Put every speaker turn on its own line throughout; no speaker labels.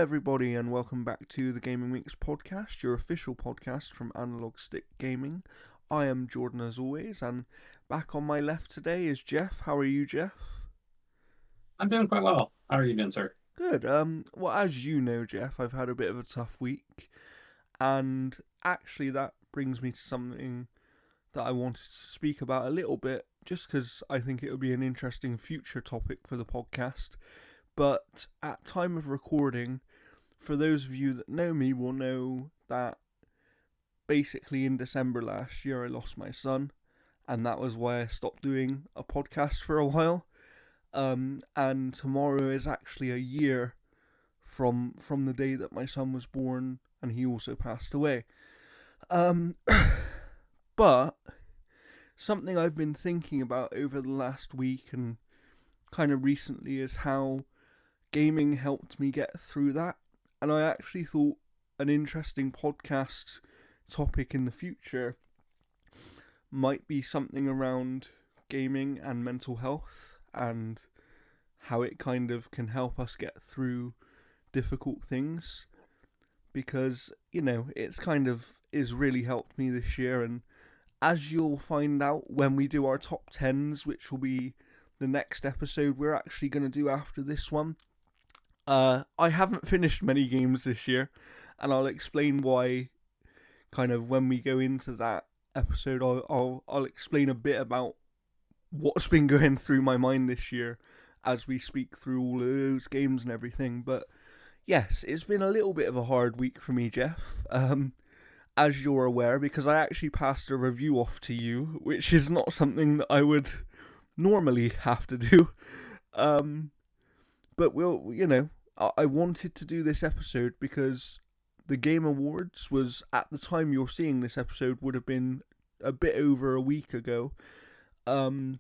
everybody, and welcome back to the Gaming Mix Podcast, your official podcast from Analog Stick Gaming. I am Jordan as always, and back on my left today is Jeff. How are you, Jeff?
I'm doing quite well. How are you doing, sir?
Good. Well, as you know, Jeff, I've had a bit of a tough week, and actually that brings me to something that I wanted to speak about a little bit, just because I think it would be an interesting future topic for the podcast. But at time of recording, for those of you that know me will know that basically in December last year I lost my son, and that was why I stopped doing a podcast for a while. And tomorrow is actually a year from the day that my son was born, and he also passed away. But something I've been thinking about over the last week and kind of recently is how gaming helped me get through that, and I actually thought an interesting podcast topic in the future might be something around gaming and mental health and how it kind of can help us get through difficult things, because it's kind of is really helped me this year. And as you'll find out when we do our top 10s, which will be the next episode we're actually going to do after this one, I haven't finished many games this year, and I'll explain why kind of when we go into that episode. I'll explain a bit about what's been going through my mind this year as we speak through all of those games and everything. But yes, it's been a little bit of a hard week for me, Jeff, as you're aware, because I actually passed a review off to you, which is not something that I would normally have to do. But I wanted to do this episode because the Game Awards was, at the time you're seeing this episode, would have been a bit over a week ago. And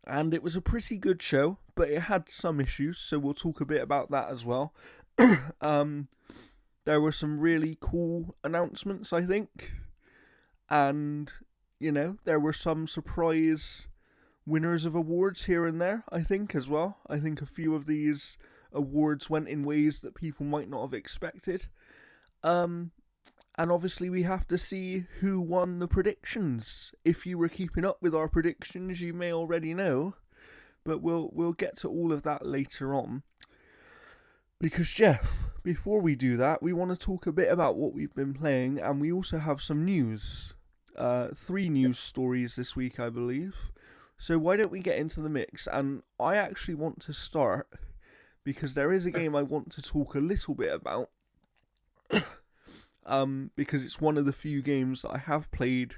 it was a pretty good show, but it had some issues, so we'll talk a bit about that as well. There were some really cool announcements, I think. And, there were some surprise winners of awards here and there, I think, as well. I think a few of these awards went in ways that people might not have expected. And obviously we have to see who won the predictions. If you were keeping up with our predictions, you may already know, but we'll get to all of that later on. Because Jeff, before we do that, we want to talk a bit about what we've been playing, and we also have some news. 3 news stories this week, I believe. So why don't we get into the mix? And I actually want to start because there is a game I want to talk a little bit about. Because it's one of the few games that I have played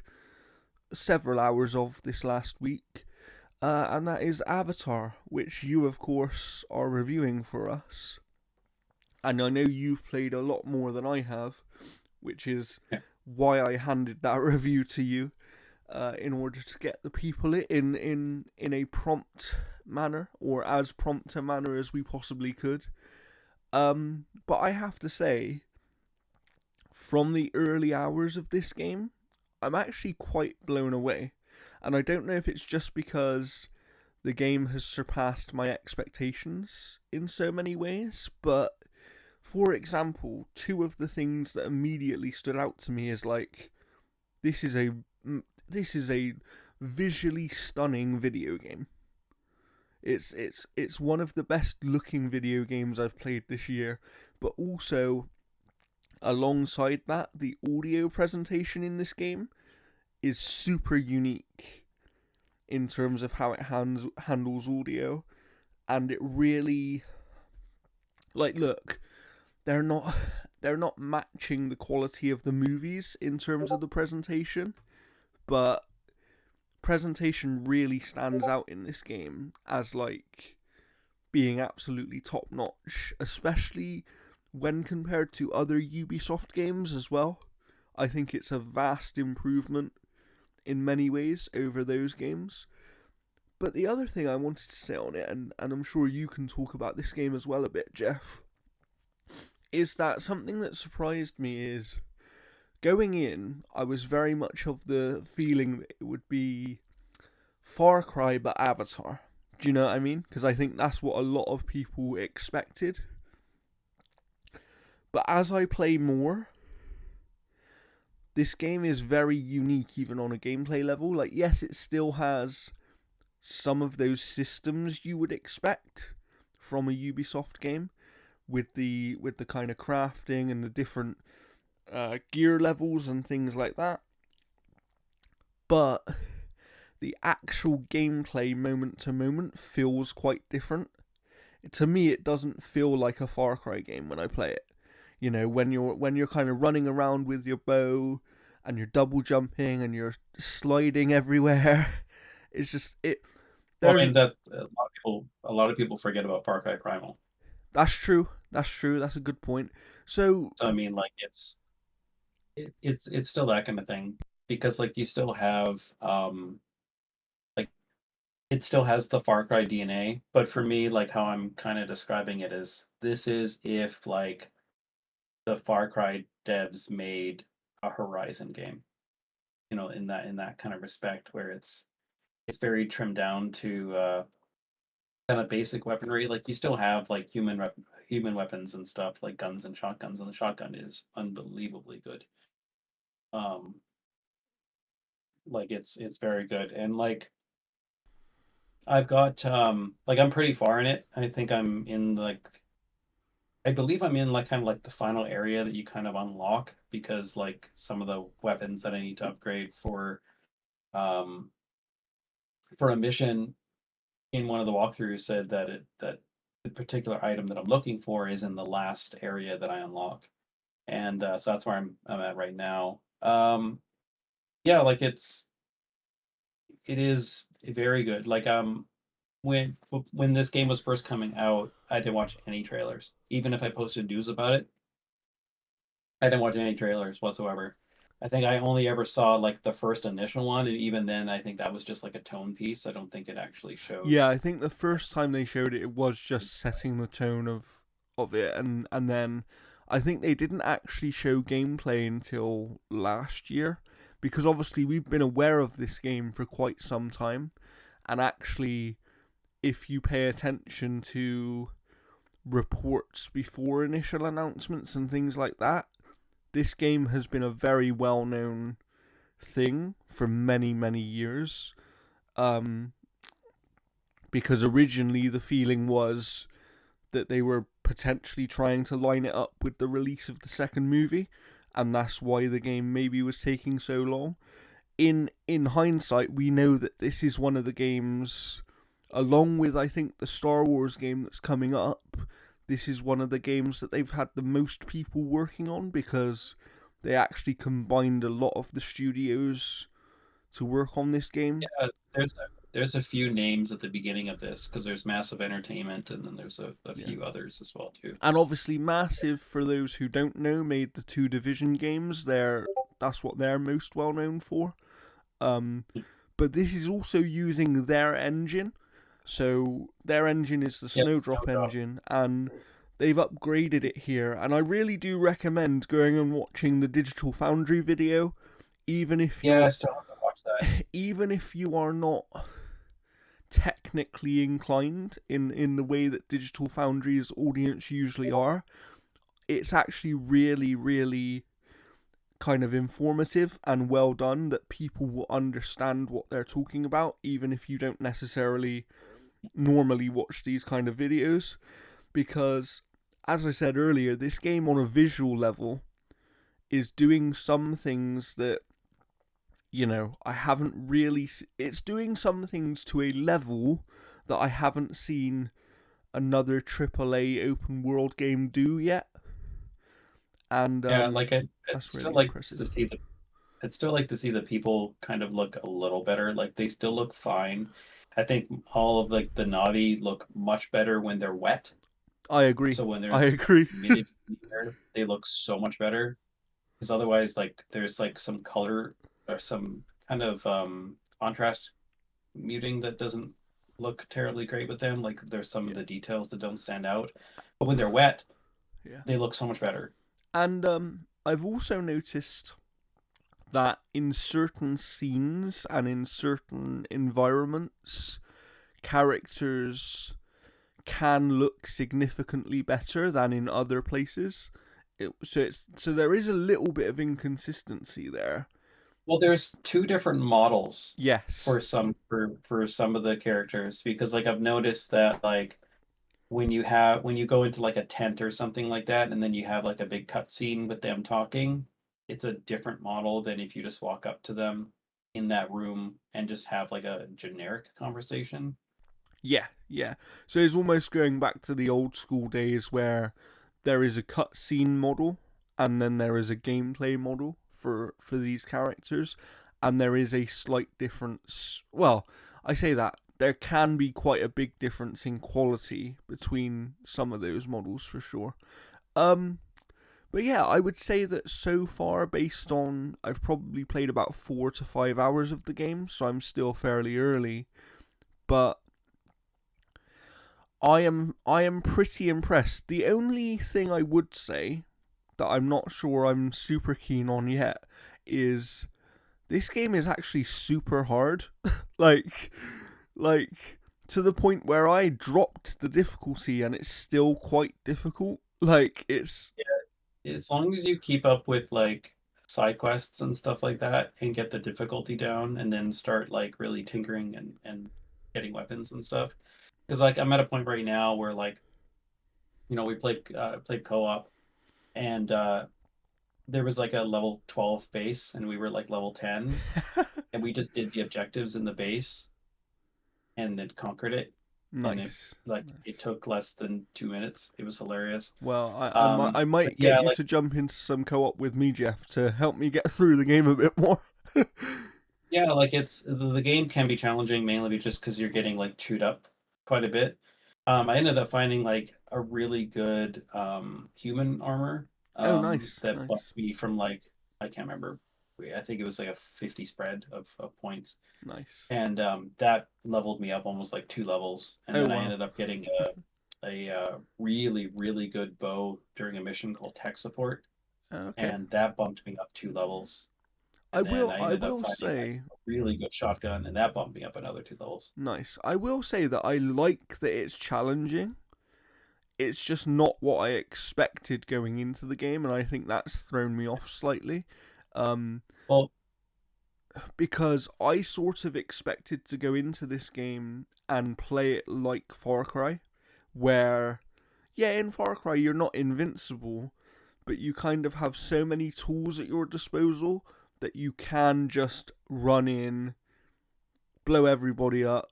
several hours of this last week. And that is Avatar, which you, of course, are reviewing for us. And I know you've played a lot more than I have, which is why I handed that review to you. In order to get the people in a prompt manner, or as prompt a manner as we possibly could. But I have to say, from the early hours of this game, I'm actually quite blown away. And I don't know if it's just because the game has surpassed my expectations in so many ways, but for example, 2 of the things that immediately stood out to me is like, this is a visually stunning video game. It's one of the best looking video games I've played this year, but also alongside that, the audio presentation in this game is super unique in terms of how it handles audio, and it really, look, they're not matching the quality of the movies in terms of the presentation, but presentation really stands out in this game as being absolutely top notch, especially when compared to other Ubisoft games as well. I think it's a vast improvement in many ways over those games. But the other thing I wanted to say on it, and I'm sure you can talk about this game as well a bit, Jeff, is that something that surprised me is, going in, I was very much of the feeling that it would be Far Cry but Avatar. Do you know what I mean? Because I think that's what a lot of people expected. But as I play more, this game is very unique even on a gameplay level. Like, yes, it still has some of those systems you would expect from a Ubisoft game with the kind of crafting and the different gear levels and things like that. But the actual gameplay moment to moment feels quite different. To me, it doesn't feel like a Far Cry game when I play it. You know, when you're kind of running around with your bow and you're double jumping and you're sliding everywhere. It's just it.
Well, I mean that a lot of people forget about Far Cry Primal.
That's true. That's a good point. So
So I mean, like it's still that kind of thing because like you still have like it still has the Far Cry DNA, but for me, like how I'm kind of describing it is this is if like the Far Cry devs made a Horizon game, in that kind of respect where it's very trimmed down to kind of basic weaponry. Like you still have like human weapons and stuff like guns and shotguns, and the shotgun is unbelievably good. Um, like it's very good, and like I've got like I'm pretty far in it. I think I believe I'm in like kind of like the final area that you kind of unlock because like some of the weapons that I need to upgrade um for a mission in one of the walkthroughs said that the particular item that I'm looking for is in the last area that I unlock, and so that's where I'm at right now. Yeah, like it is very good. Like when this game was first coming out, I didn't watch any trailers. Even if I posted news about it, I didn't watch any trailers whatsoever. I think I only ever saw like the first initial one, and even then, I think that was just like a tone piece. I don't think it actually showed.
yeah, I think the first time they showed it, it was just setting the tone of it, and then I think they didn't actually show gameplay until last year, because obviously we've been aware of this game for quite some time, and actually, if you pay attention to reports before initial announcements and things like that, this game has been a very well known thing for many, many years. Um, because originally the feeling was that they were potentially trying to line it up with the release of the second movie, and that's why the game maybe was taking so long. In hindsight, we know that this is one of the games, along with I think the Star Wars game that's coming up. This is one of the games that they've had the most people working on because they actually combined a lot of the studios to work on this game.
Yeah, there's a few names at the beginning of this because there's Massive Entertainment and then there's a
Yeah.
few others as well too.
And obviously Massive, for those who don't know, made the two Division games. That's what they're most well known for. But this is also using their engine. So their engine is the Snowdrop engine, and they've upgraded it here. And I really do recommend going and watching the Digital Foundry video, even if
Yeah, I
you
still have to watch that.
even if you are not technically inclined in the way that Digital Foundry's audience usually are. It's actually really, really kind of informative and well done that people will understand what they're talking about, even if you don't necessarily normally watch these kind of videos. Because, as I said earlier, this game on a visual level is doing some things that, I haven't really. It's doing some things to a level that I haven't seen another AAA open world game do yet. And
Yeah, like I'd
that's
still
really
like
impressive.
to see I'd still like to see the people kind of look a little better. Like they still look fine. I think all of like the Navi look much better when they're wet.
I agree.
So when
I
there's like
agree.
humidity in the air, they look so much better. Because otherwise, like there's like some color or some kind of contrast muting that doesn't look terribly great with them. Like there's some of
Yeah.
the details that don't stand out. But when they're wet,
Yeah.
they look so much better.
And I've also noticed that in certain scenes and in certain environments, characters can look significantly better than in other places. So there is a little bit of inconsistency there.
Well, there's two different models
Yes.
for some of the characters because like I've noticed that like when you go into like a tent or something like that and then you have like a big cutscene with them talking, it's a different model than if you just walk up to them in that room and just have like a generic conversation.
Yeah, yeah. So it's almost going back to the old school days where there is a cutscene model and then there is a gameplay model for these characters, and there is a slight difference. Well, I say that there can be quite a big difference in quality between some of those models for sure. Um, but yeah, I would say that so far, based on I've probably played about 4 to 5 hours of the game, so I'm still fairly early. But I am pretty impressed. The only thing I would say that I'm not sure I'm super keen on yet is this game is actually super hard. like like to the point where I dropped the difficulty and it's still quite difficult. Like it's
As long as you keep up with like side quests and stuff like that and get the difficulty down and then start like really tinkering and getting weapons and stuff. Because like I'm at a point right now where like, we played co-op and there was like a level 12 base and we were like level 10 and we just did the objectives in the base and then conquered it and
nice.
it took less than 2 minutes. It was hilarious.
Well, I
But
might get
yeah,
you
like
to jump into some co-op with me, Jeff, to help me get through the game a bit more.
Yeah, like it's the game can be challenging mainly just because you're getting like chewed up quite a bit. I ended up finding like a really good human armor
Oh, nice,
that
nice,
buffed me from like I can't remember. I think it was like a 50 spread of points,
nice.
and that leveled me up almost like 2 levels. And
Oh
then I
wow.
ended up getting a really really good bow during a mission called Tech Support,
Okay.
and that bumped me up 2 levels.
I
And then
will.
I
I
ended up
will
finding like
say
a really good shotgun, and that bumped me up another 2 levels.
nice. I will say that I like that it's challenging. It's just not what I expected going into the game, and I think that's thrown me off slightly. Um,
Well,
because I sort of expected to go into this game and play it like Far Cry, where, yeah, in Far Cry you're not invincible, but you kind of have so many tools at your disposal that you can just run in, blow everybody up,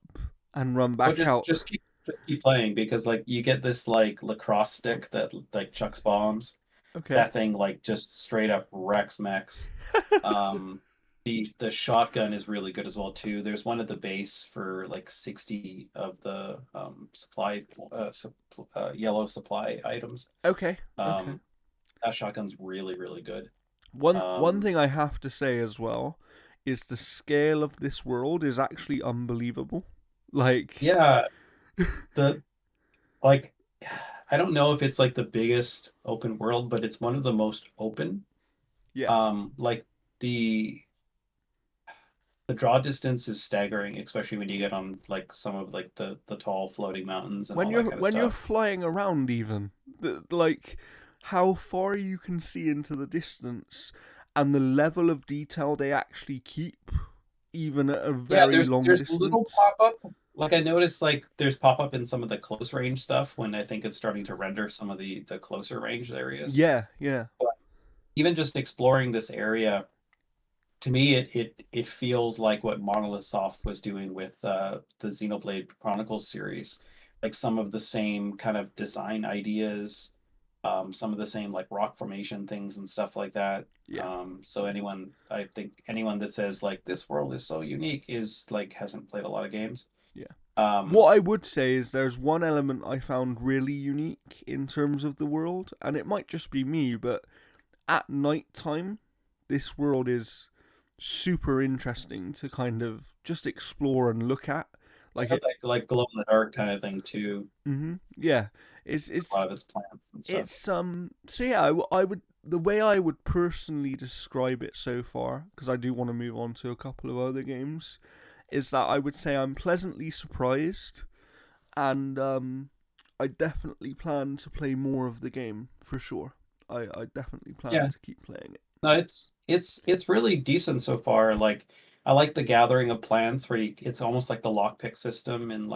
and run
well,
back out.
just keep playing because like you get this like lacrosse stick that like chucks bombs.
Okay.
That thing like just straight up wrecks mechs. Um, the shotgun is really good as well too. There's one at the base for like 60 of the yellow supply items.
Okay. Okay.
Um, that shotgun's really really good.
One
Um,
thing I have to say as well is the scale of this world is actually unbelievable. Like,
yeah, the like I don't know if it's like the biggest open world, but it's one of the most open.
yeah,
Like the the draw distance is staggering, especially when you get on like some of like the tall floating mountains and all that kind of
when you're
stuff.
flying around, even like how far you can see into the distance and the level of detail they actually keep, even at a
Yeah,
very long
there's little
distance.
pop up. Like I noticed like there's pop up in some of the close range stuff when I think it's starting to render some of the closer range areas.
Yeah, yeah,
But even just exploring this area to me it feels like what Monolith Soft was doing with the Xenoblade Chronicles series, like some of the same kind of design ideas, some of the same like rock formation things and stuff like that.
yeah,
So I think anyone that says like this world is so unique is like hasn't played a lot of games.
yeah.
Um,
What I would say is there's one element I found really unique in terms of the world, and it might just be me, but at night time, this world is super interesting to kind of just explore and look at.
it's
Like
got
it,
that like glow in the dark kind of thing too.
yeah,
A lot of its plants and stuff.
so yeah, I would the way I would personally describe it so far, because I do want to move on to a couple of other games, is that I would say I'm pleasantly surprised, and I definitely plan to play more of the game for sure. I definitely plan
Yeah.
to keep playing it.
No, it's really decent so far. Like I like the gathering of plants where it's almost like the lockpick system in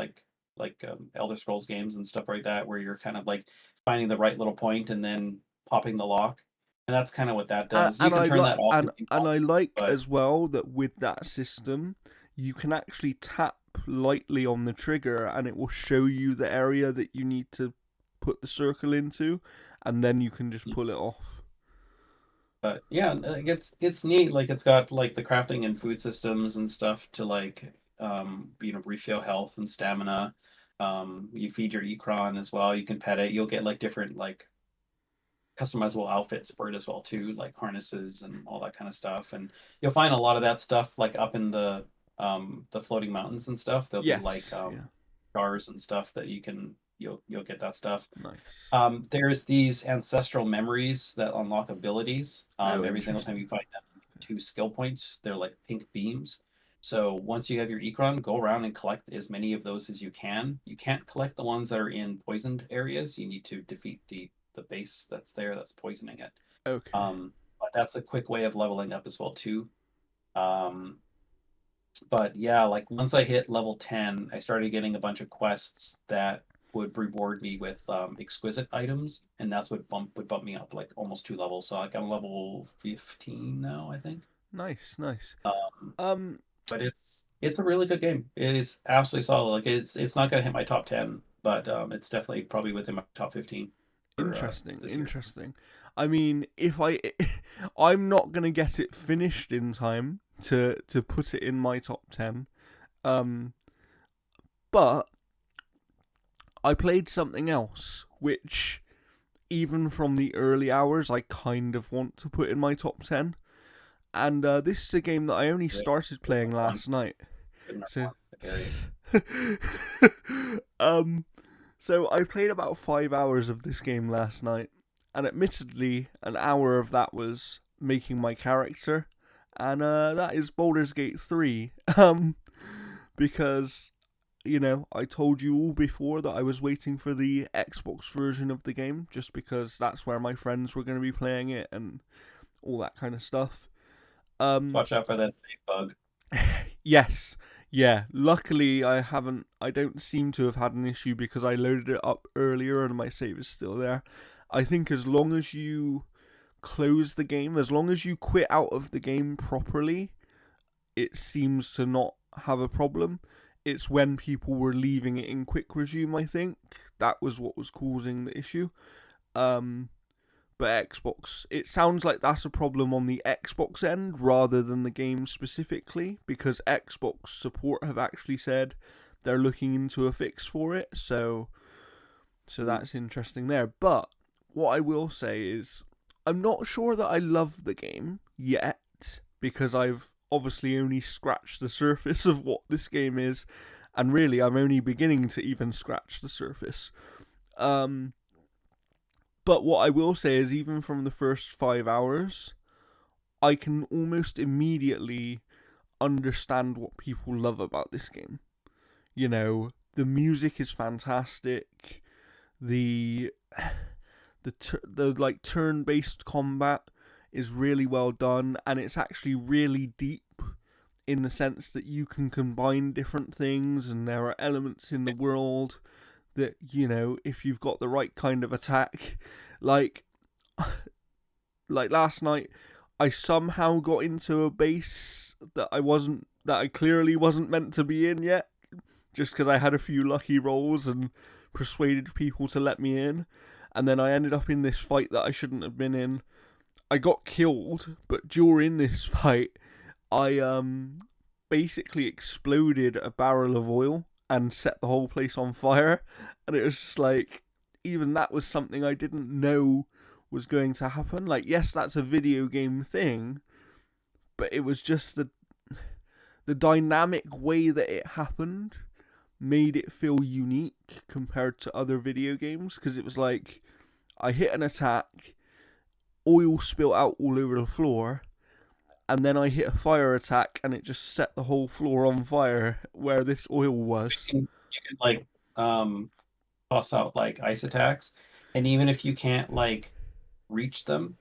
Elder Scrolls games and stuff like that, where you're kind of like finding the right little point and then popping the lock. And that's kind of what that does. You
And
can
I
turn
like
that off if you
and
want,
I like
but
as well that with that system, you can actually tap lightly on the trigger, and it will show you the area that you need to put the circle into, and then you can just pull it off.
but yeah, like it's neat. Like it's got like the crafting and food systems and stuff to refill health and stamina. You feed your Ekron as well. You can pet it. You'll get like different like customizable outfits for it as well too, like harnesses and all that kind of stuff. And you'll find a lot of that stuff like up in the floating mountains and stuff. There'll be like
Yes, yeah,
jars and stuff that you'll get that stuff.
nice.
There's these ancestral memories that unlock abilities.
Oh,
Every single time
interesting.
you find them, you get 2 skill points. They're like pink beams. So once you have your Ekron, go around and collect as many of those as you can. You can't collect the ones that are in poisoned areas. You need to defeat the base that's there that's poisoning it.
Okay,
But that's a quick way of leveling up as well too. Um, but yeah, like once I hit level 10, I started getting a bunch of quests that would reward me with exquisite items, and that's what would bump me up like almost 2 levels. So like I'm level 15 now, I think.
nice, nice.
Um,
Um,
but it's a really good game. It is absolutely solid. Like it's not gonna hit my top 10, but it's definitely probably within my top 15 for
interesting,
this year.
interesting. I mean, if I, I'm not gonna get it finished in time to put it in my top 10. Um, but I played something else, which even from the early hours, I kind of want to put in my top 10. And this is a game that I only
Good,
started
good
playing
enough one.
last night.
Good enough
So,
one. I hear you.
um, so I played about 5 hours of this game last night, and admittedly, an hour of that was making my character, and that is Baldur's Gate 3. Because I told you all before that I was waiting for the Xbox version of the game, just because that's where my friends were going to be playing it and all that kind of stuff. Um,
Watch out for that safe bug.
yes, yeah. Luckily, I don't seem to have had an issue because I loaded it up earlier and my save is still there. I think as long as you close the game, as long as you quit out of the game properly, it seems to not have a problem. It's when people were leaving it in quick resume, I think, that was what was causing the issue. Um, but Xbox, it sounds like that's a problem on the Xbox end rather than the game specifically, because Xbox support have actually said they're looking into a fix for it. So that's interesting there. But what I will say is, I'm not sure that I love the game yet, because I've obviously only scratched the surface of what this game is, and really I'm only beginning to even scratch the surface. Um, but what I will say is, even from the first 5 hours, I can almost immediately understand what people love about this game. The music is fantastic. The the like turn-based combat is really well done, and it's actually really deep in the sense that you can combine different things, and there are elements in the world that, if you've got the right kind of attack, like last night, I somehow got into a base that I clearly wasn't meant to be in yet, just because I had a few lucky rolls and persuaded people to let me in, and then I ended up in this fight that I shouldn't have been in. I got killed, but during this fight, I basically exploded a barrel of oil and set the whole place on fire, and it was just like, even that was something I didn't know was going to happen. Like, yes, that's a video game thing, but it was just the dynamic way that it happened made it feel unique compared to other video games, because it was like, I hit an attack, oil spilt out all over the floor, and then I hit a fire attack and it just set the whole floor on fire where this oil was.
You can like toss out like ice attacks, and even if you can't like reach them,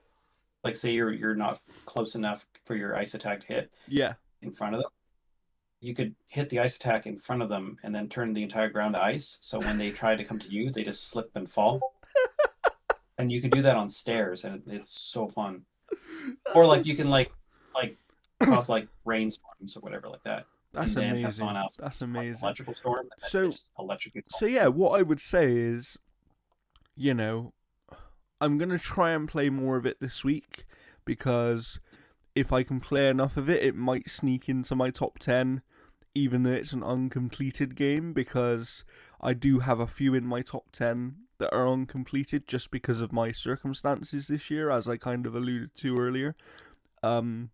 like say you're not close enough for your ice attack to hit
Yeah.
in front of them, you could hit the ice attack in front of them and then turn the entire ground to ice. So when they try to come to you, they just slip and fall. And you could do that on stairs, and it's so fun. Or
That's
like you can like cause like rainstorms or whatever like that,
that's
and then have
amazing.
someone else
That's
like an
amazing.
electrical storm, and then it
So
just electrocutes all.
so yeah, what I would say is, you know, I'm gonna try and play more of it this week because if I can play enough of it, it might sneak into my top 10, even though it's an uncompleted game, because I do have a few in my top 10 that are uncompleted just because of my circumstances this year, as I kind of alluded to earlier. Um,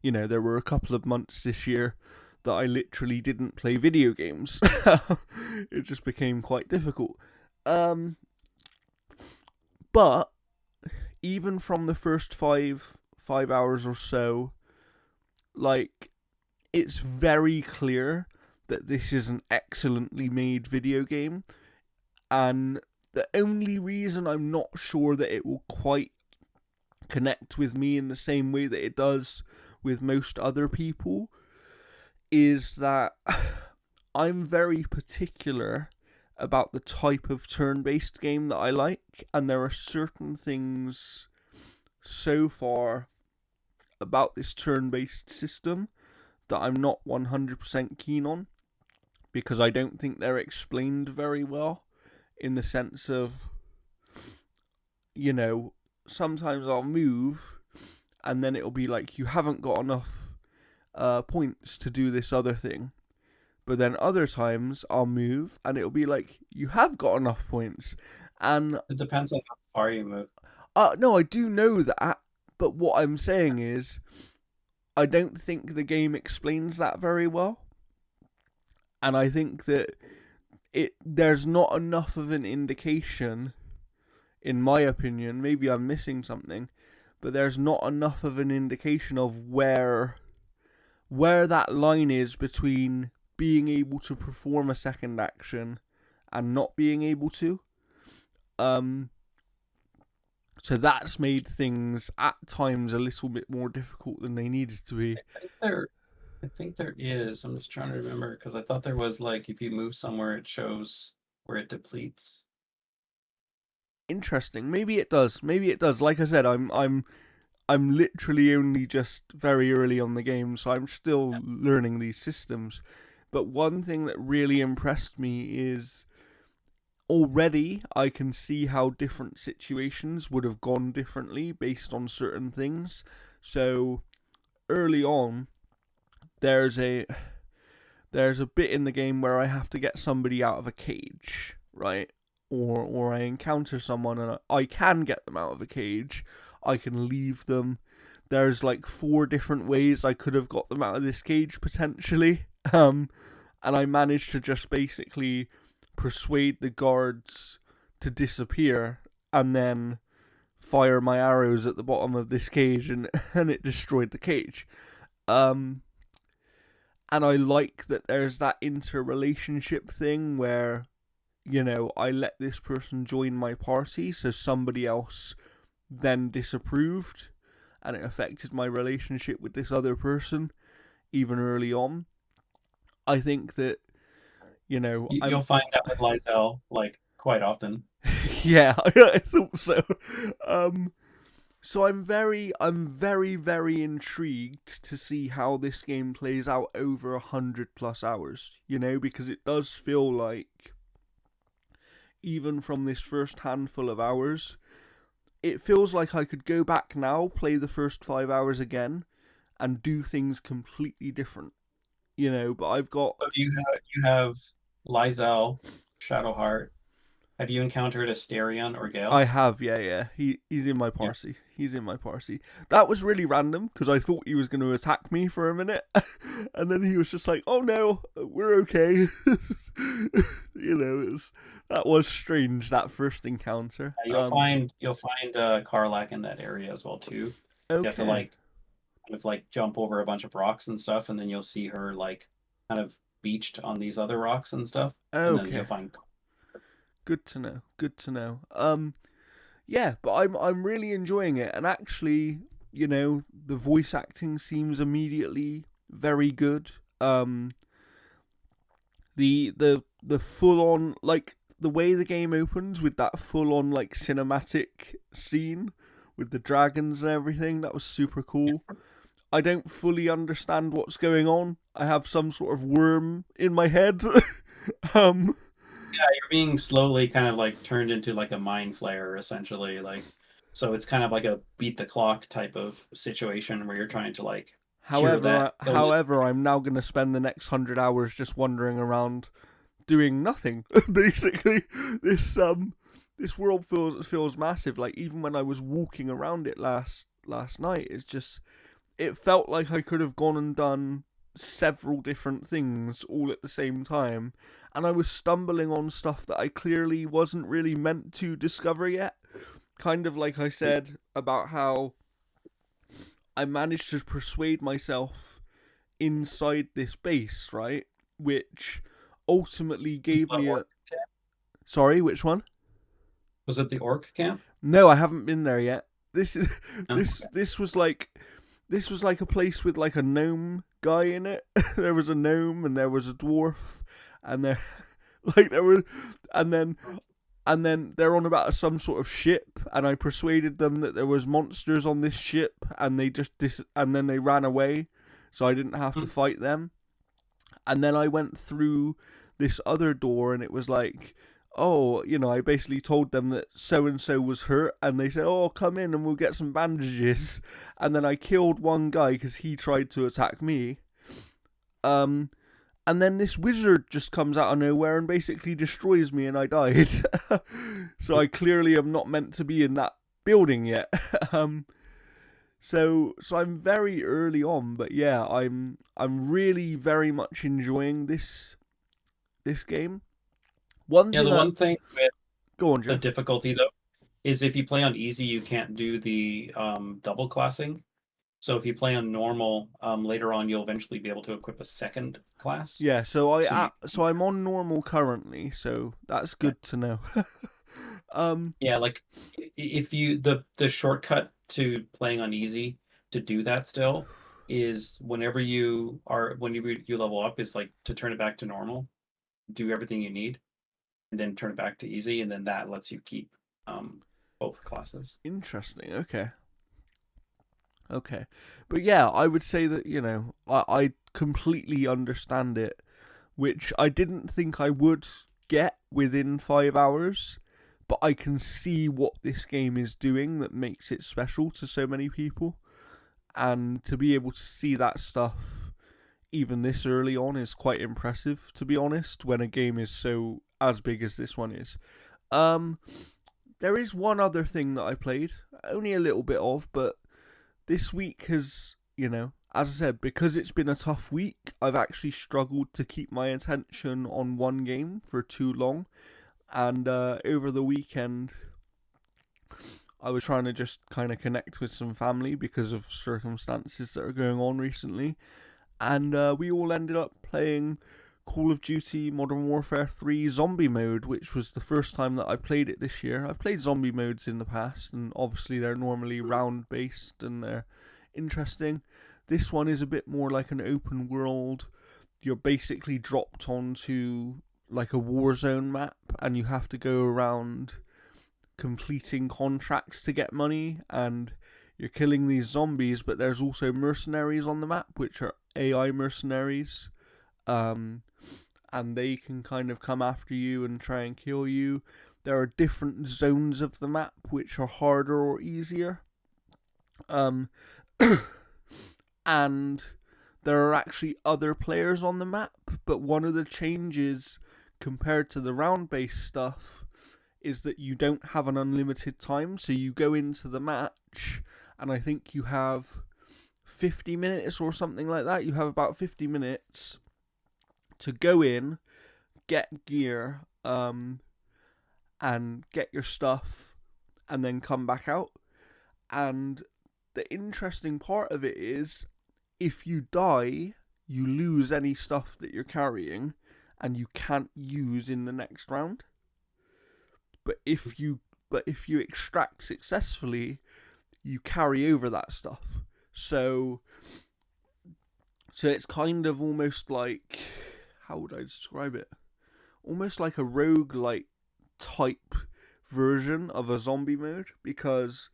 there were a couple of months this year that I literally didn't play video games. It just became quite difficult. But even from the first five hours or so, like, it's very clear that this is an excellently made video game, and the only reason I'm not sure that it will quite connect with me in the same way that it does with most other people is that I'm very particular about the type of turn-based game that I like, and there are certain things so far about this turn-based system that I'm not 100% keen on, because I don't think they're explained very well, in the sense of, sometimes I'll move and then it'll be like, you haven't got enough points to do this other thing. But then other times I'll move and it'll be like, you have got enough points. And
It depends on how far you move.
no, I do know that, but what I'm saying is, I don't think the game explains that very well. And I think that there's not enough of an indication, in my opinion, maybe I'm missing something, but there's not enough of an indication of where that line is between being able to perform a second action and not being able to. So that's made things at times a little bit more difficult than they needed to be.
I think there is. I'm just trying to remember because I thought there was like if you move somewhere, it shows where it depletes.
Interesting. Maybe it does. Maybe it does. Like I said, I'm literally only just very early on the game, so I'm still learning these systems. But one thing that really impressed me is already I can see how different situations would have gone differently based on certain things. So early on, there's a bit in the game where I have to get somebody out of a cage, right? Or I encounter someone and I can get them out of a cage. I can leave them. There's like 4 different ways I could have got them out of this cage potentially. And I managed to just basically persuade the guards to disappear and then fire my arrows at the bottom of this cage and it destroyed the cage. And I like that there's that interrelationship thing where, I let this person join my party, so somebody else then disapproved, and it affected my relationship with this other person, even early on. I think that,
You'll find that with Lysel like quite often.
yeah, I thought so. So I'm very, very intrigued to see how this game plays out over 100+ hours. Because it does feel like, even from this first handful of hours, it feels like I could go back now, play the first 5 hours again, and do things completely different. But I've got.
So you have Lysel, Shadowheart. Have you encountered Asterion or Gale?
I have, yeah. He's in my
Yeah.
party. He's in my party. That was really random because I thought he was going to attack me for a minute, and then he was just like, "Oh no, we're okay." That was strange, that first encounter.
You'll find Karlak in that area as well too. You have to
Okay,
like kind of like jump over a bunch of rocks and stuff, and then you'll see her like kind of beached on these other rocks and stuff, and then you'll
okay.
find.
Good to know. Good to know. yeah, but I'm really enjoying it, and actually, the voice acting seems immediately very good. The full on, like, the way the game opens with that full on, like, cinematic scene with the dragons and everything, that was super cool. I don't fully understand what's going on. I have some sort of worm in my head. um
Yeah, you're being slowly kind of like turned into like a mind flayer, essentially. Like, so it's kind of like a beat the clock type of situation where you're trying to like cure that illness.
however, I'm now going to spend the next 100 hours just wandering around doing nothing. Basically, this world feels massive. Like, even when I was walking around it last night, it felt like I could have gone and done several different things all at the same time, and I was stumbling on stuff that I clearly wasn't really meant to discover yet. Kind of like I said about how I managed to persuade myself inside this base, right? Which ultimately gave
The
me a.
orc camp?
Sorry, which one?
Was it the orc camp?
No, I haven't been there yet. This is
No?
this
Okay.
this was like a place with like a gnome guy in it. There was a gnome and there was a dwarf, and there like there was and then they're on about some sort of ship, and I persuaded them that there was monsters on this ship, and they just and then they ran away, so I didn't have to
Hmm.
fight them. And then I went through this other door, and it was like, oh, I basically told them that so and so was hurt, and they said, oh, come in and we'll get some bandages. And then I killed one guy because he tried to attack me. Um, and then this wizard just comes out of nowhere and basically destroys me, and I died. So I clearly am not meant to be in that building yet. um, so I'm very early on, but yeah, I'm really very much enjoying this game. One
Yeah,
thing
the
I
one thing with
Go on,
the
Joe.
difficulty though is if you play on easy, you can't do the double classing. So if you play on normal, later on you'll eventually be able to equip a second class.
Yeah,
So you
so I'm on normal currently, so that's
yeah.
good to know. um,
Yeah, like if you the shortcut to playing on easy to do that still is whenever you level up is like to turn it back to normal, do everything you need, and then turn it back to easy, and then that lets you keep um both classes.
Interesting. Okay. Okay. But yeah, I would say that, I completely understand it, which I didn't think I would get within 5 hours, but I can see what this game is doing that makes it special to so many people. And to be able to see that stuff even this early on is quite impressive, to be honest, when a game is so as big as this one is. Um, there is one other thing that I played, only a little bit of, but this week has, as I said, because it's been a tough week, I've actually struggled to keep my attention on one game for too long. And over the weekend, I was trying to just kind of connect with some family because of circumstances that are going on recently. And we all ended up playing Call of Duty Modern Warfare 3 Zombie Mode, which was the first time that I played it this year. I've played zombie modes in the past, and obviously they're normally round based and they're interesting. This one is a bit more like an open world. You're basically dropped onto like a war zone map, and you have to go around completing contracts to get money, and you're killing these zombies, but there's also mercenaries on the map, which are AI mercenaries. Um, and they can kind of come after you and try and kill you. There are different zones of the map which are harder or easier. Um, and there are actually other players on the map, but one of the changes compared to the round based stuff is that you don't have an unlimited time. So you go into the match, and I think you have 50 minutes or something like that. You have about 50 minutes to go in, get gear, and get your stuff, and then come back out. And the interesting part of it is, if you die, you lose any stuff that you're carrying, and you can't use in the next round. But if you but if you extract successfully, you carry over that stuff. So it's kind of almost like, how would I describe it? Almost like a roguelike type version of a zombie mode, because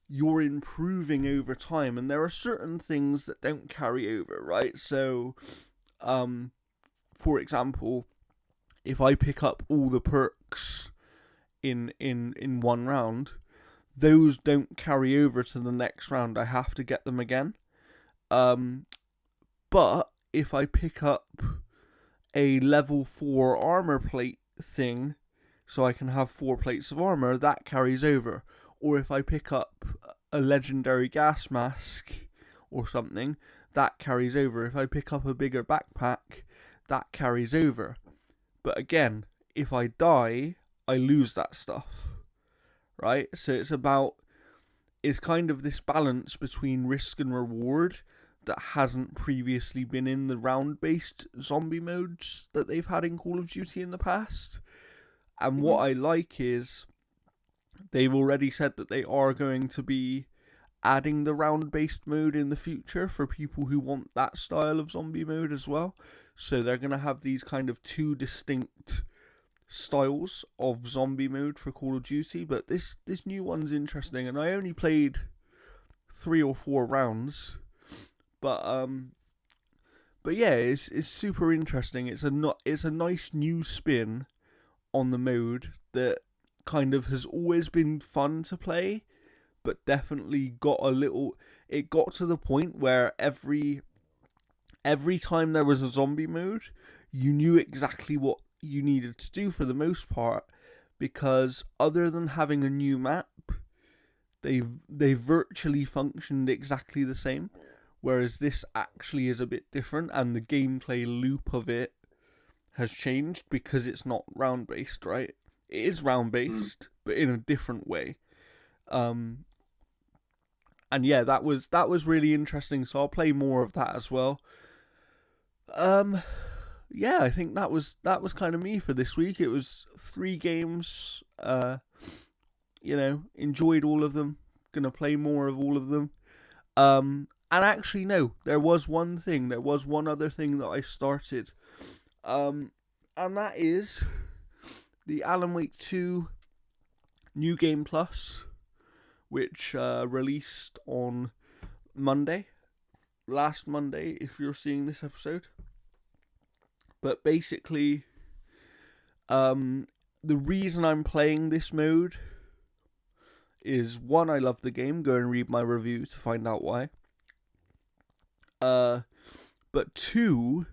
you're improving over time, and there are certain things that don't carry over, right? So, for example, if I pick up all the perks in one round, those don't carry over to the next round. I have to get them again. But if I pick up a level 4 armor plate thing, so I can have 4 plates of armor, that carries over. Or if I pick up a legendary gas mask or something, that carries over. If I pick up a bigger backpack, that carries over. But again, if I die, I lose that stuff, right? So it's kind of this balance between risk and reward that hasn't previously been in the round-based zombie modes that they've had in Call of Duty in the past. And what I like is they've already said that they are going to be adding the round-based mode in the future for people who want that style of zombie mode as well. So they're going to have these kind of two distinct styles of zombie mode for Call of Duty. But this new one's interesting, and I only played 3 or 4 rounds. But yeah, it's super interesting. It's a nice new spin on the mode that kind of has always been fun to play, but definitely it got to the point where every time there was a zombie mode, you knew exactly what you needed to do for the most part, because other than having a new map, they virtually functioned exactly the same. Whereas this actually is a bit different, and the gameplay loop of it has changed because it's not round based, right? It is round based, but in a different way. And yeah, that was really interesting. So I'll play more of that as well. Yeah, I think that was kind of me for this week. It was 3 games. Enjoyed all of them. Gonna play more of all of them. And actually, no, there was one other thing that I started. And that is the Alan Wake 2 New Game Plus, which released on last Monday, if you're seeing this episode. But basically, the reason I'm playing this mode is, 1, I love the game. Go and read my review to find out why. But 2,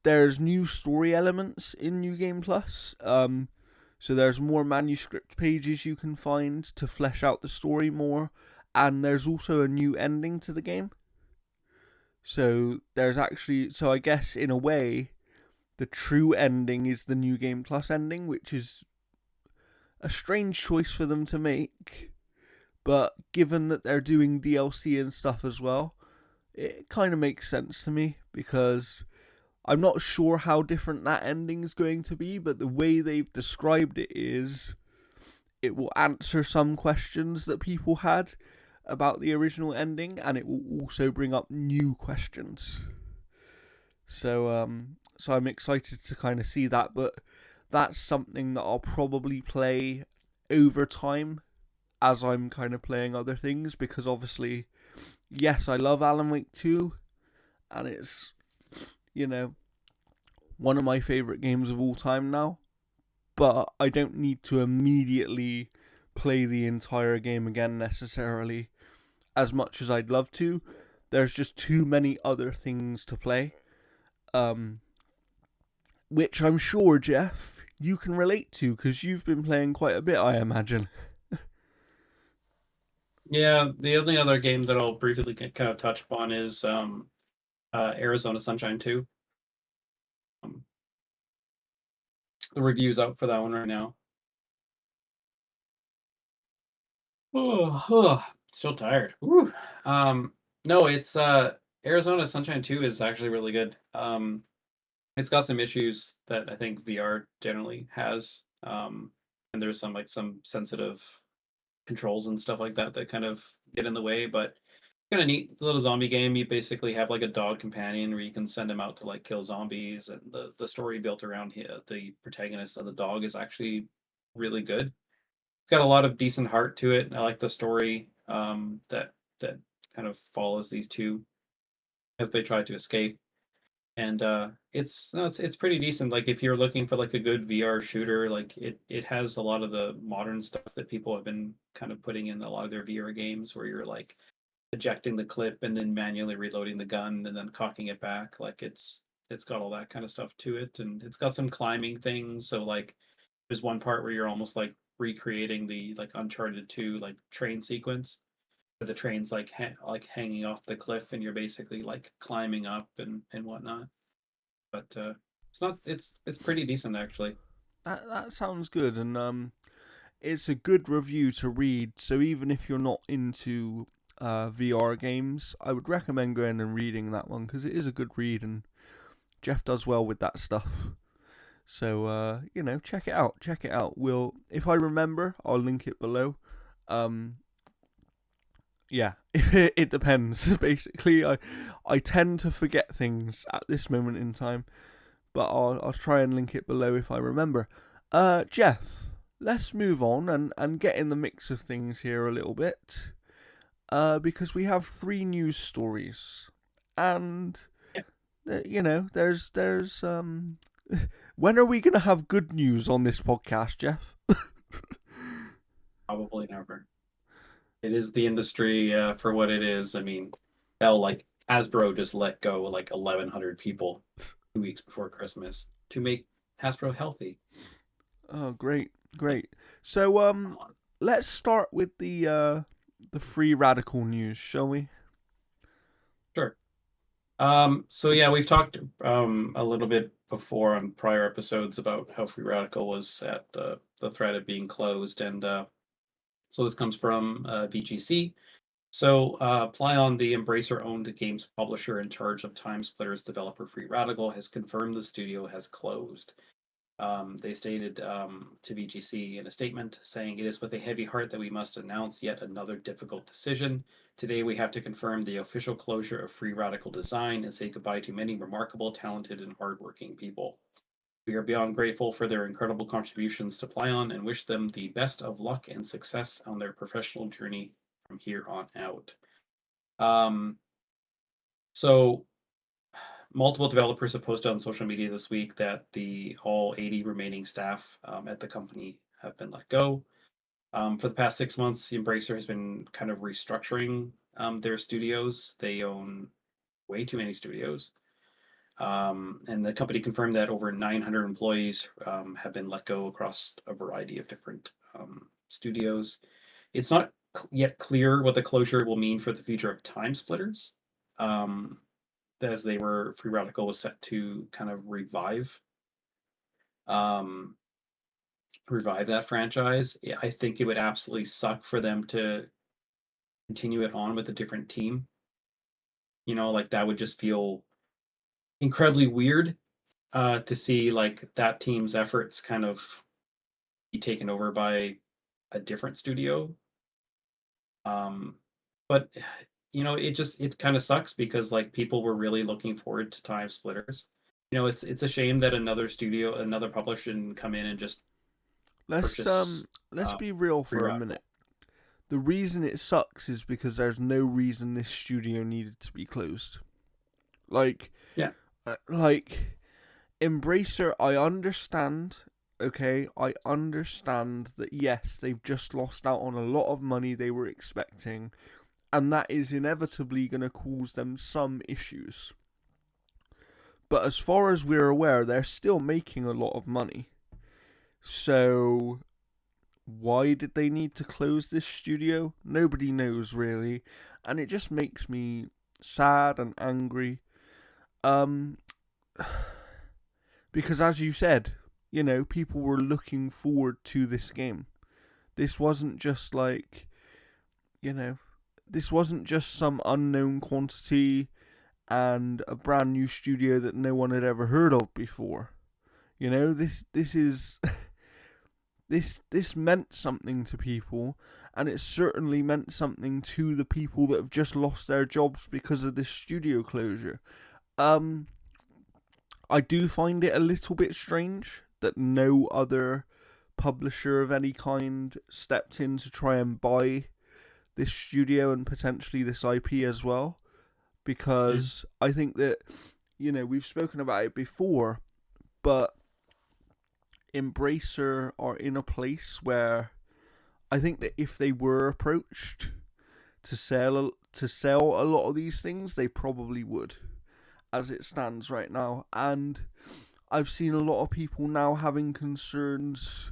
there's new story elements in New Game Plus. So there's more manuscript pages you can find to flesh out the story more, and there's also a new ending to the game. So I guess in a way, the true ending is the New Game Plus ending, which is a strange choice for them to make. But given that they're doing DLC and stuff as well, it kind of makes sense to me, because I'm not sure how different that ending is going to be, but the way they've described it is it will answer some questions that people had about the original ending, and it will also bring up new questions. So I'm excited to kind of see that, but that's something that I'll probably play over time as I'm kind of playing other things, because obviously, yes, I love Alan Wake 2, and it's, one of my favourite games of all time now, but I don't need to immediately play the entire game again necessarily, as much as I'd love to. There's just too many other things to play, which I'm sure, Jeff, you can relate to, because you've been playing quite a bit, I imagine.
Yeah, the only other game that I'll briefly kind of touch upon is Arizona Sunshine 2. The review's out for that one right now. Still tired. Woo. No, it's Arizona Sunshine 2 is actually really good. It's got some issues that I think VR generally has. and there's some sensitive controls and stuff like that that kind of get in the way. But kind of neat little zombie game. You basically have like a dog companion where you can send him out to like kill zombies, and the story built around the protagonist of the dog is actually really good. It's got a lot of decent heart to it. I like the story that kind of follows these two as they try to escape. And it's no, it's pretty decent. Like if you're looking for like a good VR shooter, like it has a lot of the modern stuff that people have been kind of putting in a lot of their VR games, where you're like ejecting the clip and then manually reloading the gun and then cocking it back. Like it's got all that kind of stuff to it, and it's got some climbing things. So like there's one part where you're almost like recreating the like Uncharted 2 like train sequence, where the train's like like hanging off the cliff and you're basically like climbing up and whatnot. But it's pretty decent actually.
That sounds good, and it's a good review to read. So even if you're not into VR games, I would recommend going and reading that one because it is a good read, and Jeff does well with that stuff. So check it out. Check it out. If I remember, I'll link it below. Um, yeah, it depends. Basically, I tend to forget things at this moment in time, but I'll try and link it below if I remember. Jeff, let's move on and get in the mix of things here a little bit. Because we have 3 news stories, and there's when are we gonna have good news on this podcast, Jeff?
Probably never. It is the industry for what it is. I mean, hell, like Hasbro just let go like 1,100 people 2 weeks before Christmas to make Hasbro healthy.
Oh, great, great. So let's start with the free radical news, shall we?
Sure. So yeah, we've talked a little bit before on prior episodes about how Free Radical was at the threat of being closed, and so this comes from VGC. So, Plyon, the Embracer-owned games publisher in charge of Time Splitters developer Free Radical, has confirmed the studio has closed. They stated to VGC in a statement saying, "It is with a heavy heart that we must announce yet another difficult decision. Today, we have to confirm the official closure of Free Radical Design and say goodbye to many remarkable, talented, and hardworking people. We are beyond grateful for their incredible contributions to Plyon and wish them the best of luck and success on their professional journey from here on out." Um, so multiple developers have posted on social media this week that the all 80 remaining staff at the company have been let go. For the past 6 months, the Embracer has been kind of restructuring their studios. They own way too many studios. And the company confirmed that over 900 employees have been let go across a variety of different studios. It's not yet clear what the closure will mean for the future of Time Splitters. Um, as they were Free Radical was set to kind of um, revive that franchise. I think it would absolutely suck for them to continue it on with a different team. Like that would just feel incredibly weird to see like that team's efforts kind of be taken over by a different studio. Um, but it kind of sucks because like people were really looking forward to Time Splitters. It's a shame that another publisher didn't come in and just
Let's
purchase
let's
uh,
be real
Free
for a
Radical.
minute. The reason it sucks is because there's no reason this studio needed to be closed. Like,
Yeah,
like Embracer, I understand. Okay, I understand that yes, they've just lost out on a lot of money they were expecting, and that is inevitably going to cause them some issues. But as far as we're aware, they're still making a lot of money. So why did they need to close this studio? Nobody knows really, and it just makes me sad and angry. Um, because as you said, people were looking forward to this game. This wasn't just like, you know, this wasn't just some unknown quantity and a brand new studio that no one had ever heard of before. This is this meant something to people, and it certainly meant something to the people that have just lost their jobs because of this studio closure. I do find it a little bit strange that no other publisher of any kind stepped in to try and buy this studio and potentially this IP as well, because I think that, we've spoken about it before, but Embracer are in a place where I think that if they were approached to sell a lot of these things, they probably would, as it stands right now. And I've seen a lot of people now having concerns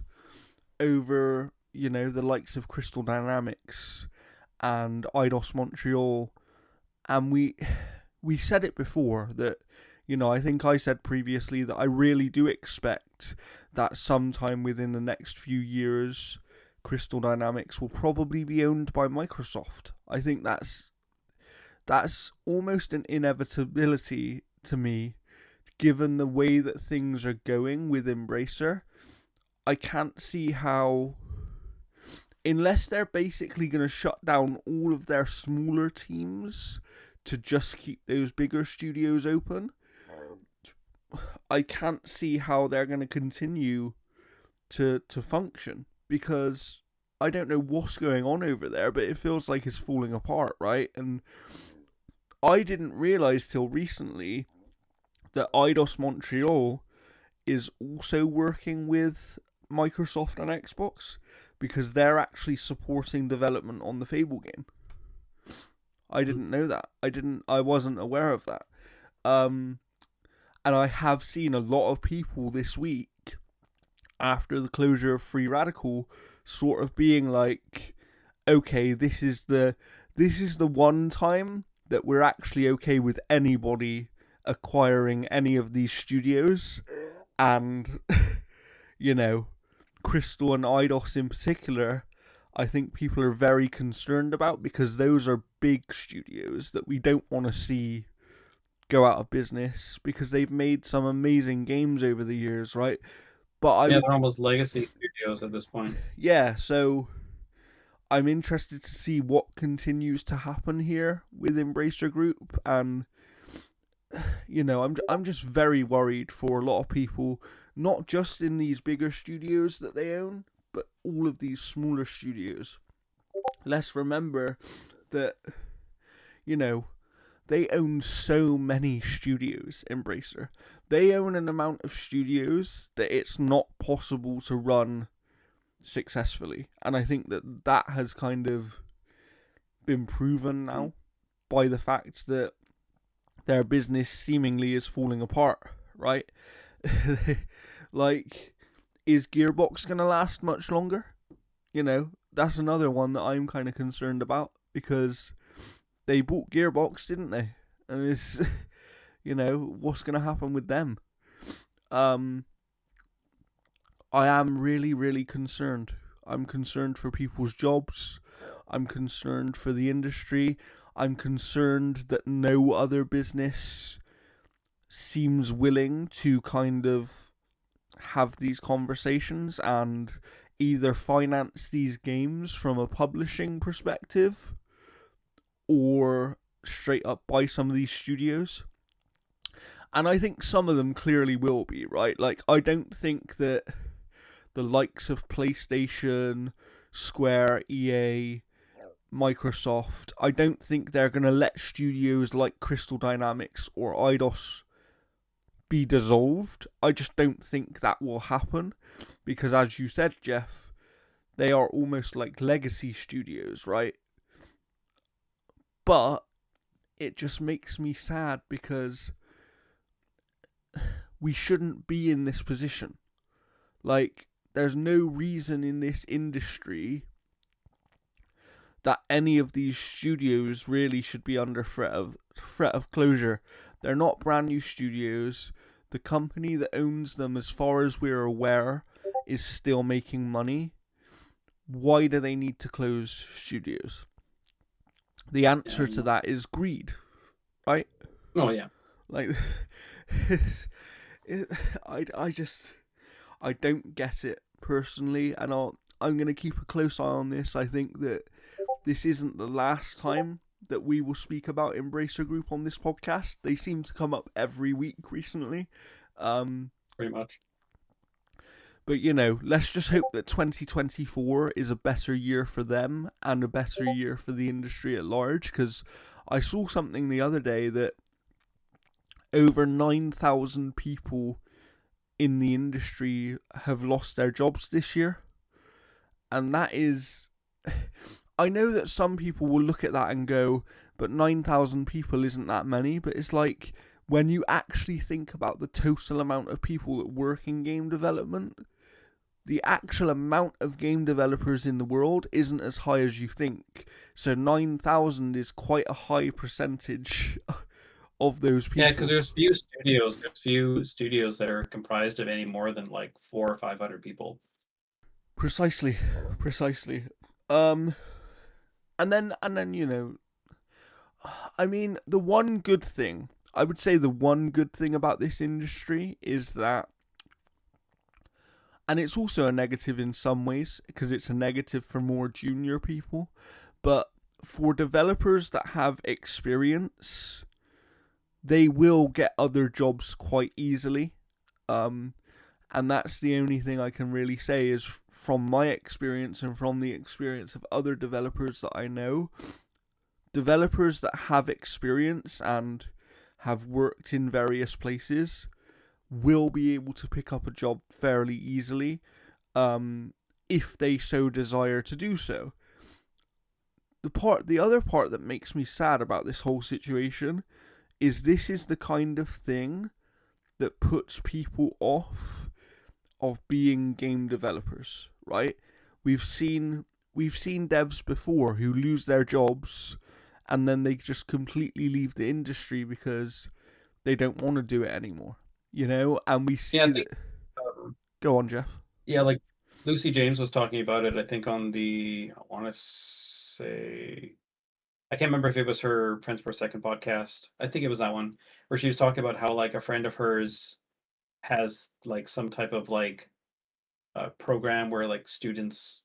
over, the likes of Crystal Dynamics and Eidos Montreal. And we said it before that, I think I said previously that I really do expect that sometime within the next few years, Crystal Dynamics will probably be owned by Microsoft. I think that's almost an inevitability to me, given the way that things are going with Embracer. I can't see how, unless they're basically going to shut down all of their smaller teams to just keep those bigger studios open, I can't see how they're going to continue to function, because I don't know what's going on over there, but it feels like it's falling apart, right? And I didn't realise till recently that Eidos Montreal is also working with Microsoft and Xbox, because they're actually supporting development on the Fable game. I didn't know that. I wasn't aware of that. And I have seen a lot of people this week, after the closure of Free Radical, sort of being like, okay, this is the one time that we're actually okay with anybody acquiring any of these studios. And, Crystal and Eidos in particular, I think people are very concerned about, because those are big studios that we don't want to see go out of business, because they've made some amazing games over the years, right? But
they're almost legacy studios at this point.
Yeah, so I'm interested to see what continues to happen here with Embracer Group, and I'm just very worried for a lot of people, not just in these bigger studios that they own, but all of these smaller studios. Let's remember that, they own so many studios, Embracer. They own an amount of studios that it's not possible to run successfully. And I think that has kind of been proven now by the fact that their business seemingly is falling apart, right? Like, is Gearbox going to last much longer? That's another one that I'm kind of concerned about, because they bought Gearbox, didn't they? And it's, what's going to happen with them? I am really, really concerned. I'm concerned for people's jobs. I'm concerned for the industry. I'm concerned that no other business seems willing to kind of have these conversations and either finance these games from a publishing perspective or straight up buy some of these studios. And I think some of them clearly will be, right? Like, I don't think that the likes of PlayStation, Square, EA, Microsoft, I don't think they're going to let studios like Crystal Dynamics or Eidos be dissolved. I just don't think that will happen, because as you said, Jeff, they are almost like legacy studios, right? But it just makes me sad, because we shouldn't be in this position. Like, there's no reason in this industry that any of these studios really should be under threat of closure. They're not brand new studios. The company that owns them, as far as we're aware, is still making money. Why do they need to close studios? The answer to that is greed, right?
Oh yeah.
Like, I don't get it. personally, and I'm going to keep a close eye on this. I think that this isn't the last time that we will speak about Embracer Group on this podcast. They seem to come up every week recently.
Pretty much.
But, you know, let's just hope that 2024 is a better year for them and a better year for the industry at large, because I saw something the other day that over 9,000 people in the industry have lost their jobs this year. And that is... I know that some people will look at that and go, but 9,000 people isn't that many. But it's like, when you actually think about the total amount of people that work in game development, the actual amount of game developers in the world isn't as high as you think. So 9,000 is quite a high percentage of those people.
Yeah, because there's few studios that are comprised of any more than like 400 or 500 people.
Precisely. And then you know, I mean, the one good thing about this industry is that, and it's also a negative in some ways, because it's a negative for more junior people, but for developers that have experience, they will get other jobs quite easily. And that's the only thing I can really say is from my experience and from the experience of other developers that I know. Developers that have experience and have worked in various places will be able to pick up a job fairly easily, if they so desire to do so. The other part that makes me sad about this whole situation is this is the kind of thing that puts people off of being game developers, right? We've seen devs before who lose their jobs and then they just completely leave the industry because they don't want to do it anymore, you know? And we see that... Go on, Jeff.
Yeah, like Lucy James was talking about it, I think on the, I want to say, I can't remember if it was her Friends Per Second podcast. I think it was that one, where she was talking about how like a friend of hers has like some type of like program where like students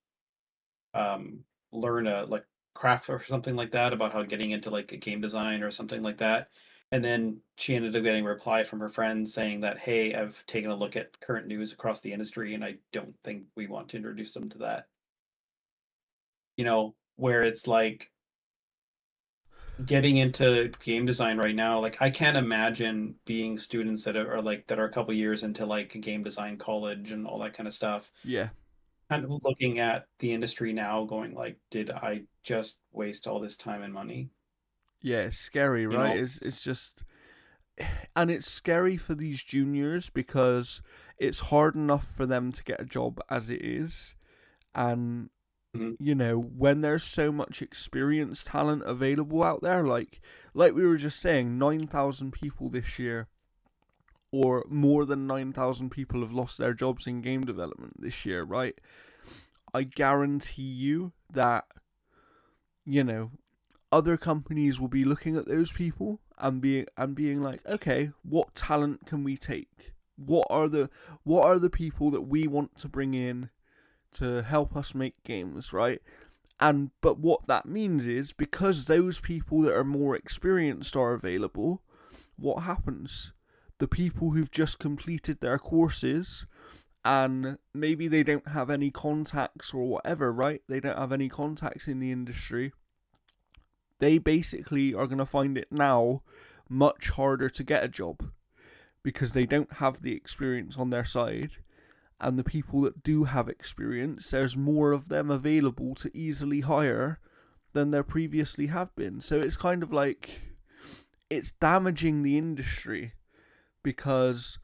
learn a like craft or something like that about how getting into like a game design or something like that. And then she ended up getting a reply from her friend saying that, hey, I've taken a look at current news across the industry and I don't think we want to introduce them to that. You know, where it's like getting into game design right now, like I can't imagine being students that are like that are a couple years into like game design college and all that kind of stuff.
Yeah.
Kind of looking at the industry now going like, did I just waste all this time and money?
Yeah, it's scary, right?
You know?
It's just... And it's scary for these juniors because it's hard enough for them to get a job as it is. And, you know, when there's so much experienced talent available out there, like we were just saying, 9,000 people this year, or more than 9,000 people have lost their jobs in game development this year, right? I guarantee you that, you know, other companies will be looking at those people and being like, okay, what talent can we take? What are the people that we want to bring in to help us make games, right? But what that means is, because those people that are more experienced are available, what happens? The people who've just completed their courses and maybe they don't have any contacts or whatever, right? They don't have any contacts in the industry. They basically are going to find it now much harder to get a job because they don't have the experience on their side. And the people that do have experience, there's more of them available to easily hire than there previously have been. So it's kind of like, it's damaging the industry because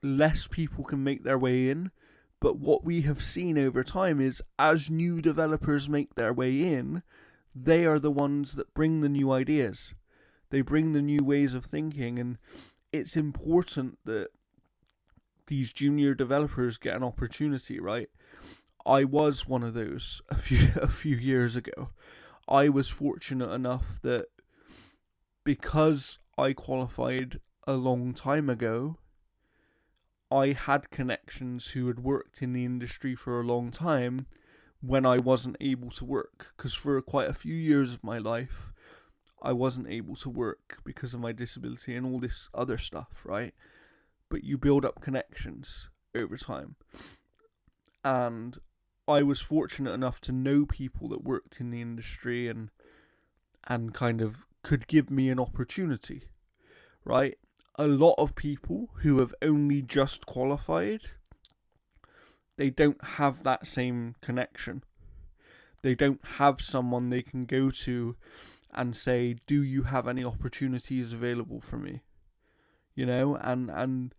less people can make their way in. But what we have seen over time is, as new developers make their way in, they are the ones that bring the new ideas. They bring the new ways of thinking, and it's important that these junior developers get an opportunity, right? I was one of those a few years ago. I was fortunate enough that because I qualified a long time ago, I had connections who had worked in the industry for a long time when I wasn't able to work. Because for quite a few years of my life, I wasn't able to work because of my disability and all this other stuff, right? But you build up connections over time. And I was fortunate enough to know people that worked in the industry and kind of could give me an opportunity, right? A lot of people who have only just qualified, they don't have that same connection. They don't have someone they can go to and say, do you have any opportunities available for me? You know, and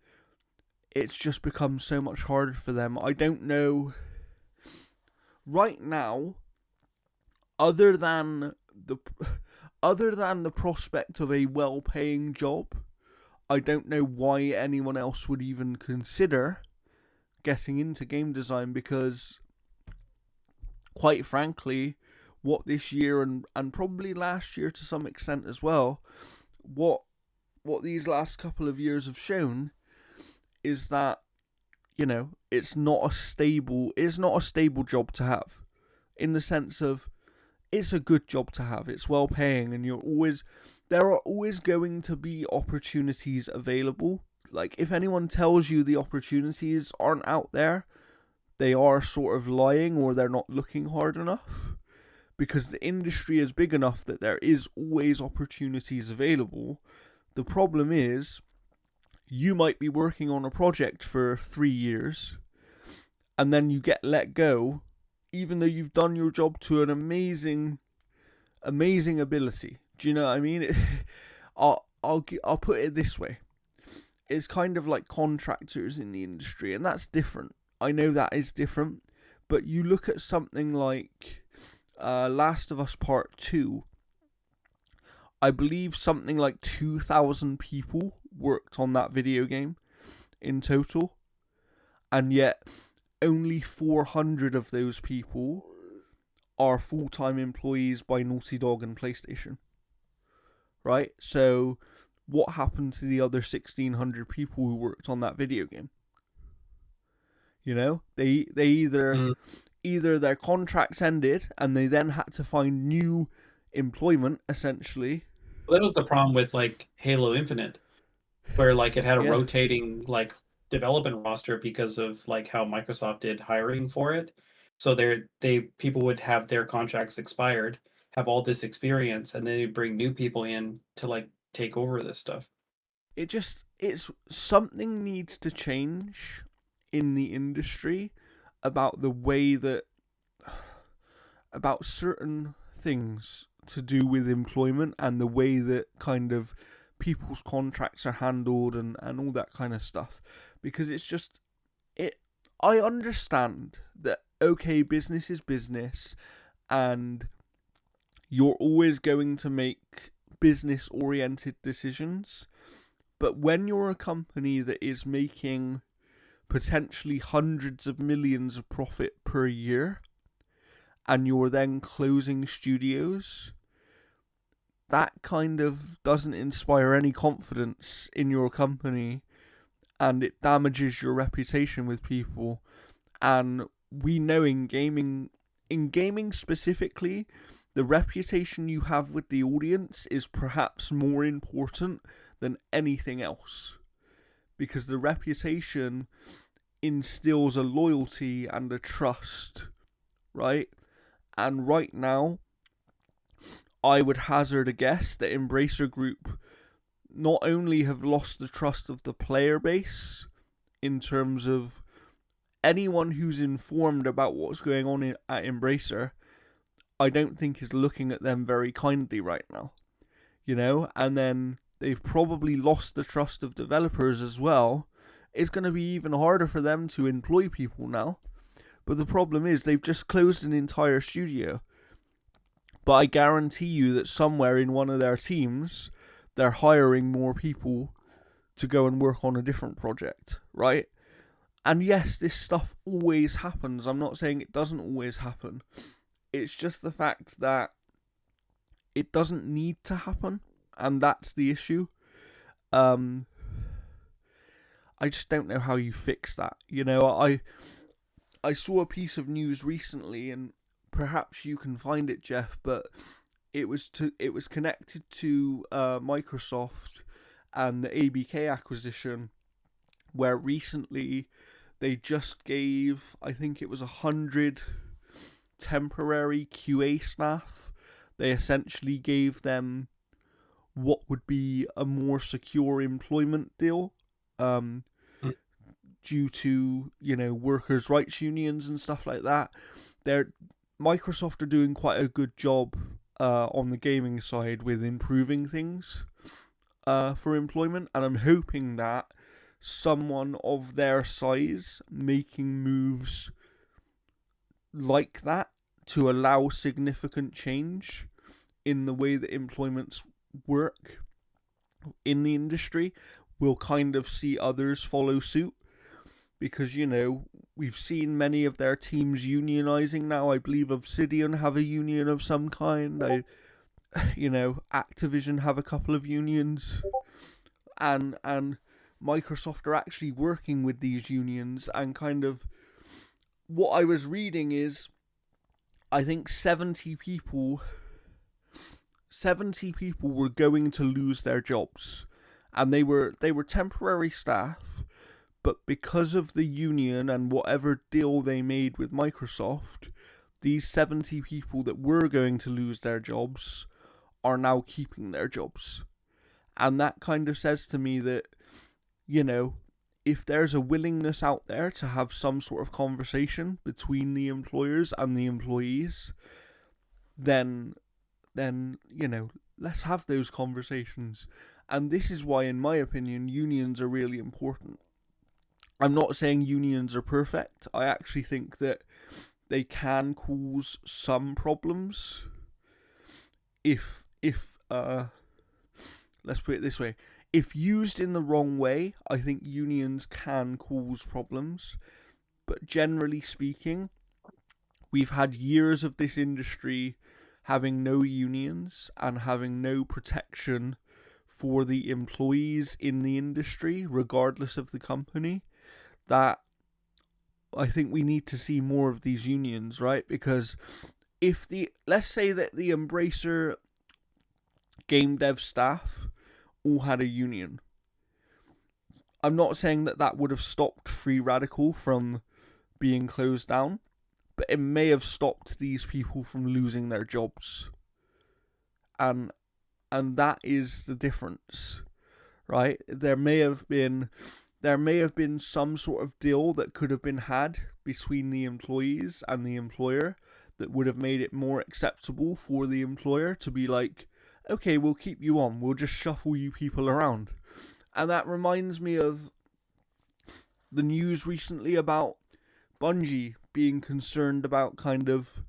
it's just become so much harder for them. I don't know right now, other than the prospect of a well-paying job, I don't know why anyone else would even consider getting into game design, because quite frankly, what this year and probably last year to some extent as well, what these last couple of years have shown is that, you know, it's not a stable job to have, in the sense of it's a good job to have, it's well paying, and there are always going to be opportunities available. Like, if anyone tells you the opportunities aren't out there, they are sort of lying, or they're not looking hard enough, because the industry is big enough that there is always opportunities available. The problem is, you might be working on a project for 3 years, and then you get let go, even though you've done your job to an amazing ability. Do you know what I mean? I'll put it this way. It's kind of like contractors in the industry, and that's different. I know that is different, but you look at something like Last of Us Part 2, I believe something like 2,000 people worked on that video game in total, and yet only 400 of those people are full-time employees by Naughty Dog and PlayStation. Right? So what happened to the other 1,600 people who worked on that video game? You know, they either their contracts ended and they then had to find new employment, essentially.
Well, that was the problem with like Halo Infinite, where like it had a
Yeah.
rotating like development roster because of like how Microsoft did hiring for it. So people would have their contracts expired, have all this experience, and then you bring new people in to like take over this stuff.
It's something needs to change in the industry about the way that, about certain things to do with employment and the way that kind of people's contracts are handled and all that kind of stuff. Because it's just, I understand that, okay, business is business, and you're always going to make business-oriented decisions. But when you're a company that is making potentially hundreds of millions of profit per year, and you're then closing studios, that kind of doesn't inspire any confidence in your company, and it damages your reputation with people. And we know in gaming specifically, the reputation you have with the audience is perhaps more important than anything else, because the reputation instills a loyalty and a trust, right? And right now, I would hazard a guess that Embracer Group not only have lost the trust of the player base, in terms of anyone who's informed about what's going on at Embracer, I don't think is looking at them very kindly right now. You know, and then they've probably lost the trust of developers as well. It's going to be even harder for them to employ people now. But the problem is they've just closed an entire studio. But I guarantee you that somewhere in one of their teams, they're hiring more people to go and work on a different project, right? And yes, this stuff always happens. I'm not saying it doesn't always happen. It's just the fact that it doesn't need to happen, and that's the issue. I I just don't know how you fix that. You know, I saw a piece of news recently, and perhaps you can find it, Jeff, but it was connected to Microsoft and the ABK acquisition, where recently they just gave, I think it was 100 temporary QA staff. They essentially gave them what would be a more secure employment deal, due to, you know, workers' rights unions and stuff like that. Microsoft are doing quite a good job on the gaming side with improving things for employment, and I'm hoping that someone of their size making moves like that to allow significant change in the way that employments work in the industry will kind of see others follow suit. Because, you know, we've seen many of their teams unionizing now. I believe Obsidian have a union of some kind. Activision have a couple of unions. And Microsoft are actually working with these unions, and kind of what I was reading is, I think 70 people were going to lose their jobs, and they were temporary staff, but because of the union and whatever deal they made with Microsoft, these 70 people that were going to lose their jobs are now keeping their jobs. And that kind of says to me that, you know, if there's a willingness out there to have some sort of conversation between the employers and the employees, then you know, let's have those conversations. And this is why, in my opinion, unions are really important. I'm not saying unions are perfect. I actually think that they can cause some problems if let's put it this way. If used in the wrong way, I think unions can cause problems. But generally speaking, we've had years of this industry having no unions and having no protection for the employees in the industry, regardless of the company, that I think we need to see more of these unions, right? Because let's say that the Embracer game dev staff all had a union. I'm not saying that would have stopped Free Radical from being closed down, but it may have stopped these people from losing their jobs. And that is the difference, right? There may have been some sort of deal that could have been had between the employees and the employer that would have made it more acceptable for the employer to be like, okay, we'll keep you on, we'll just shuffle you people around. And that reminds me of the news recently about Bungie being concerned about kind of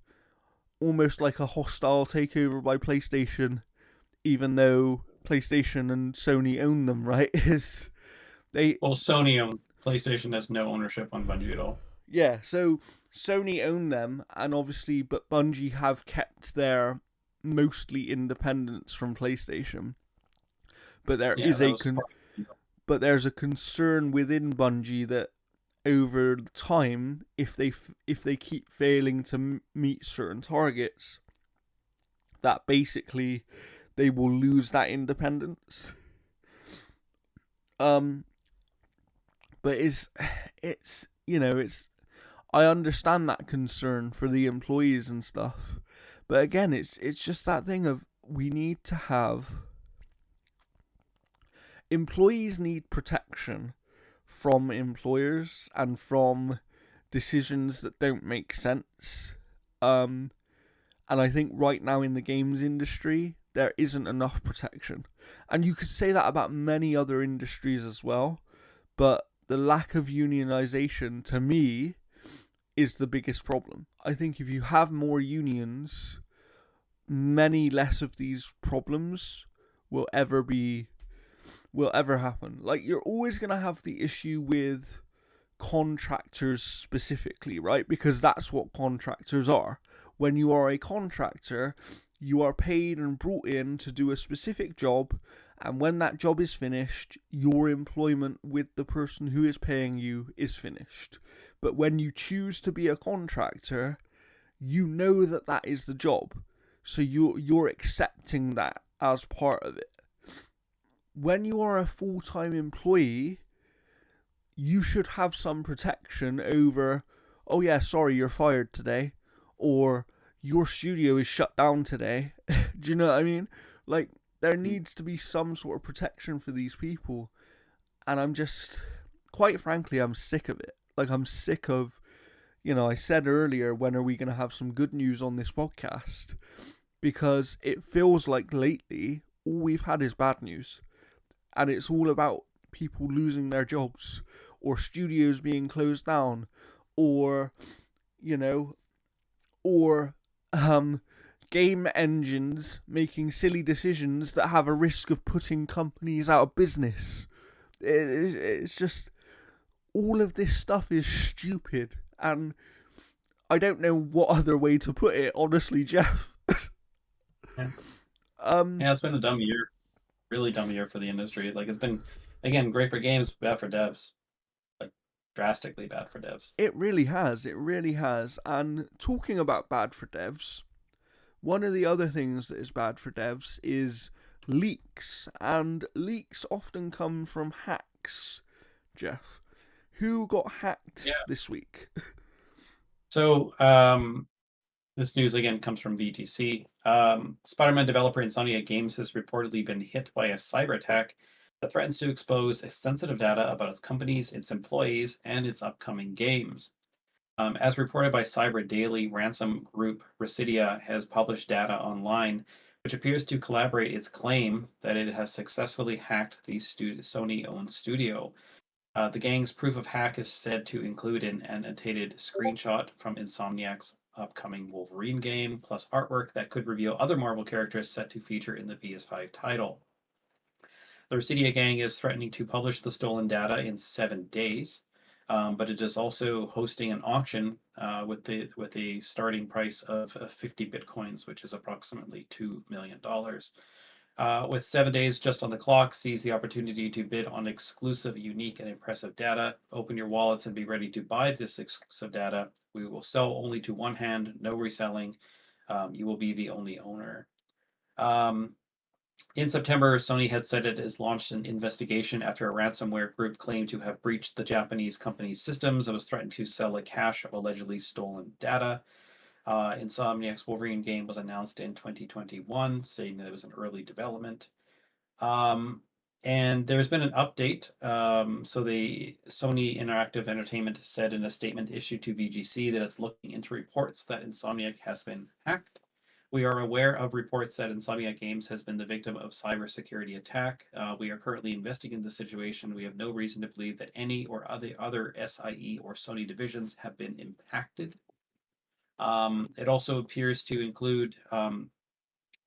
almost like a hostile takeover by PlayStation, even though PlayStation and Sony own them, right?
Sony owns PlayStation, has no ownership on Bungie at all.
Yeah, so Sony own them, and obviously, but Bungie have kept their mostly independence from PlayStation. But there's a concern within Bungie that over time, if they keep failing to meet certain targets, that basically they will lose that independence. But it's you know, I understand that concern for the employees and stuff, but again, it's just that thing of we need to have employees need protection from employers and from decisions that don't make sense. And I think right now in the games industry, there isn't enough protection. And you could say that about many other industries as well, but the lack of unionization, to me, is the biggest problem. I think if you have more unions, many less of these problems will ever happen. Like, you're always going to have the issue with contractors specifically, right? Because that's what contractors are. When you are a contractor, you are paid and brought in to do a specific job, And when that job is finished, your employment with the person who is paying you is finished. But when you choose to be a contractor, you know that that is the job. So you're accepting that as part of it. When you are a full-time employee, you should have some protection over, oh yeah, sorry, you're fired today, or your studio is shut down today. Do you know what I mean? Like, there needs to be some sort of protection for these people. And I'm just, quite frankly, I'm sick of it. Like, I'm sick of, I said earlier, when are we going to have some good news on this podcast? Because it feels like lately, all we've had is bad news. And it's all about people losing their jobs, or studios being closed down, or, or game engines making silly decisions that have a risk of putting companies out of business. It's just, all of this stuff is stupid, and I don't know what other way to put it, honestly, Jeff.
Yeah. It's been a dumb year. Really dumb year for the industry. Like, it's been, again, great for games, bad for devs. Like, drastically bad for devs.
It really has. And talking about bad for devs, one of the other things that is bad for devs is leaks. And leaks often come from hacks, Jeff. Who got hacked this week?
So, this news again comes from VGC. Spider-Man developer Insomniac Games has reportedly been hit by a cyber attack that threatens to expose sensitive data about its companies, its employees, and its upcoming games. As reported by Cyber Daily, ransom group Residia has published data online which appears to corroborate its claim that it has successfully hacked the Sony-owned studio. The gang's proof of hack is said to include an annotated screenshot from Insomniac's upcoming Wolverine game, plus artwork that could reveal other Marvel characters set to feature in the PS5 title. The Residia gang is threatening to publish the stolen data in 7 days, but it is also hosting an auction with a starting price of 50 bitcoins, which is approximately $2 million. With 7 days just on the clock, seize the opportunity to bid on exclusive, unique, and impressive data. Open your wallets and be ready to buy this exclusive data. We will sell only to one hand, no reselling. You will be the only owner. In September, Sony had said it has launched an investigation after a ransomware group claimed to have breached the Japanese company's systems and was threatened to sell a cache of allegedly stolen data. Insomniac's Wolverine game was announced in 2021, saying that it was in early development. And there's been an update. So the Sony Interactive Entertainment said in a statement issued to VGC that it's looking into reports that Insomniac has been hacked. We are aware of reports that Insomniac Games has been the victim of cybersecurity attack. We are currently investigating the situation. We have no reason to believe that any or other SIE or Sony divisions have been impacted. It also appears to include,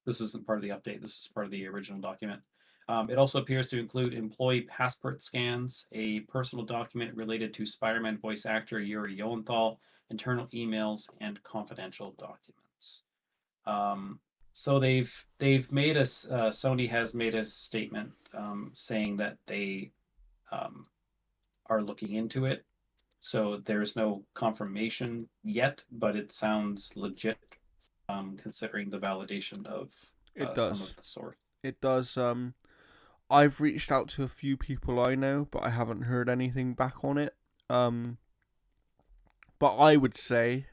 this isn't part of the update, this is part of the original document. It also appears to include employee passport scans, a personal document related to Spider-Man voice actor Yuri Lowenthal, internal emails, and confidential documents. So they've made us, Sony has made a statement saying that they are looking into it. So there's no confirmation yet, but it sounds legit, considering the validation of some of the source.
It does. I've reached out to a few people I know, but I haven't heard anything back on it. But I would say,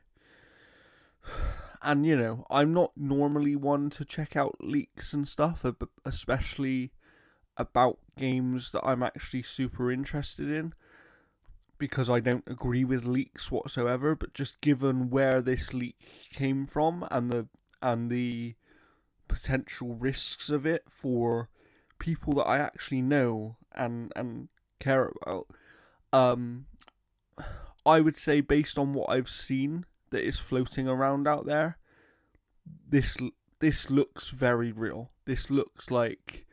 and I'm not normally one to check out leaks and stuff, especially about games that I'm actually super interested in, because I don't agree with leaks whatsoever. But just given where this leak came from and the potential risks of it for people that I actually know and care about, I would say, based on what I've seen that is floating around out there, this looks very real. This looks like,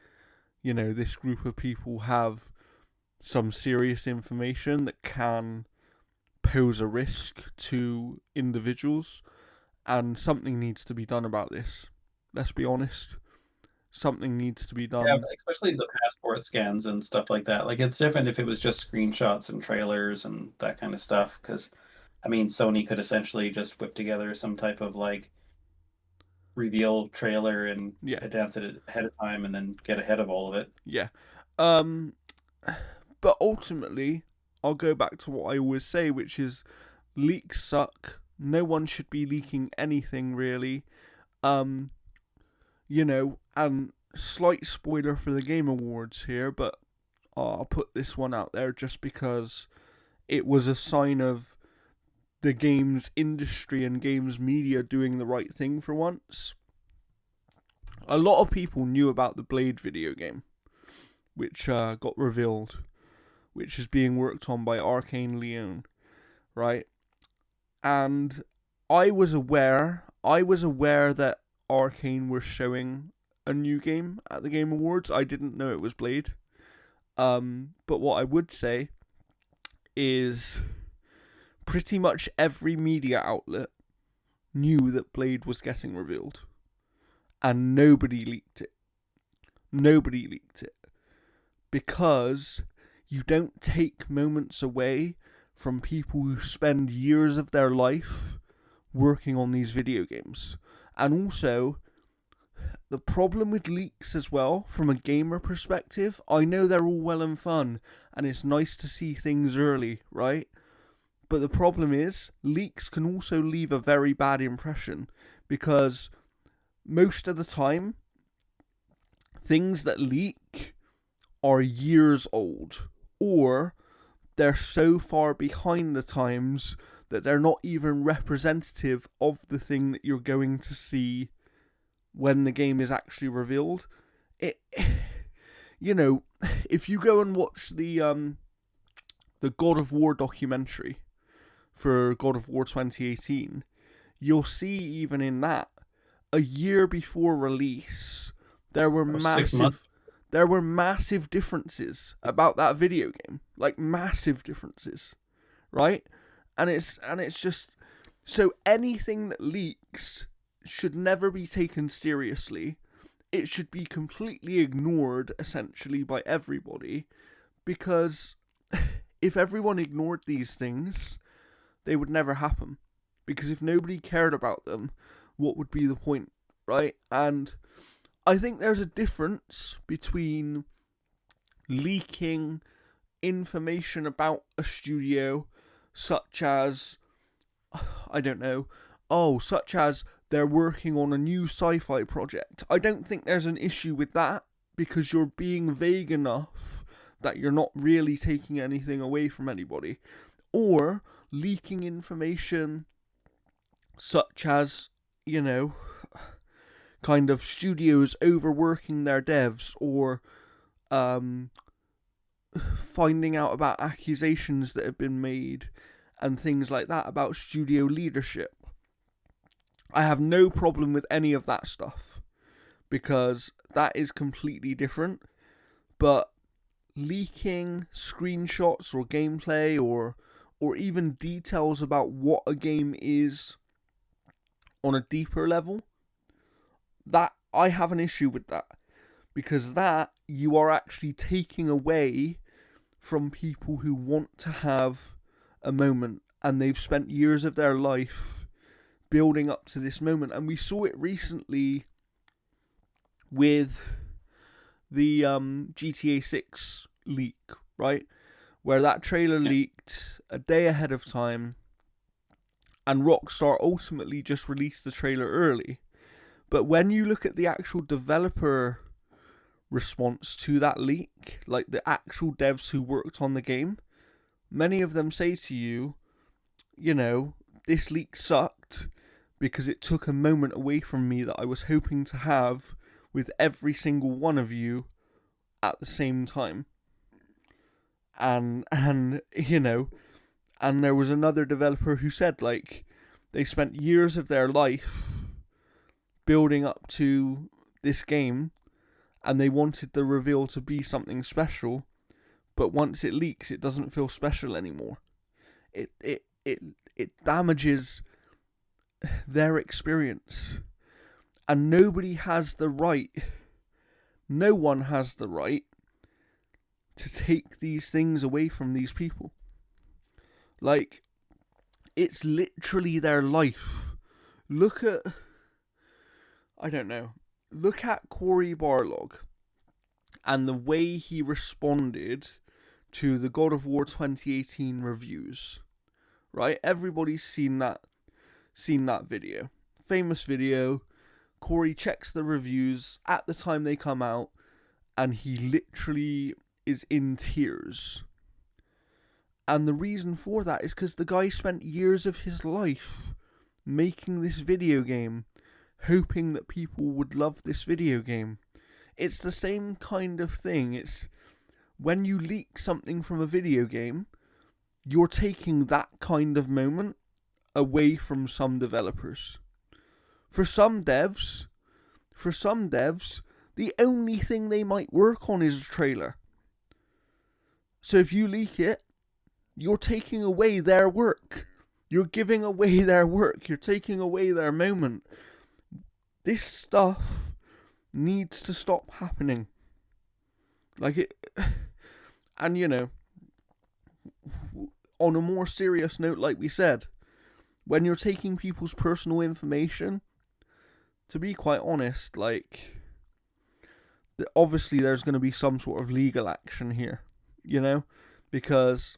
this group of people have some serious information that can pose a risk to individuals, and something needs to be done about this. Let's be honest. something needs to be
Yeah,
done.
especially the passport scans and stuff like that. Like it's different if it was just screenshots and trailers and that kind of stuff. Because I mean, Sony could essentially just whip together some type of like reveal trailer and
Yeah,
announce it ahead of time and then get ahead of all of it.
yeah. Um, but ultimately, I'll go back to what I always say, which is leaks suck. No one should be leaking anything really. Um, and slight spoiler for the Game Awards here, but I'll put this one out there just because it was a sign of the games industry and games media doing the right thing for once. A lot of people knew about the Blade video game, which got revealed, which is being worked on by Arcane Leon, right? And I was aware that Arcane were showing a new game at the Game Awards. I didn't know it was Blade. But what I would say is pretty much every media outlet knew that Blade was getting revealed, and nobody leaked it. Nobody leaked it because you don't take moments away from people who spend years of their life working on these video games. And also, the problem with leaks as well, from a gamer perspective, I know they're all well and fun, and it's nice to see things early, right? But the problem is, leaks can also leave a very bad impression, because most of the time, things that leak are years old, or they're so far behind the times that they're not even representative of the thing that you're going to see when the game is actually revealed. It, if you go and watch the God of War documentary for God of War 2018, you'll see even in that, a year before release, there were
6 months.
massive differences about that video game, like massive differences, right? And it's just, so anything that leaks should never be taken seriously. It should be completely ignored, essentially, by everybody, because if everyone ignored these things, they would never happen. Because if nobody cared about them, what would be the point, right? And I think there's a difference between leaking information about a studio, such as, I don't know, such as they're working on a new sci-fi project. I don't think there's an issue with that, because you're being vague enough that you're not really taking anything away from anybody. Or leaking information such as, kind of studios overworking their devs, or finding out about accusations that have been made and things like that about studio leadership. I have no problem with any of that stuff, because that is completely different. But leaking screenshots or gameplay, or even details about what a game is on a deeper level, that I have an issue with that, because that you are actually taking away from people who want to have a moment, and they've spent years of their life building up to this moment. And we saw it recently with the GTA 6 leak, right? Where that trailer leaked a day ahead of time, and Rockstar ultimately just released the trailer early. But when you look at the actual developer response to that leak, like the actual devs who worked on the game, many of them say to you, this leak sucked because it took a moment away from me that I was hoping to have with every single one of you at the same time. And there was another developer who said, like, they spent years of their life building up to this game, and they wanted the reveal to be something special, but once it leaks, it doesn't feel special anymore. It damages their experience, and nobody has the right no one has the right to take these things away from these people. Like, it's literally their life. Look at, I don't know, look at Cory Barlog and the way he responded to the God of War 2018 reviews. Right? Everybody's seen that video. Famous video. Cory checks the reviews at the time they come out, and he literally is in tears. And the reason for that is because the guy spent years of his life making this video game, hoping that people would love this video game. It's the same kind of thing. It's when you leak something from a video game, you're taking that kind of moment away from some developers. For some devs, the only thing they might work on is a trailer. So if you leak it, you're taking away their work. You're giving away their work. You're taking away their moment. This stuff needs to stop happening. Like it, and you know, on a more serious note, like we said, when you're taking people's personal information, to be quite honest, like, obviously there's going to be some sort of legal action here, you know, because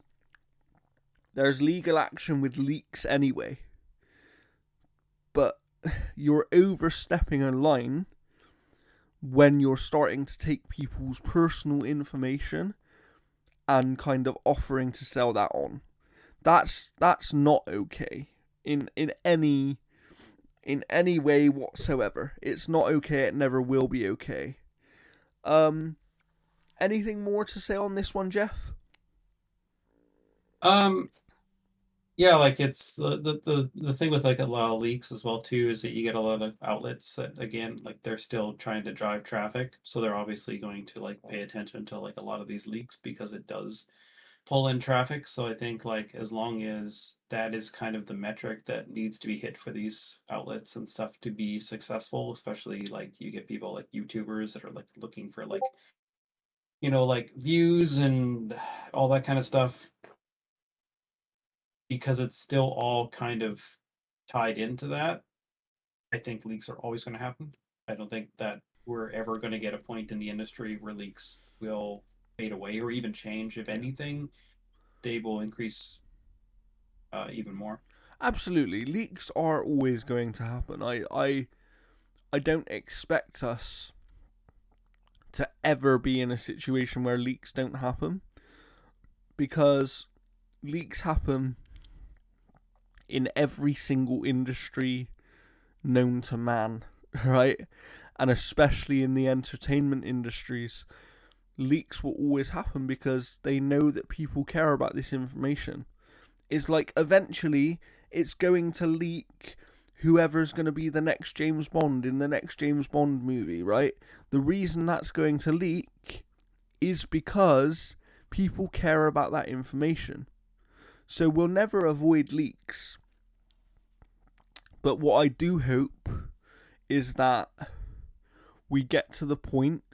there's legal action with leaks anyway. But you're overstepping a line when you're starting to take people's personal information and kind of offering to sell that on. That's not okay in any way whatsoever. It's not okay. It never will be okay. Anything more to say on this one, Jeff?
Yeah, like it's the thing with like a lot of leaks as well too is that you get a lot of outlets that again like they're still trying to drive traffic, so they're obviously going to like pay attention to like a lot of these leaks because it does pull in traffic. So I think like as long as that is kind of the metric that needs to be hit for these outlets and stuff to be successful, especially like you get people like YouTubers that are like looking for like like views and all that kind of stuff, because it's still all kind of tied into that. I think leaks are always going to happen. I don't think that we're ever going to get a point in the industry where leaks will fade away or even change. If anything, they will increase even more.
Absolutely, leaks are always going to happen. I don't expect us to ever be in a situation where leaks don't happen, because leaks happen in every single industry known to man, right? And especially in the entertainment industries, leaks will always happen because they know that people care about this information. It's like eventually it's going to leak whoever's going to be the next James Bond in the next James Bond movie, right? The reason that's going to leak is because people care about that information. So we'll never avoid leaks. But what I do hope is that we get to the point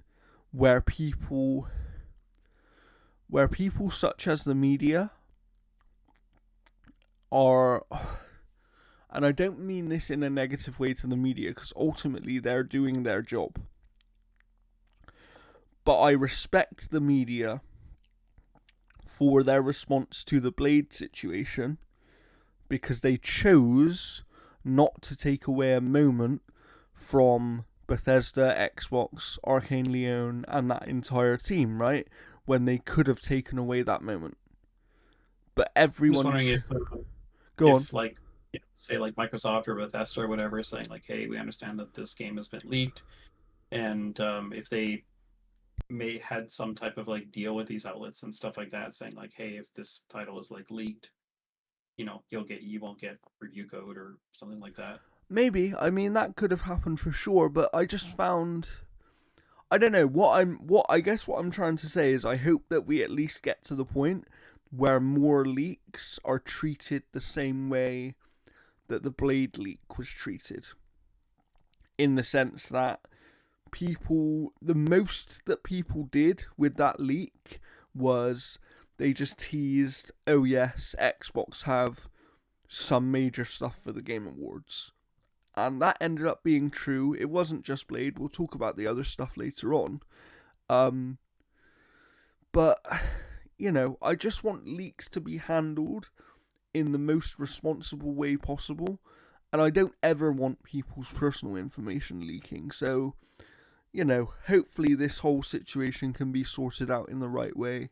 where people such as the media are, and I don't mean this in a negative way to the media, because ultimately they're doing their job, but I respect the media for their response to the Blade situation, because they chose not to take away a moment from Bethesda, Xbox, Arcane Leon, and that entire team, right? When they could have taken away that moment. But everyone...
I'm just wondering if like, say like Microsoft or Bethesda or whatever is saying like, hey, we understand that this game has been leaked, and if they may had some type of like deal with these outlets and stuff like that, saying like, hey, if this title is like leaked, you won't get review code or something like that.
Maybe. I mean, that could have happened for sure, but I just found... I don't know, what I'm trying to say is I hope that we at least get to the point where more leaks are treated the same way that the Blade leak was treated. In the sense that the most that people did with that leak was they just teased, oh yes, Xbox have some major stuff for the Game Awards. And that ended up being true. It wasn't just Blade. We'll talk about the other stuff later on. But, I just want leaks to be handled in the most responsible way possible. And I don't ever want people's personal information leaking. So, hopefully this whole situation can be sorted out in the right way.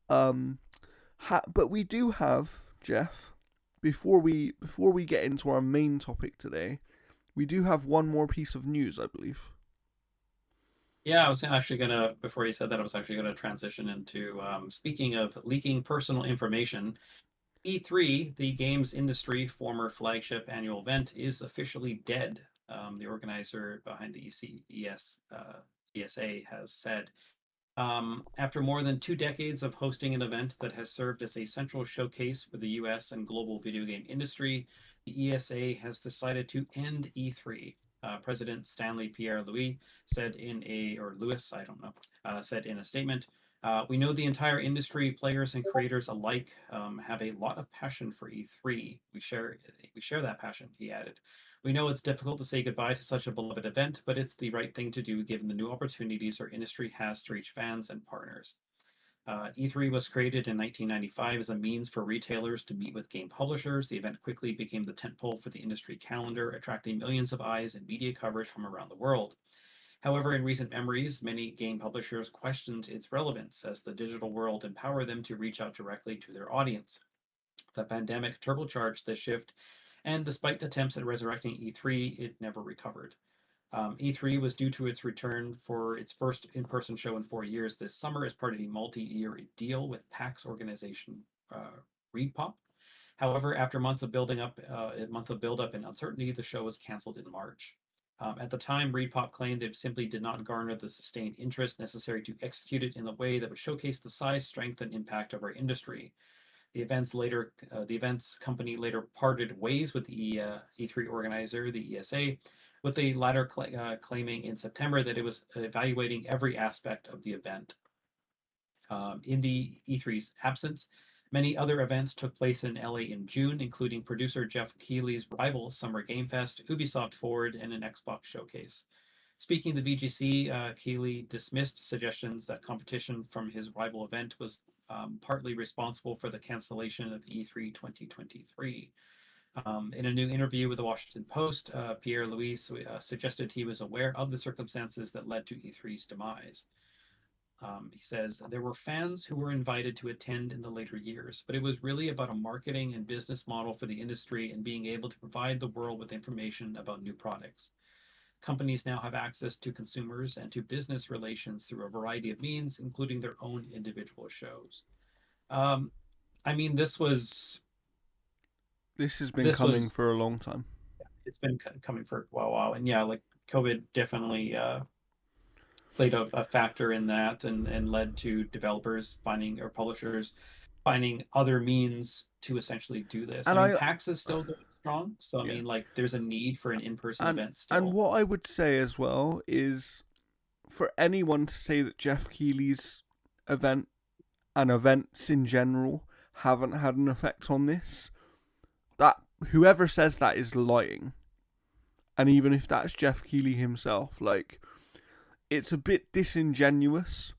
But we do have, Jeff, before we get into our main topic today, we do have one more piece of news, I believe.
Yeah, I was actually gonna, before you said that, I was actually gonna transition into, speaking of leaking personal information, E3, the games industry former flagship annual event, is officially dead. The organizer behind the ESA has said. After more than 2 decades of hosting an event that has served as a central showcase for the US and global video game industry, the ESA has decided to end E3. President Stanley Pierre Louis said I don't know, said in a statement, we know the entire industry, players and creators alike, have a lot of passion for E3. We share that passion, he added. We know it's difficult to say goodbye to such a beloved event, but it's the right thing to do given the new opportunities our industry has to reach fans and partners. E3 was created in 1995 as a means for retailers to meet with game publishers. The event quickly became the tentpole for the industry calendar, attracting millions of eyes and media coverage from around the world. However, in recent memories, many game publishers questioned its relevance as the digital world empowered them to reach out directly to their audience. The pandemic turbocharged this shift, and despite attempts at resurrecting E3, it never recovered. E3 was due to its return for its first in-person show in 4 years this summer as part of a multi-year deal with PAX organization ReedPop. However, after a month of build-up and uncertainty, the show was canceled in March. At the time, ReedPop claimed it simply did not garner the sustained interest necessary to execute it in the way that would showcase the size, strength, and impact of our industry. The events company later parted ways with the E3 organizer, the ESA, with the latter claiming in September that it was evaluating every aspect of the event. In the E3's absence, many other events took place in LA in June, including producer Jeff Keighley's rival Summer Game Fest, Ubisoft Forward, and an Xbox showcase. Speaking of the VGC, Keighley dismissed suggestions that competition from his rival event was partly responsible for the cancellation of E3 2023. In a new interview with the Washington Post, Pierre Louis suggested he was aware of the circumstances that led to E3's demise. He says, there were fans who were invited to attend in the later years, but it was really about a marketing and business model for the industry and being able to provide the world with information about new products. Companies now have access to consumers and to business relations through a variety of means, including their own individual shows. This
This has been
this
coming
was
for a long time.
it's been coming for a while, and yeah, like COVID definitely played a factor in that, and led to developers finding or publishers finding other means to essentially do this.
And I
PAX is still going strong, so
yeah.
There's a need for an in-person
And
event still.
what I would say as well is, for anyone to say that Jeff Keighley's event and events in general haven't had an effect on this, that whoever says that is lying. And even if that's Jeff Keighley himself, it's a bit disingenuous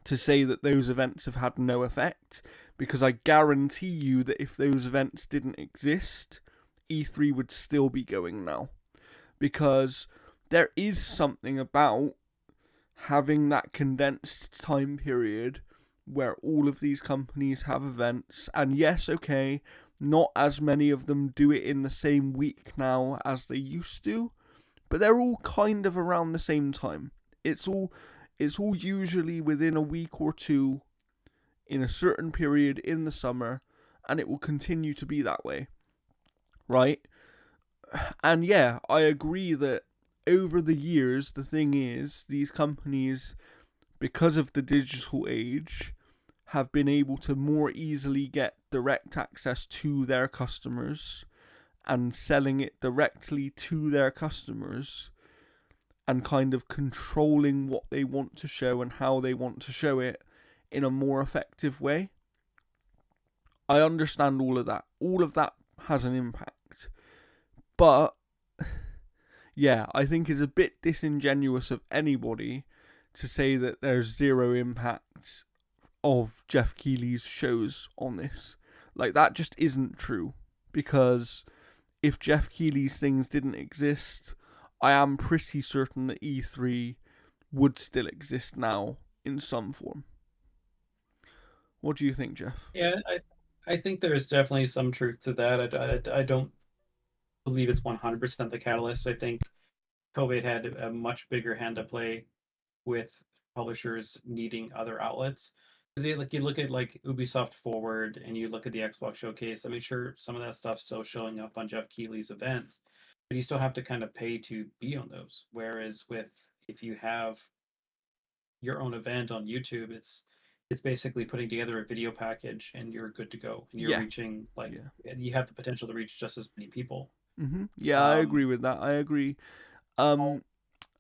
to say that those events have had no effect, because I guarantee you that if those events didn't exist, E3 would still be going now. Because there is something about having that condensed time period where all of these companies have events, and yes, okay, not as many of them do it in the same week now as they used to, but they're all kind of around the same time. It's all usually within a week or two in a certain period in the summer, and it will continue to be that way, right? And yeah, I agree that over the years, the thing is, these companies, because of the digital age, have been able to more easily get direct access to their customers and selling it directly to their customers. and kind of controlling what they want to show and how they want to show it in a more effective way. I understand all of that. All of that has an impact. But yeah, I think it's a bit disingenuous of anybody to say that there's zero impact of Jeff Keighley's shows on this. Like, that just isn't true. Because if Jeff Keighley's things didn't exist, I am pretty certain that E3 would still exist now in some form. What do you think, Jeff?
Yeah, I think there's definitely some truth to that. I don't believe it's 100% the catalyst. I think COVID had a much bigger hand to play with publishers needing other outlets. Because like you look at like Ubisoft Forward and you look at the Xbox Showcase. I mean, sure, some of that stuff's still showing up on Jeff Keighley's events, but you still have to kind of pay to be on those. Whereas with if you have your own event on YouTube, it's basically putting together a video package and you're good to go. And you're
Yeah.
reaching like
Yeah.
you have the potential to reach just as many people.
Yeah, I agree with that. I agree. And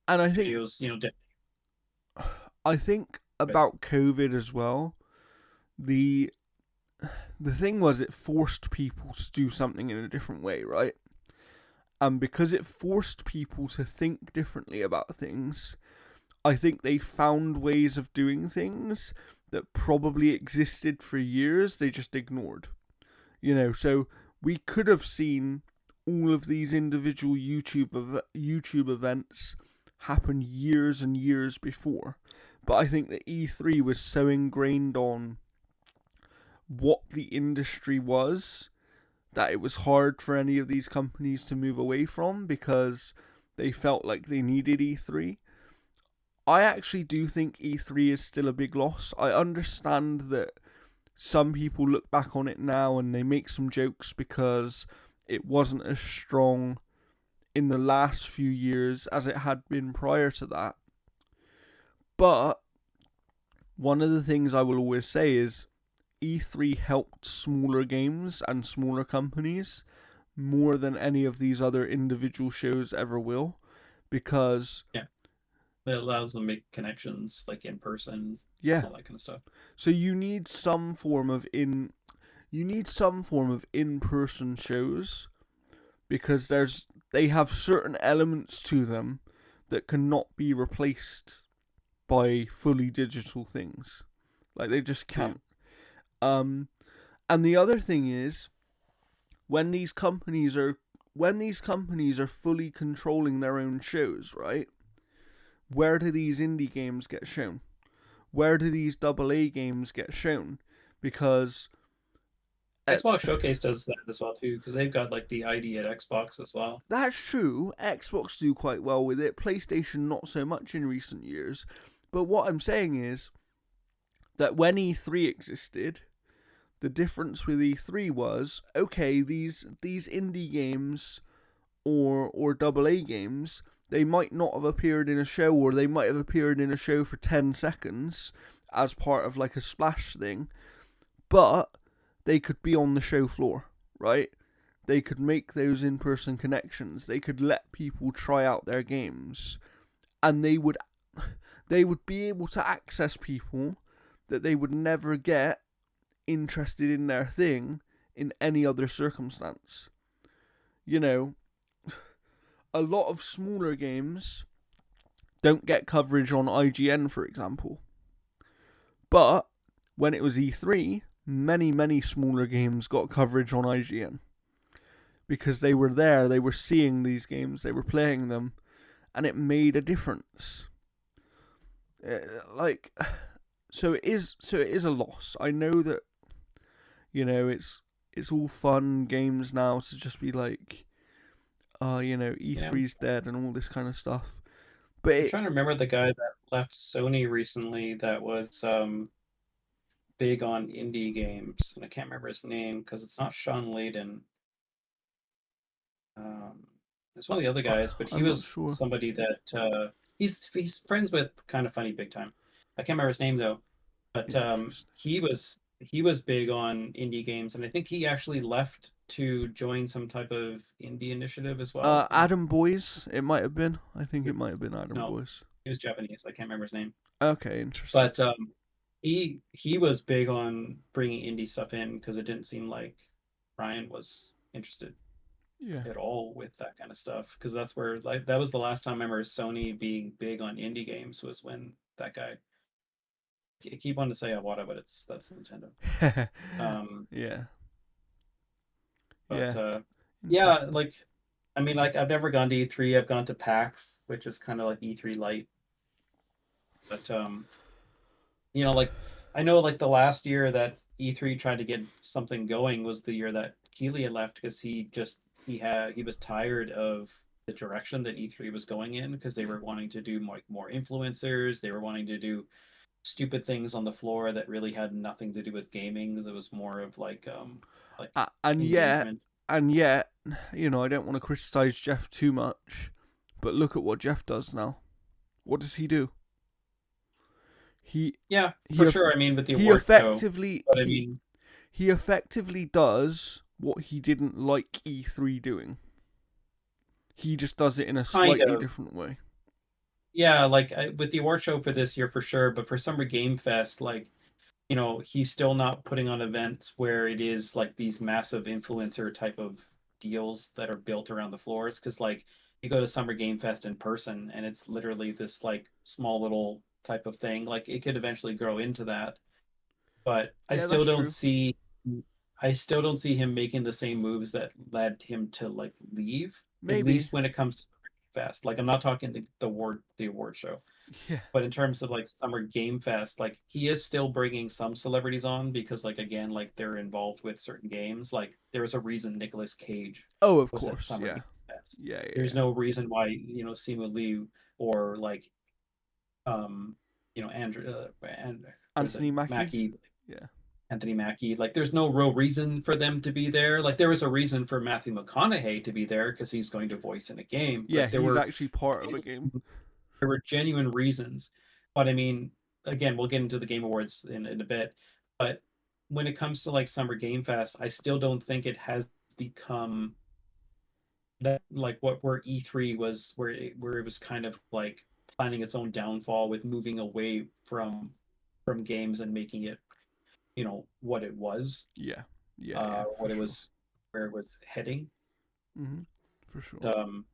I think
Videos,
I think about COVID as well. The thing was, it forced people to do something in a different way, right? And because it forced people to think differently about things, I think they found ways of doing things that probably existed for years, they just ignored. So we could have seen all of these individual YouTube events happen years and years before. But I think that E3 was so ingrained on what the industry was that it was hard for any of these companies to move away from because they felt like they needed E3. I actually do think E3 is still a big loss. I understand that some people look back on it now and they make some jokes because it wasn't as strong in the last few years as it had been prior to that. But one of the things I will always say is E3 helped smaller games and smaller companies more than any of these other individual shows ever will, because
it allows them to make connections like in person, all that kind of stuff.
So you need some form of in-person shows because they have certain elements to them that cannot be replaced by fully digital things. Like, they just can't. And the other thing is, when these companies are fully controlling their own shows, right? Where do these indie games get shown? Where do these AA games get shown? Because
Xbox Showcase does that as well too, because they've got like the ID at Xbox as well.
That's true. Xbox do quite well with it. PlayStation not so much in recent years. But what I'm saying is that when E3 existed, the difference with E3 was, okay, these indie games or AA games, they might not have appeared in a show, or they might have appeared in a show for 10 seconds as part of like a splash thing, but they could be on the show floor, right? They could make those in-person connections. They could let people try out their games, and they would be able to access people that they would never get interested in their thing in any other circumstance. A lot of smaller games don't get coverage on IGN, for example. But when it was E3, many smaller games got coverage on IGN. Because they were there, they were seeing these games, they were playing them, and it made a difference. So it is a loss. I know that, it's all fun games now to just be like, E3's dead and all this kind of stuff. But
I'm trying to remember the guy that left Sony recently that was big on indie games, and I can't remember his name because it's not Sean Layden. It's one of the other guys, but he was somebody that he's friends with Kind of Funny big time. I can't remember his name though, but he was he was big on indie games, and I think he actually left to join some type of indie initiative as well.
Adam Boys, it might have been. I think it might have been Adam
No,
Boys.
he was Japanese. I can't remember his name,
Okay, interesting.
but he was big on bringing indie stuff in because it didn't seem like Ryan was interested
Yeah.
at all with that kind of stuff. Because that's where like that was the last time I remember Sony being big on indie games was when that guy. I keep wanting to say Iwata, but that's Nintendo. Um,
Yeah.
but
Yeah.
yeah,
Interesting.
like I mean, like I've never gone to E3. I've gone to PAX, which is kind of like E3 light. But like I know like the last year that E3 tried to get something going was the year that Keeley had left because he was tired of the direction that E3 was going in because they
Yeah.
were wanting to do more influencers. They were wanting to do stupid things on the floor that really had nothing to do with gaming. It was more of like
And yet,
engagement.
and yet, I don't want to criticize Jeff too much, but look at what Jeff does now. What does he do? He
Yeah,
he
for
eff-
sure. I mean, with the
he
award show,
effectively
but I
he
mean,
he effectively does what he didn't like E3 doing. He just does it in a
kind
slightly
of.
different way.
Yeah, like with the award show for this year for sure, but for Summer Game Fest, like he's still not putting on events where it is like these massive influencer type of deals that are built around the floors. Because like you go to Summer Game Fest in person, and it's literally this like small little type of thing. Like it could eventually grow into that, but
Yeah, that's true.
I still don't see him making the same moves that led him to like leave. At
Maybe.
least when it comes to Summer Game Fest. Like I'm not talking the award show.
Yeah.
But in terms of like Summer Game Fest, like he is still bringing some celebrities on because like again, like they're involved with certain games. Like there was a reason Nicolas Cage
Oh, of
was at
course.
Summer
Yeah.
Game Fest.
Yeah. Yeah.
There's
Yeah.
no reason why Simu Liu or like um Andrew and was it
Anthony Mackie.
Mackie
Yeah.
Anthony Mackie. Like there's no real reason for them to be there. Like there was a reason for Matthew McConaughey to be there because he's going to voice in a game.
Yeah.
Like
He's actually part of a game.
there were genuine reasons. But I mean, again, we'll get into the Game Awards in a bit. But when it comes to like Summer Game Fest, I still don't think it has become that like what where E3 was where it was kind of like planning its own downfall with moving away from games and making it, what it was,
Yeah. Yeah. Yeah. For
what it
sure.
was where it was heading.
For sure.
Um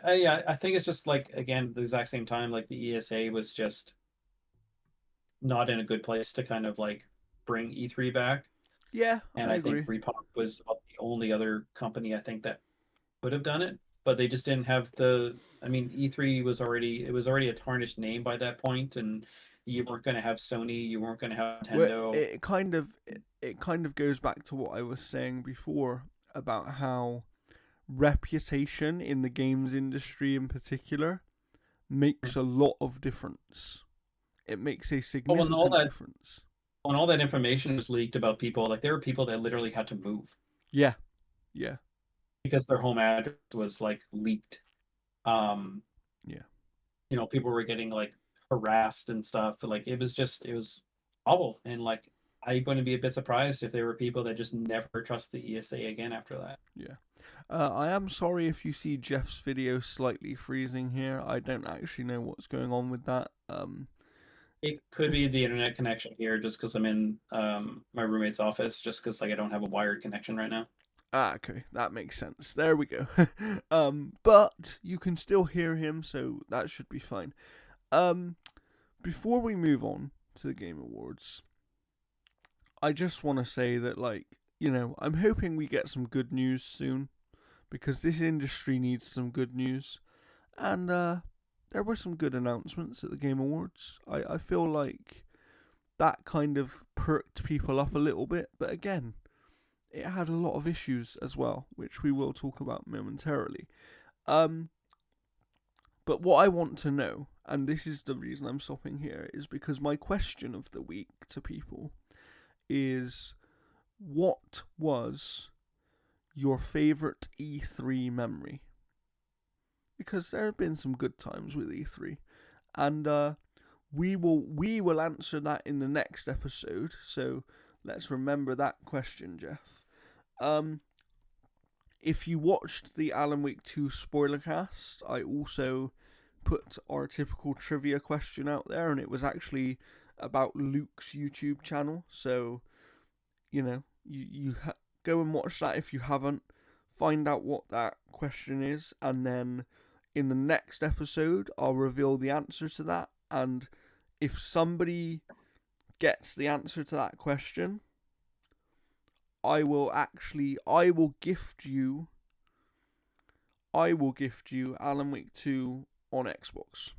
yeah, I think it's just like again the exact same time like the ESA was just not in a good place to kind of like bring E3 back.
Yeah,
And
I
I think
agree.
Repop was about the only other company I think that could have done it, but they just didn't have the. I mean, E3 was already a tarnished name by that point, and you weren't going to have Sony, you weren't going to have
Well,
Nintendo.
it kind of goes back to what I was saying before about how reputation in the games industry in particular makes a lot of difference. It makes a
Oh, when all
significant
that
difference.
when all that information was leaked about people, like there were people that literally had to move
Yeah, yeah,
because their home address was like leaked. Um,
yeah,
people were getting like harassed and stuff. Like it was awful. And like I wouldn't be a bit surprised if there were people that just never trust the ESA again after that.
yeah. I am sorry if you see Jeff's video slightly freezing here. I don't actually know what's going on with that.
It could be the internet connection here just because I'm in my roommate's office, just because like I don't have a wired connection right now.
Okay, that makes sense. There we go. But you can still hear him, so that should be fine. Um, Before we move on to the Game Awards, I just want to say that, I'm hoping we get some good news soon because this industry needs some good news. And there were some good announcements at the Game Awards. I feel like that kind of perked people up a little bit, but again, it had a lot of issues as well, which we will talk about momentarily. Um, but what I want to know, and this is the reason I'm stopping here, is because my question of the week to people is what was your favourite E3 memory? Because there have been some good times with E3. And we will answer that in the next episode. So let's remember that question, Jeff. Um, if you watched the Alan Wake 2 spoiler cast, I also put our typical trivia question out there, and it was actually about Luke's YouTube channel. So, go and watch that if you haven't. Find out what that question is, and then in the next episode, I'll reveal the answer to that. And if somebody gets the answer to that question, I will gift you Alan Wake 2 on Xbox.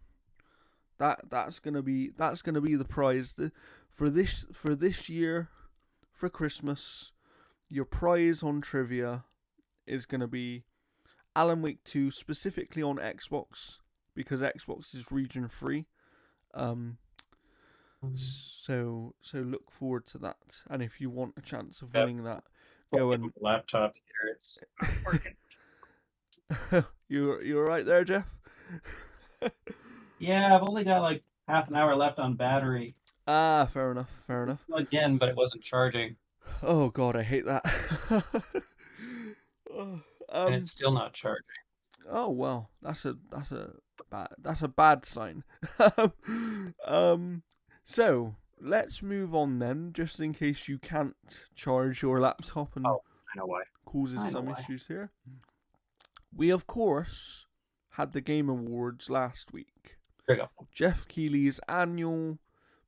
That's gonna be the prize for this year for Christmas. Your prize on trivia is gonna be Alan Wake 2 specifically on Xbox because Xbox is region free. So look forward to that. And if you want a chance of winning that, go and
laptop here. It's working.
You're right there, Jeff.
Yeah, I've only got like half an hour left on battery.
Fair enough.
Again, but it wasn't charging.
Oh God, I hate that.
And it's still not charging.
Oh well, that's a bad sign. So let's move on then, just in case you can't charge your laptop and
I know why.
Causes some issues here. We of course had the Game Awards last week.
There you go.
Jeff Keighley's annual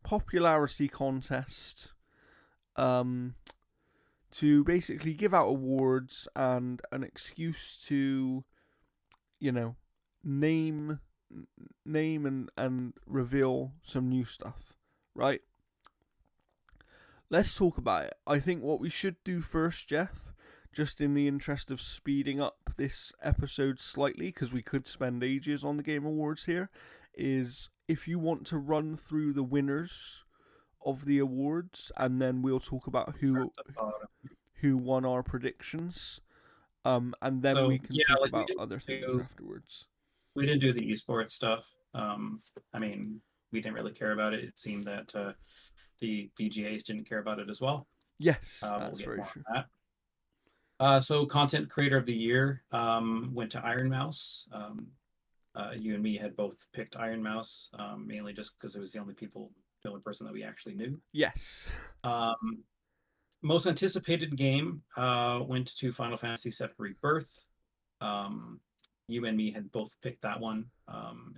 popularity contest. To basically give out awards and an excuse to, name and reveal some new stuff, right? Let's talk about it. I think what we should do first, Jeff, just in the interest of speeding up this episode slightly, because we could spend ages on the Game Awards here, is if you want to run through the winners of the awards, and then we'll talk about who won our predictions, and then we can talk about other things afterwards.
We didn't do the esports stuff. I mean, we didn't really care about it. It seemed that the VGAs didn't care about it as well.
Yes, that's very true.
So content creator of the year went to Iron Mouse. You and me had both picked Iron Mouse, mainly just because it was the only person that we actually knew.
Yes.
Most anticipated game went to Final Fantasy VII Rebirth. You and me had both picked that one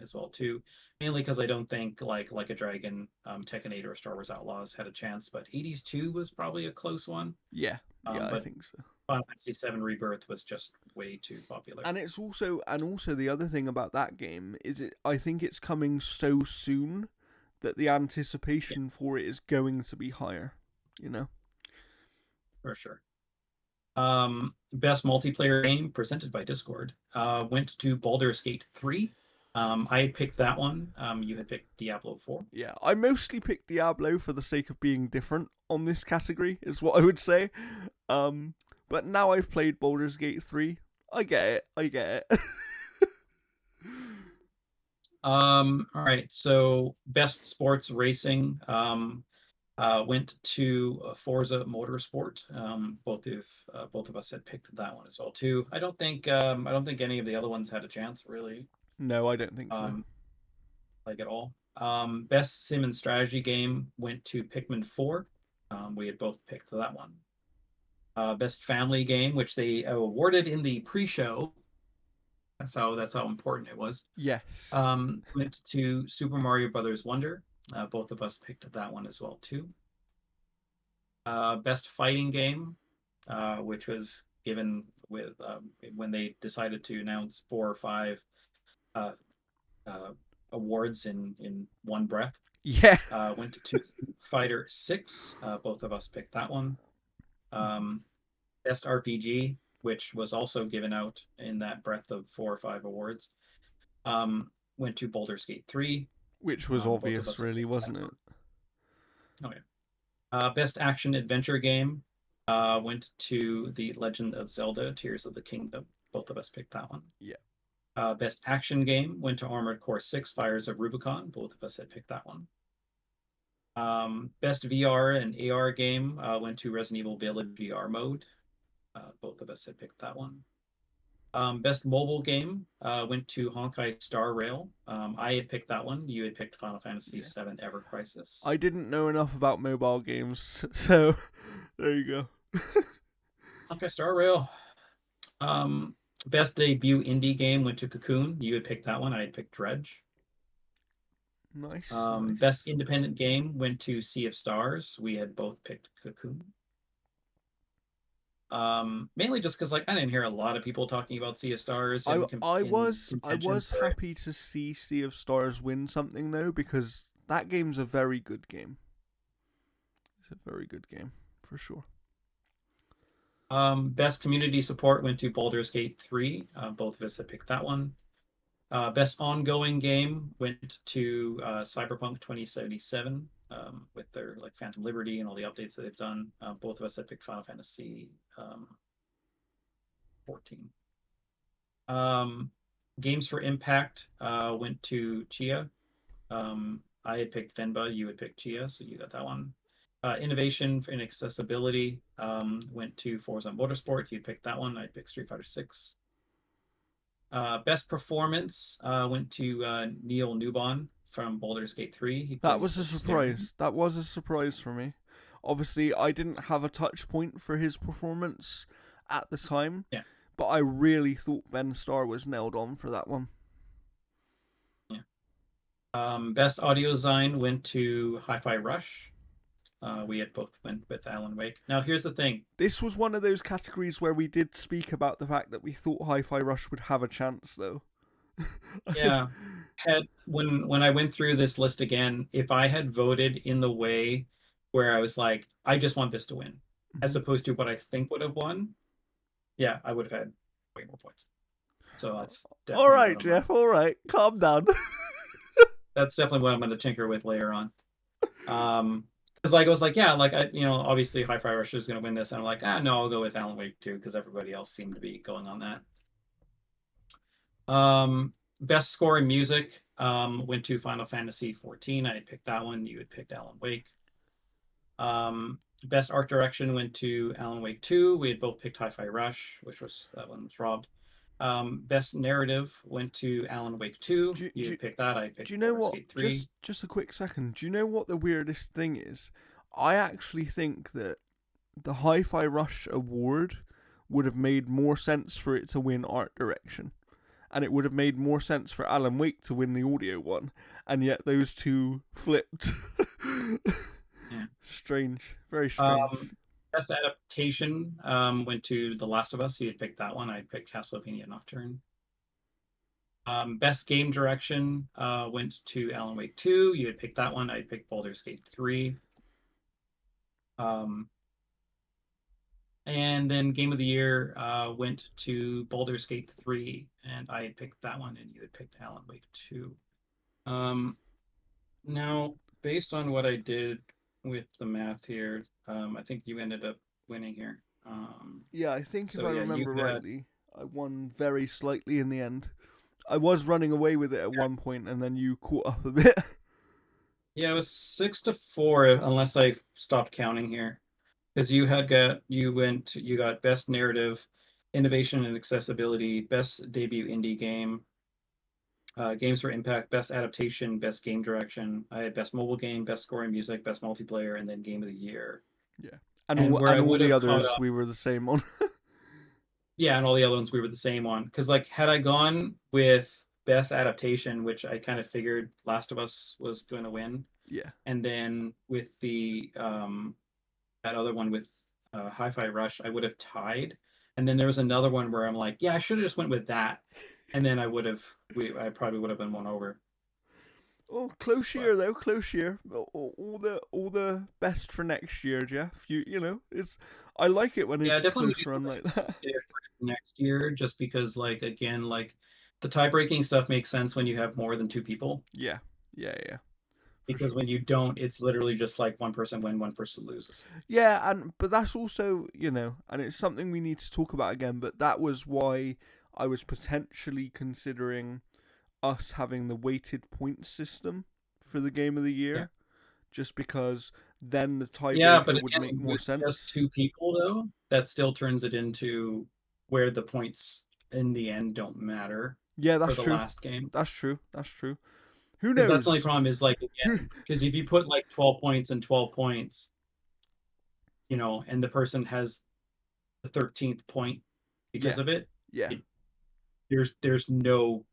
as well too, mainly because I don't think like a Dragon, Tekken 8 or Star Wars Outlaws had a chance, but 80s 2 was probably a close one.
Yeah, I think so.
Final Fantasy VII Rebirth was just way too popular.
And it's also the other thing about that game is I think it's coming so soon that the anticipation for it is going to be higher,
For sure. Best multiplayer game presented by Discord went to Baldur's Gate 3. I picked that one. You had picked Diablo 4.
Yeah, I mostly picked Diablo for the sake of being different on this category, is what I would say. But now I've played Baldur's Gate 3. I get it.
All right, so best sports racing went to Forza Motorsport. Both of us had picked that one as well too. I don't think any of the other ones had a chance really.
No, I don't think so.
Like at all. Best sim and strategy game went to Pikmin 4. We had both picked that one. Best family game, which they awarded in the pre-show. That's how important it was.
Yes.
Went to Super Mario Brothers Wonder. Both of us picked that one as well too. Best fighting game, which was given with when they decided to announce 4 or 5 awards in one breath.
Yeah.
Went to Fighter 6. Both of us picked that one. Best RPG, which was also given out in that breath of 4 or 5 awards, went to Baldur's Gate 3.
Which was obvious, really, wasn't it?
Oh, yeah. Best action adventure game went to The Legend of Zelda: Tears of the Kingdom. Both of us picked that one.
Yeah.
Best action game went to Armored Core 6: Fires of Rubicon. Both of us had picked that one. Best VR and AR game went to Resident Evil Village VR mode. Both of us had picked that one. Best mobile game went to Honkai Star Rail. I had picked that one. You had picked Final Fantasy
Yeah.
VII Ever Crisis.
I didn't know enough about mobile games, so there you go.
Honkai Star Rail. Um, Best debut indie game went to Cocoon. You had picked that one. I had picked Dredge.
Nice,
Best
nice.
independent game went to Sea of Stars. We had both picked Cocoon. Mainly just because like I didn't hear a lot of people talking about Sea of Stars
I I
in
was I
contention
was
for it.
happy to see Sea of Stars win something though, because that game's a very good game. It's a very good game for sure.
Best community support went to Baldur's Gate 3. Both of us had picked that one. Best ongoing game went to Cyberpunk 2077 with their like Phantom Liberty and all the updates that they've done. Both of us had picked Final Fantasy 14. Um, Games for Impact went to Chia. I had picked Fenba, you had picked Chia, so you got that one. Innovation in accessibility went to Forza Motorsport. You picked that one. I picked Street Fighter 6. Best performance went to Neil Newbon from Baldur's Gate 3. He
That
plays
was a
Astarion.
surprise. That was a surprise for me. Obviously, I didn't have a touch point for his performance at the time,
Yeah,
but I really thought Ben Starr was nailed on for that one.
yeah. Best audio design went to Hi-Fi Rush. We had both went with Alan Wake. Now, here's the thing.
This was one of those categories where we did speak about the fact that we thought Hi-Fi Rush would have a chance, though.
Yeah, had when I went through this list again, if I had voted in the way where I was like, I just want this to win, as
Mhm.
opposed to what I think would have won, yeah, I would have had way more points. So that's
All
definitely what
right,
I'm gonna
Jeff. All right, calm down.
that's definitely what I'm gonna tinker with later on. Because like I was like, yeah, like I, obviously Hi-Fi Rush is gonna win this, and I'm like, no, I'll go with Alan Wake too, because everybody else seemed to be going on that. Best score in music went to Final Fantasy 14. I had picked that one. You had picked Alan Wake. Best art direction went to Alan Wake 2. We had both picked Hi-Fi Rush, which was that one was robbed. Best narrative went to Alan Wake 2.
do,
You
do,
had picked that. I
do
picked
you know
Baldur's
what?
Gate 3.
Just a quick second. Do you know what the weirdest thing is? I actually think that the Hi-Fi Rush award would have made more sense for it to win art direction, and it would have made more sense for Alan Wake to win the audio one, and yet those two flipped.
Yeah.
Strange, very strange.
Um, Best adaptation went to The Last of Us. You had picked that one. I picked Castlevania Nocturne. Best game direction went to Alan Wake 2. You had picked that one. I picked Baldur's Gate 3. Um, and then game of the year went to Baldur's Gate 3, and I had picked that one, and you had picked Alan Wake 2. Um, Now, based on what I did with the math here, I think you ended up winning here.
Yeah, I think if
So
I
yeah, you
remember
had
rightly, I won very slightly in the end. I was running away with it at one point, and then you caught up a bit.
yeah, it was 6-4 unless I stopped counting here. Because you got best narrative, innovation and accessibility, best debut indie game, games for impact, best adaptation, best game direction. I had best mobile game, best scoring music, best multiplayer, and then game of the year.
Yeah,
And where I
and all
would
the
have caught
others
up,
we were the same on.
yeah, and all the other ones we were the same on. Because like had I gone with best adaptation, which I kind of figured Last of Us was going to win,
Yeah,
and then with the that other one with Hi-Fi Rush, I would have tied. And then there was another one where I'm like, yeah, I should have just went with that, and then I probably would have been one over.
oh, close
But
year though, close year. All the best for next year, Jeff. You know, it's I like it when it's
yeah,
a
definitely
close
do
run
something
like that.
different next year, just because like again, like the tie-breaking stuff makes sense when you have more than two people,
Yeah, yeah, for
because
sure.
when you don't, it's literally just like one person win, one person loses.
Yeah, and but that's also and it's something we need to talk about again. But that was why I was potentially considering us having the weighted points system for the game of the
Yeah.
year, just because then the
Yeah,
tiebreaker
but
would make
again,
more
with just
sense.
two people though, that still turns it into where the points in the end don't matter
Yeah,
for
that's
the
true.
last game.
That's true. That's true. Who
Because that's the only
knows?
problem is like
Who?
again, because if you put like 12 points and 12 points, and the person has the 13th point because
Yeah,
of it,
yeah,
it there's no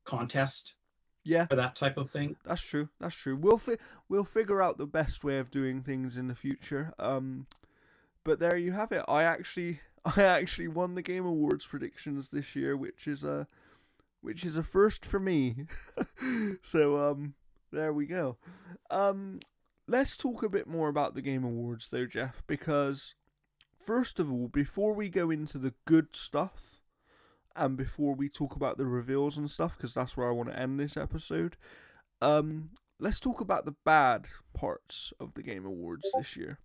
contest
yeah.
for that type of thing.
That's true. That's true. We'll figure out the best way of doing things in the future. But there you have it. I actually won the Game Awards predictions this year, which is a first for me. So there we go. Um, let's talk a bit more about the Game Awards though, Jeff, because first of all, before we go into the good stuff and before we talk about the reveals and stuff, because that's where I want to end this episode. Let's talk about the bad parts of the Game Awards this year,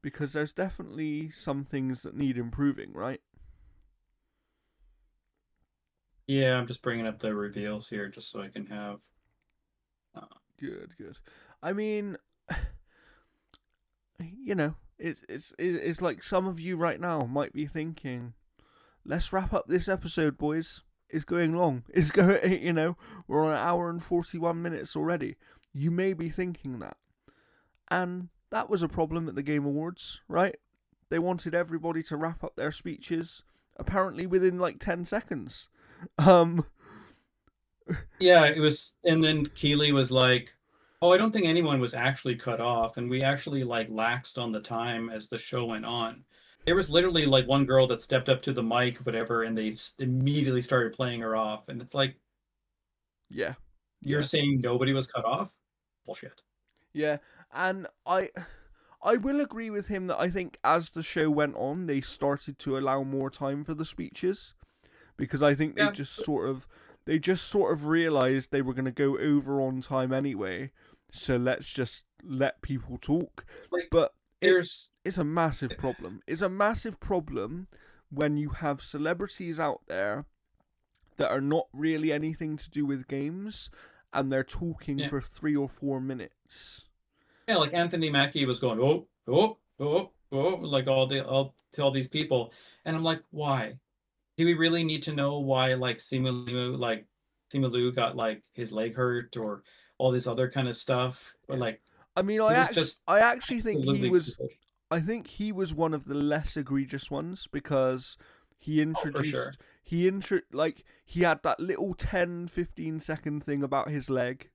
because there's definitely some things that need improving, right?
Yeah, I'm just bringing up the reveals here just so I can have. Uh,
Good, good. I mean, it's like some of you right now might be thinking, let's wrap up this episode, boys. It's going long. It's going, we're on an hour and 41 minutes already. You may be thinking that. And that was a problem at the Game Awards, right? They wanted everybody to wrap up their speeches apparently within like 10 seconds. Um
yeah, it was, and then Keeley was like, "Oh, I don't think anyone was actually cut off, and we actually like laxed on the time as the show went on." There was literally like one girl that stepped up to the mic, whatever, and they immediately started playing her off, and it's like,
yeah.
you're
Yeah.
saying nobody was cut off? Bullshit.
Yeah. And I will agree with him that I think as the show went on, they started to allow more time for the speeches, because I think
Yeah,
they just sort of realized they were going to go over on time anyway. So let's just let people talk.
like
But
there's
it's a massive problem. It's a massive problem when you have celebrities out there that are not really anything to do with games and they're talking
yeah,
for 3 or 4 minutes.
yeah, like Anthony Mackie was going, "Oh, oh, oh, oh," like all to all these people, and I'm like, why? Do we really need to know why Simu got like his leg hurt or all this other kind of stuff? Or
Yeah.
like
I mean,
he was just
I actually think
absolutely foolish.
I think he was one of the less egregious ones, because he
Oh, for sure.
introduced he had that little 10-15 second thing about his leg,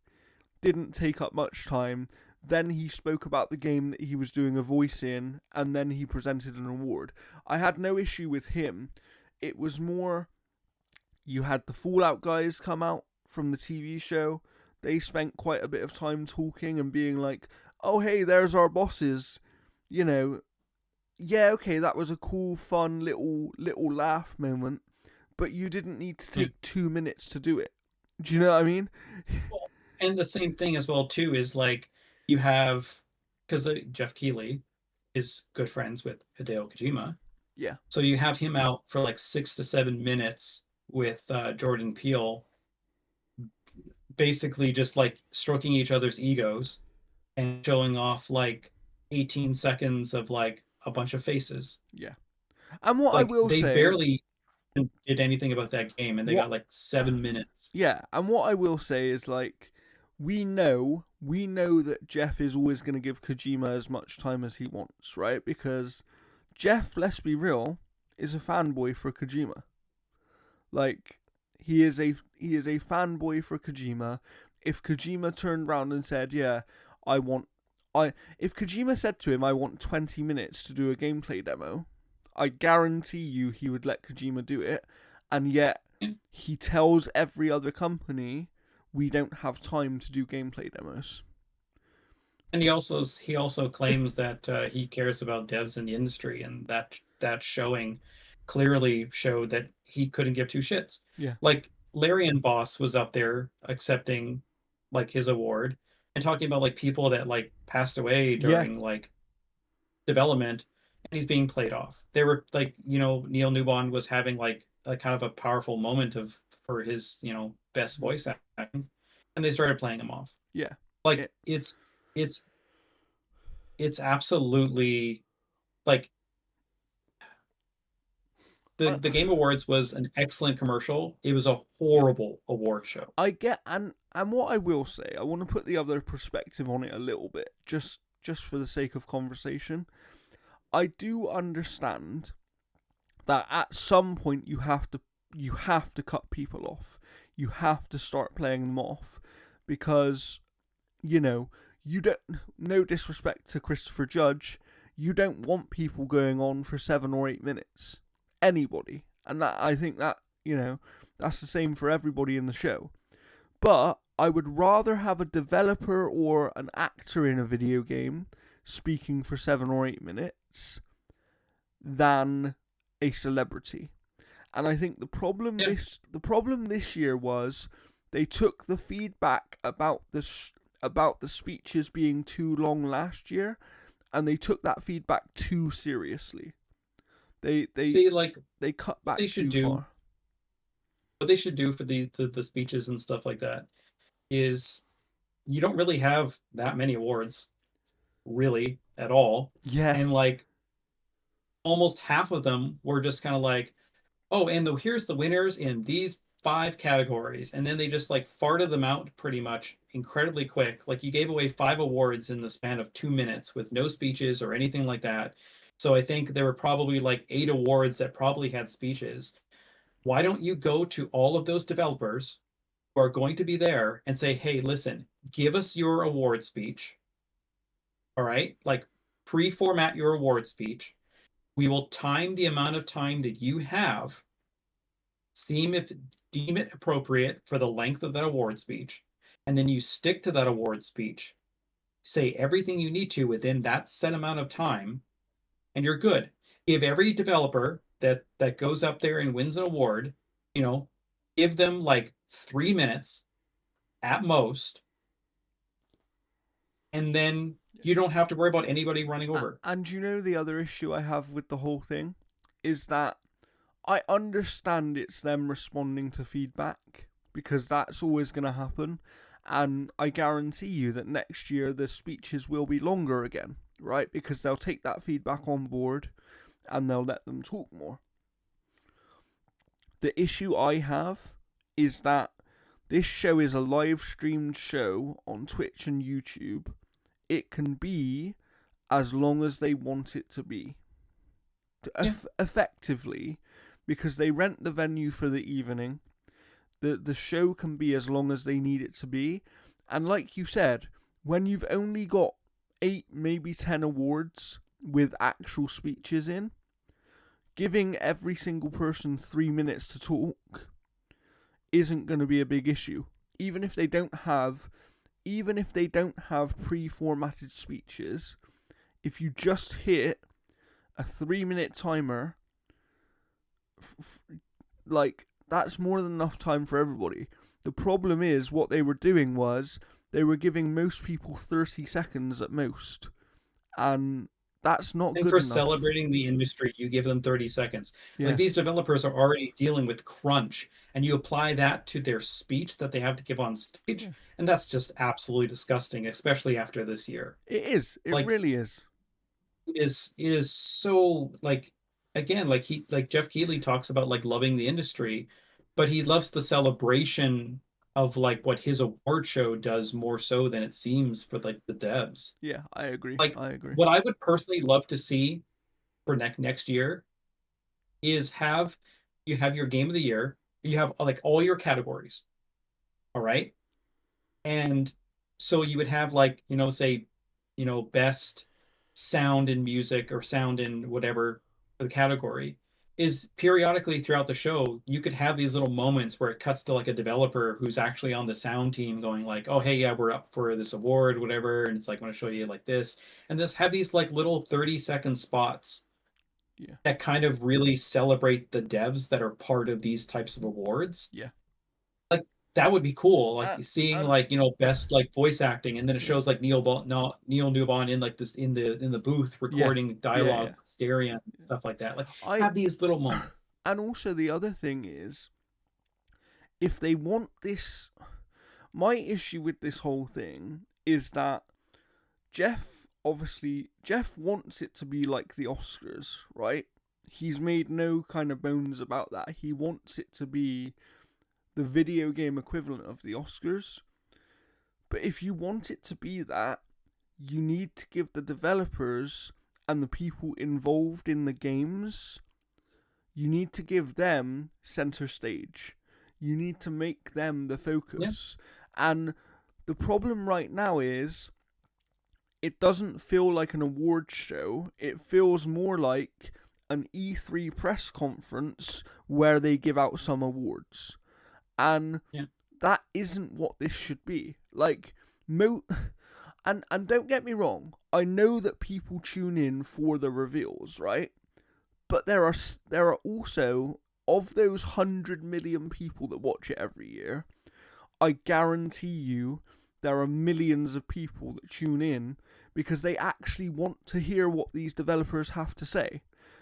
didn't take up much time. Then he spoke about the game that he was doing a voice in, and then he presented an award. I had no issue with him. It was more, you had the Fallout guys come out from the TV show. They spent quite a bit of time talking and being like, "Oh, hey, there's our bosses." You know, yeah, okay, that was a cool, fun little laugh moment, but you didn't need to
Yeah.
take 2 minutes to do it. Do you know what I mean?
Well, and the same thing as well too is like you have, because Jeff Keighley is good friends with Hideo Kojima,
Yeah,
so you have him out for like 6 to 7 minutes with Jordan Peele, basically just like stroking each other's egos and showing off like 18 seconds of like a bunch of faces.
yeah. And what I
Like
will
they
say,
barely did anything about that game and they
what
got like 7 minutes.
yeah, and what I will say is like, we know that Jeff is always going to give Kojima as much time as he wants, right? Because Jeff, let's be real, is a fanboy for Kojima. Like, he is a fanboy for Kojima. If Kojima turned around and said, "Yeah, I want I," if Kojima said to him, "I want 20 minutes to do a gameplay demo," I guarantee you he would let Kojima do it. And yet
Yeah.
he tells every other company, "We don't have time to do gameplay demos."
And he also claims that he cares about devs in the industry, and that showing clearly showed that he couldn't give two shits.
Yeah.
Like Larry and Boss was up there accepting like his award and talking about like people that like passed away
Yeah.
during like development, and he's being played off. They were like, Neil Newbon was having like a kind of a powerful moment of for his best voice acting, and they started playing him off.
Yeah.
Like
It,
it's it's absolutely like
I,
the Game Awards was an excellent commercial. It was a
yeah,
horrible award show.
I get, and what I will say, I want to put the other perspective on it a little bit, just for the sake of conversation. I do understand that at some point you have to cut people off. You have to start playing them off because you know you don't. No disrespect to Christopher Judge, you don't want people going on for 7 or 8 minutes. Anybody, and that I think that that's the same for everybody in the show. But I would rather have a developer or an actor in a video game speaking for 7 or 8 minutes than a celebrity. And I think
Yeah.
the problem this year was they took the feedback about the speeches being too long last year, and they took that feedback too seriously. They they
See, like
they cut
what they
back
should
too
do,
far.
what they should do for the speeches and stuff like that is you don't really have that many awards, really, at all.
Yeah,
And like almost half of them were just kind of like, oh, and here's the winners in these five categories. And then they just like farted them out pretty much incredibly quick. Like you gave away five awards in the span of 2 minutes with no speeches or anything like that. So I think there were probably like eight awards that probably had speeches. Why don't you go to all of those developers who are going to be there and say, hey, listen, give us your award speech. All right. Like pre-format your award speech. We will time the amount of time that you have, deem it appropriate for the length of that award speech, and then you stick to that award speech. Say everything you need to within that set amount of time, and you're good. Give every developer that goes up there and wins an award, you know, give them like 3 minutes at most, and then you don't have to worry about anybody running over.
and the other issue I have with the whole thing is that I understand it's them responding to feedback because that's always going to happen. And I guarantee you that next year the speeches will be longer again, right? Because they'll take that feedback on board and they'll let them talk more. The issue I have is that this show is a live streamed show on Twitch and YouTube. It can be as long as they want it to be.
Yeah.
Effectively, because they rent the venue for the evening. The show can be as long as they need it to be. And like you said, when you've only got 8, maybe 10 awards with actual speeches in, giving every single person 3 minutes to talk isn't going to be a big issue. Even if they don't have pre-formatted speeches, if you just hit a 3-minute timer, like that's more than enough time for everybody. The problem is what they were doing was they were giving most people 30 seconds at most, and that's not
And
good
for
enough.
celebrating the industry, you give them 30 seconds. Like
Yeah,
these developers are already dealing with crunch, and you apply that to their speech that they have to give on stage,
yeah.
and that's just absolutely disgusting, especially after this year.
It is. It
Like
really is.
it is so like again, like Jeff Keighley talks about like loving the industry, but he loves the celebration of like what his award show does more so than it seems for like the devs.
Yeah, I agree.
Like
I agree.
what I would personally love to see for next year is have your game of the year, you have like all your categories, all right? And so you would have like, say, best sound in music or sound in whatever for the category is periodically throughout the show, you could have these little moments where it cuts to like a developer who's actually on the sound team going like, oh, hey, yeah, we're up for this award, whatever. And it's like, I want to show you like this. And just have these like little 30-second spots
Yeah,
that kind of really celebrate the devs that are part of these types of awards.
yeah.
Like that would be cool. Like seeing
And
like best like voice acting, and then it
yeah,
shows like Neil Newbon in like this in the booth
yeah,
recording
yeah,
dialogue,
yeah.
stereo and stuff like that. Like
I
have these little moments.
and also the other thing is, if they want this, my issue with this whole thing is that Jeff wants it to be like the Oscars, right? He's made no kind of bones about that. He wants it to be the video game equivalent of the Oscars. But if you want it to be that, you need to give the developers and the people involved in the games, you need to give them center stage. You need to make them the focus. Yeah. And the problem right now is it doesn't feel like an awards show. It feels more like an E3 press conference where they give out some awards. And that isn't what this should be. Like, and don't get me wrong, I know that people tune in for the reveals, right? But there are also, of those 100 million people that watch it every year, I guarantee you there are millions of people that tune in because they actually want to hear what these developers have to say.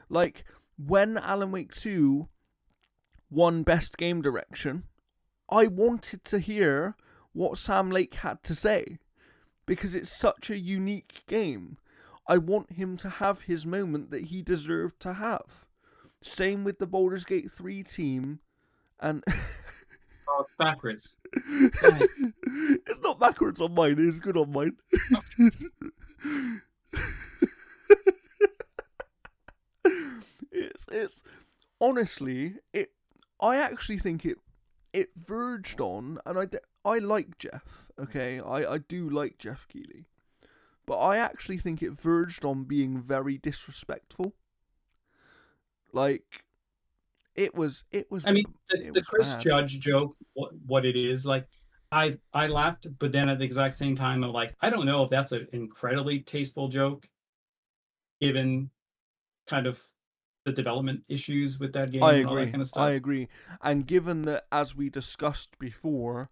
Like, when Alan Wake 2 won Best Game Direction, I wanted to hear what Sam Lake had to say because it's such a unique game. I want him to have his moment that he deserved to have. Same with the Baldur's Gate 3 team. And
oh, it's backwards.
It's not backwards on mine, it's good on mine. It's honestly, I actually think it verged on, and I like Jeff, okay? I do like Jeff Keighley. But I actually think it verged on being very disrespectful. Like, it was.
I mean, the Chris
bad.
Judge joke, what it is, like, I laughed, but then at the exact same time, I'm like, I don't know if that's an incredibly tasteful joke, given kind of the development issues with that game and all that kind of stuff.
I agree. And given that, as we discussed before,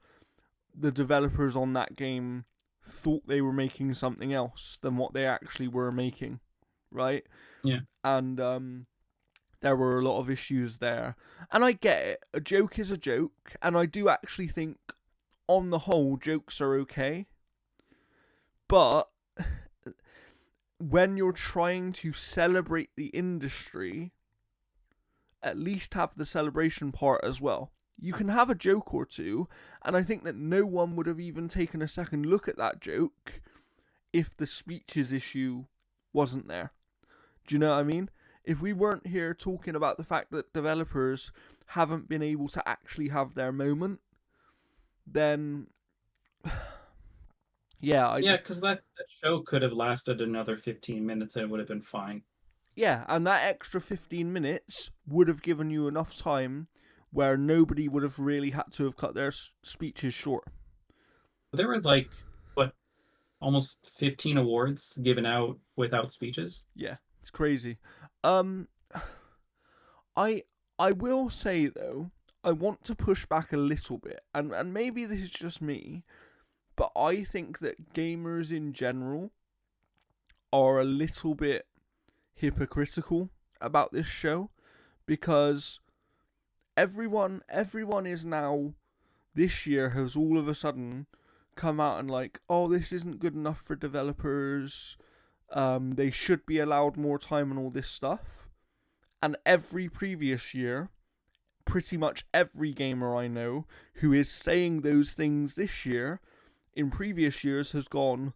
the developers on that game thought they were making something else than what they actually were making, right?
Yeah.
And there were a lot of issues there. And I get it. A joke is a joke. And I do actually think, on the whole, jokes are okay. But when you're trying to celebrate the industry, at least have the celebration part as well. You can have a joke or two, and I think that no one would have even taken a second look at that joke if the speeches issue wasn't there. Do you know what I mean? If we weren't here talking about the fact that developers haven't been able to actually have their moment, then
because that show could have lasted another 15 minutes and it would have been fine.
Yeah, and that extra 15 minutes would have given you enough time where nobody would have really had to have cut their speeches short.
There were almost 15 awards given out without speeches.
Yeah, it's crazy. I will say though, I want to push back a little bit, and maybe this is just me, but I think that gamers in general are a little bit hypocritical about this show, because everyone is now, this year has all of a sudden come out and like, oh, this isn't good enough for developers, they should be allowed more time and all this stuff. And every previous year, pretty much every gamer I know who is saying those things this year, in previous years has gone,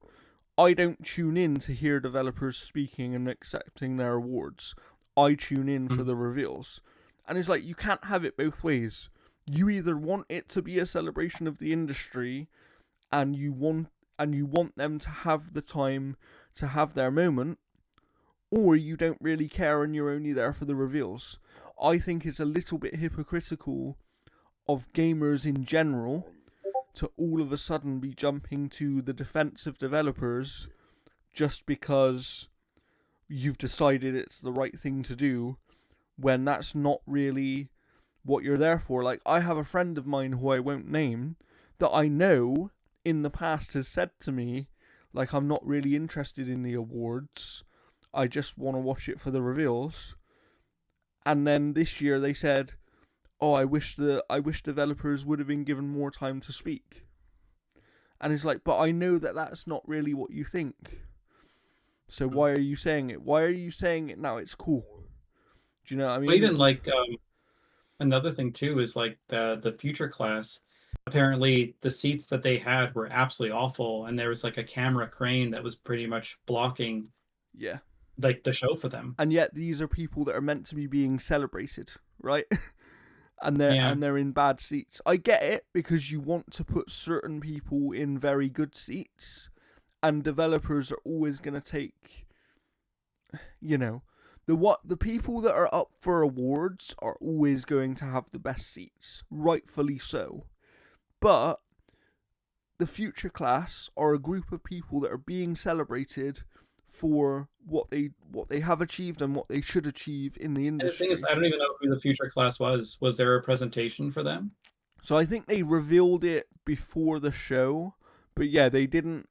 I don't tune in to hear developers speaking and accepting their awards. I tune in for the reveals. And it's like, you can't have it both ways. You either want it to be a celebration of the industry and you want them to have the time to have their moment, or you don't really care and you're only there for the reveals. I think it's a little bit hypocritical of gamers in general to all of a sudden be jumping to the defense of developers just because you've decided it's the right thing to do, when that's not really what you're there for. Like, I have a friend of mine who I won't name that I know in the past has said to me, like, I'm not really interested in the awards, I just want to watch it for the reveals. And then this year they said, oh, I wish developers would have been given more time to speak. And it's like, but I know that that's not really what you think. So
Mm.
why are you saying it? Why are you saying it now? It's cool. Do you know what I
Well,
mean?
even like another thing too is like the future class. Apparently, the seats that they had were absolutely awful, and there was like a camera crane that was pretty much blocking
Yeah.
like the show for them.
And yet these are people that are meant to be being celebrated, right?
Yeah,
and they're in bad seats. I get it because you want to put certain people in very good seats, and developers are always going to take, you know, the people that are up for awards are always going to have the best seats, rightfully so. But the future class are a group of people that are being celebrated for what they have achieved and what they should achieve in the
and the thing is,
industry.
I don't even know who the future class was. Was there a presentation for them?
So I think they revealed it before the show, but yeah, they didn't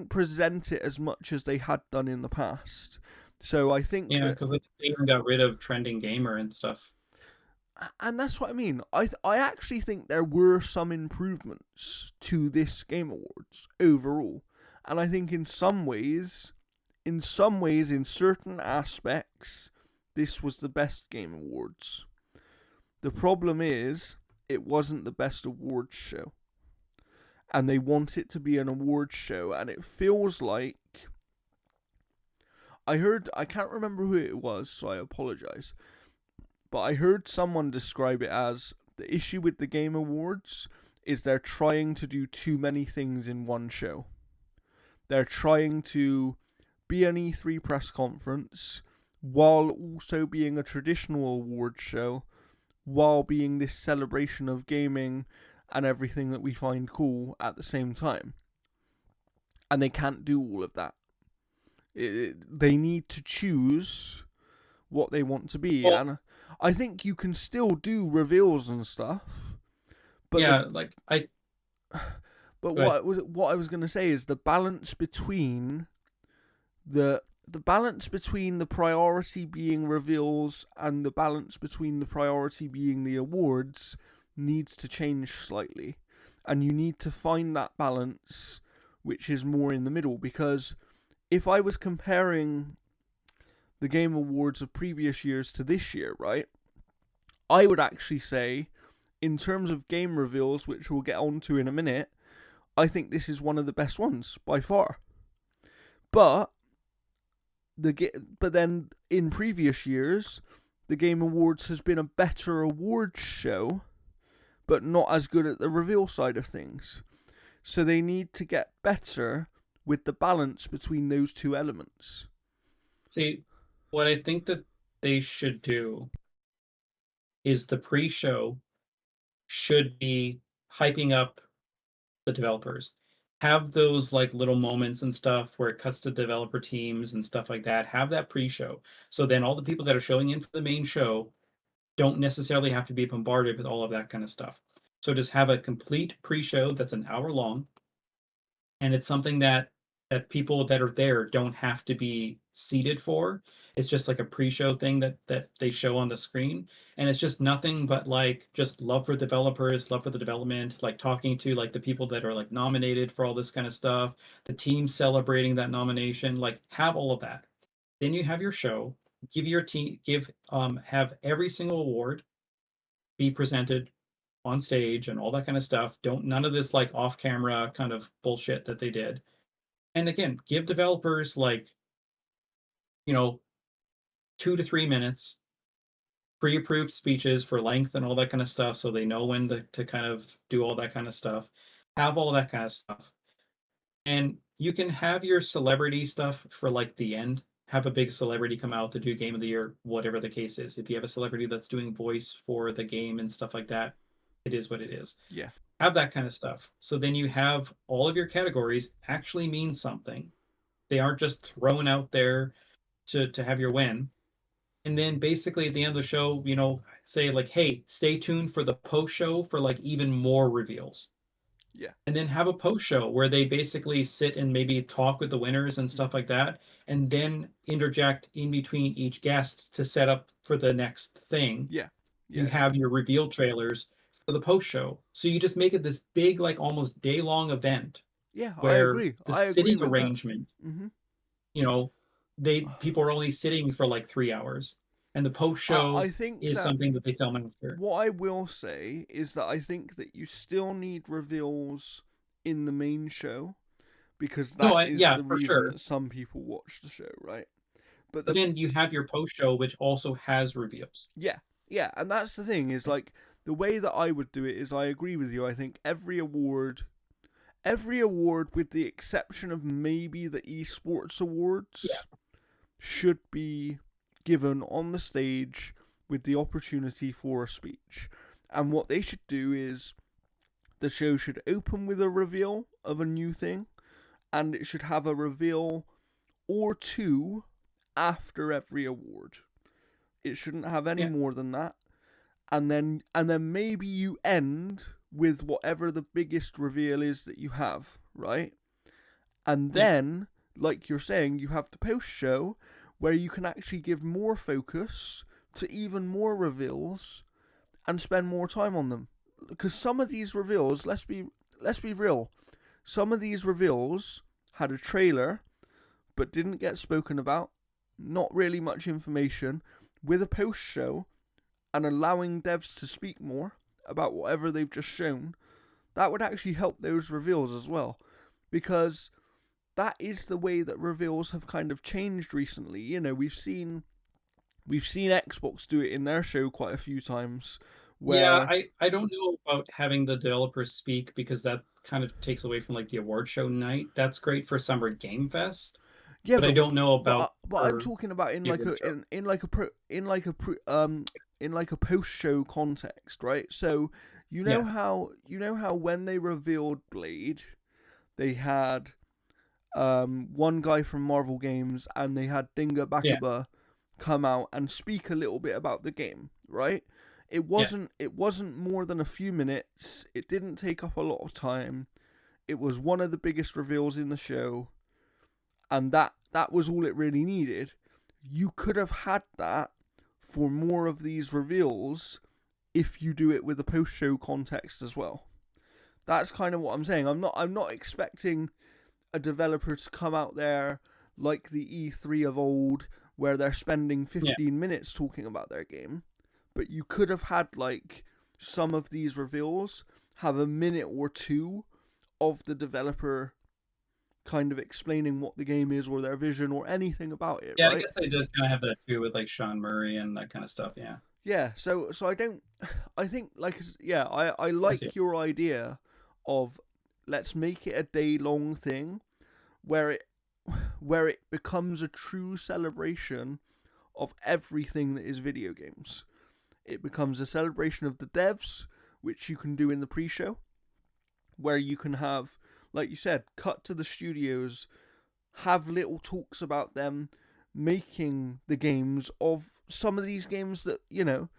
present it as much as they had done in the past. So I think
Yeah,
that,
because I think they even got rid of trending gamer and stuff.
and that's what I mean. I actually think there were some improvements to this Game Awards overall, and I think in certain aspects, this was the best Game Awards. The problem is, it wasn't the best awards show, and they want it to be an awards show, and it feels like I can't remember who it was, so I apologize, but I heard someone describe it as the issue with the Game Awards is they're trying to do too many things in one show. They're trying to be an E3 press conference while also being a traditional awards show, while being this celebration of gaming and everything that we find cool at the same time. And they can't do all of that. They need to choose what they want to be.
Well,
And I think you can still do reveals and stuff, but
yeah, like I
but
go ahead.
what I was going to say is the balance between the balance between the priority being reveals and the balance between the priority being the awards needs to change slightly. And you need to find that balance which is more in the middle, because if I was comparing the Game Awards of previous years to this year, right? I would actually say, in terms of game reveals, which we'll get onto in a minute, I think this is one of the best ones by far. But but then in previous years, the Game Awards has been a better awards show, but not as good at the reveal side of things. So they need to get better with the balance between those two elements.
See, what I think that they should do is the pre-show should be hyping up the developers. Have those like little moments and stuff where it cuts to developer teams and stuff like that. Have that pre-show. So then all the people that are showing in for the main show don't necessarily have to be bombarded with all of that kind of stuff. So just have a complete pre-show that's an hour long, and it's something that people that are there don't have to be seated for. It's just like a pre-show thing that they show on the screen, and it's just nothing but like just love for developers, love for the development, like talking to like the people that are like nominated for all this kind of stuff, the team celebrating that nomination, like have all of that. Then you have your show, give your team give have every single award be presented on stage and all that kind of stuff. Don't none of this like off camera kind of bullshit that they did. And again, give developers like, you know, 2 to 3 minutes, pre-approved speeches for length and all that kind of stuff so they know when to kind of do all that kind of stuff. Have all that kind of stuff. And you can have your celebrity stuff for like the end. Have a big celebrity come out to do game of the year, whatever the case is. If you have a celebrity that's doing voice for the game and stuff like that, it is what it is.
Yeah,
Have that kind of stuff. So then you have all of your categories actually mean something. They aren't just thrown out there to have your win. And then basically at the end of the show, say like, hey, stay tuned for the post show for like even more reveals.
yeah,
And then have a post show where they basically sit and maybe talk with the winners and stuff like that, and then interject in between each guest to set up for the next thing.
yeah,
You
yeah,
have your reveal trailers for the post show. So you just make it this big, like almost day long event
yeah. I
where
agree.
the
I agree
sitting
with that.
arrangement,
Hmm.
you know, people are only sitting for like 3 hours, and the post show
I think
is
that
something that they film after.
what I will say is that I think that you still need reveals in the main show because
No,
that is
yeah,
the
for
reason
sure.
that some people watch the show, right? But
But then you have your post show, which also has reveals.
yeah, yeah, and that's the thing is like the way that I would do it is I agree with you. I think every award with the exception of maybe the esports
Yeah,
awards should be given on the stage with the opportunity for a speech. And what they should do is the show should open with a reveal of a new thing, and it should have a reveal or two after every award. It shouldn't have any
yeah,
more than that. And then maybe you end with whatever the biggest reveal is that you have, right? And
yeah,
then, like you're saying, you have the post show where you can actually give more focus to even more reveals and spend more time on them. Because some of these reveals, let's be real, some of these reveals had a trailer but didn't get spoken about, not really much information, with a post show and allowing devs to speak more about whatever they've just shown. That would actually help those reveals as well, because that is the way that reveals have kind of changed recently. You know, we've seen Xbox do it in their show quite a few times,
yeah.
where
I don't know about having the developers speak because that kind of takes away from like the award show night. That's great for Summer Game Fest,
yeah,
but I
but
don't know
but
about
I'm
for
talking about in
the
like
award
a
show.
in like a post show context, right? So
Yeah,
you know how when they revealed Blade, they had one guy from Marvel Games and they had Dinga
yeah,
Bakuba come out and speak a little bit about the game, right?
yeah,
It wasn't more than a few minutes. It didn't take up a lot of time. It was one of the biggest reveals in the show, and that was all it really needed. You could have had that for more of these reveals if you do it with a post show context as well. That's kind of what I'm saying. I'm not expecting a developer to come out there like the E3 of old where they're spending
yeah.
15 minutes talking about their game, but you could have had like some of these reveals have a minute or two of the developer kind of explaining what the game is or their vision or anything about it,
Yeah, I
right?
guess they did kind of have that too with like Sean Murray and that kind of stuff. Yeah,
Yeah, so I don't I think like yeah, I
I see.
like your idea of let's make it a day long thing where it becomes a true celebration of everything that is video games. It becomes a celebration of the devs, which you can do in the pre-show, where you can have, like you said, cut to the studios, have little talks about them making the games of some of these games that, you know,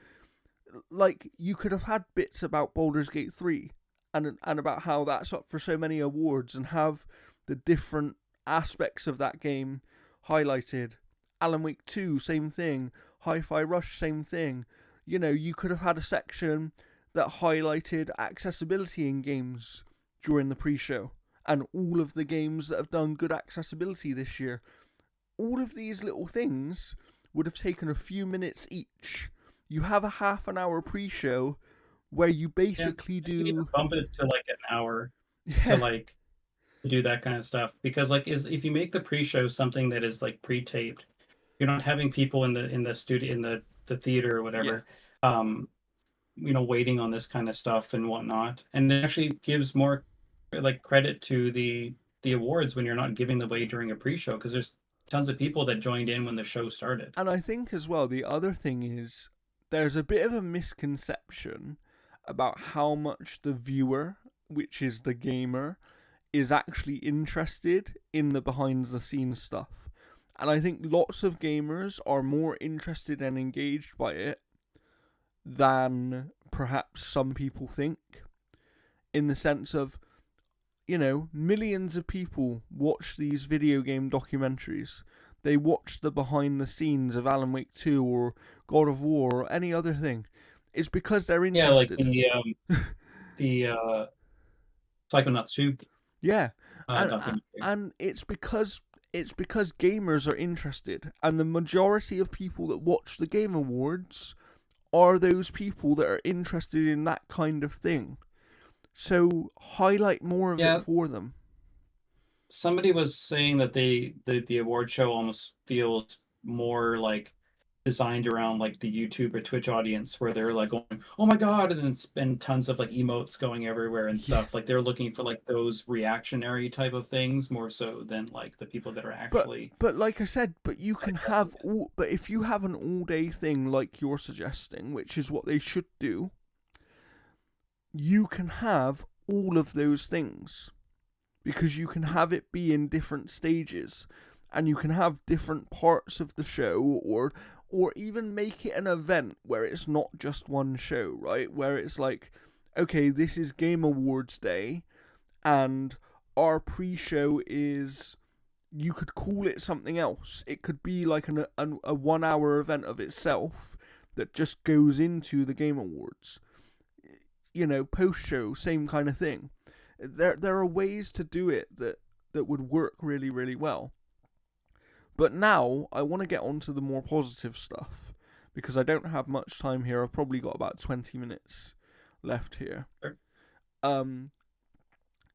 like you could have had bits about Baldur's Gate 3 and about how that's up for so many awards and have the different aspects of that game highlighted. Alan Wake 2, same thing. Hi-Fi Rush, same thing. You know, you could have had a section that highlighted accessibility in games during the pre-show and all of the games that have done good accessibility this year. All of these little things would have taken a few minutes each. You have a half an hour pre-show where you
Yeah,
basically
you can even
do
bump it to like an hour to
yeah,
like do that kind of stuff because like is if you make the pre-show something that is like pre-taped, you're not having people in the studio in the theater or
yeah.
whatever, um, waiting on this kind of stuff and whatnot, and it actually gives more like credit to the awards when you're not giving them away during a pre-show because there's tons of people that joined in when the show started.
And I think as well the other thing is there's a bit of a misconception about how much the viewer, which is the gamer, is actually interested in the behind the scenes stuff. And I think lots of gamers are more interested and engaged by it than perhaps some people think, in the sense of, you know, millions of people watch these video game documentaries. They watch the behind the scenes of Alan Wake 2 or God of War or any other thing. It's because they're
Yeah, like
interested.
the Psychonauts 2
Yeah. And
documentary.
and it's because it's because gamers are interested, and the majority of people that watch the Game Awards are those people that are interested in that kind of thing. So highlight more of it
Yeah,
for them.
somebody was saying that the award show almost feels more like designed around like the YouTube or Twitch audience, where they're like going, "Oh my god!" and then spend tons of like emotes going everywhere and
Yeah.
stuff. Like they're looking for like those reactionary type of things more so than like the people that are
But
actually
but like I said, but you can
digesting
have
it.
all. But if you have an all-day thing like you're suggesting, which is what they should do, you can have all of those things because you can have it be in different stages, and you can have different parts of the show, or even make it an event where it's not just one show, right? Where it's like, okay, this is Game Awards Day, and our pre-show is, you could call it something else. It could be like a 1 hour event of itself that just goes into the Game Awards. You know, post show, same kind of thing. There are ways to do it that would work really, really well. But now I want to get on to the more positive stuff because I don't have much time here. I've probably got about 20 minutes left here.
Sure.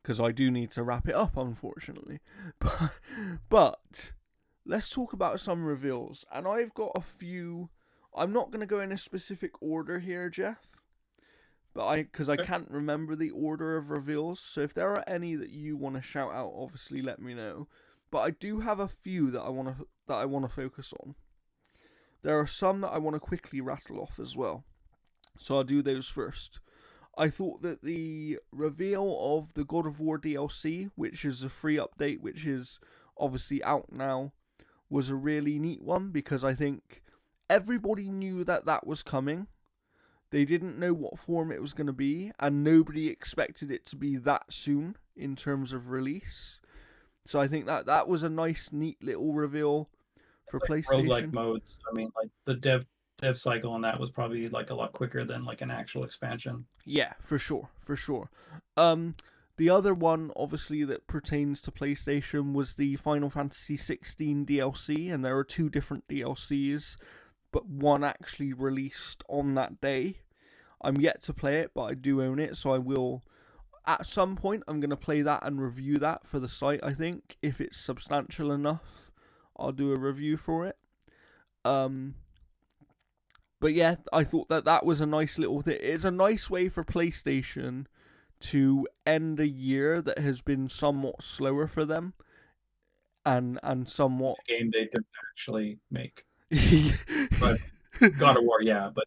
Because I do need to wrap it up, unfortunately. But let's talk about some reveals. And I've got a few. I'm not going to go in a specific order here, Jeff. Because I
Sure.
can't remember the order of reveals. So if there are any that you want to shout out, obviously let me know. But I do have a few that I want to focus on. There are some that I want to quickly rattle off as well. So I'll do those first. I thought that the reveal of the God of War DLC, which is a free update, which is obviously out now, was a really neat one because I think everybody knew that that was coming. They didn't know what form it was going to be, and nobody expected it to be that soon in terms of release. So I think that was a nice, neat little reveal for
It's like roguelike
PlayStation.
modes. I mean, like the dev cycle on that was probably like a lot quicker than like an actual expansion.
Yeah, for sure, for sure. Um, the other one, obviously, that pertains to PlayStation was the Final Fantasy 16 DLC, and there are two different DLCs, but one actually released on that day. I'm yet to play it, but I do own it, so I will. At some point, I'm going to play that and review that for the site, I think. If it's substantial enough, I'll do a review for it. Um, but yeah, I thought that was a nice little thing. It's a nice way for PlayStation to end a year that has been somewhat slower for them, and somewhat.
A game they didn't actually make. But God of War, yeah, but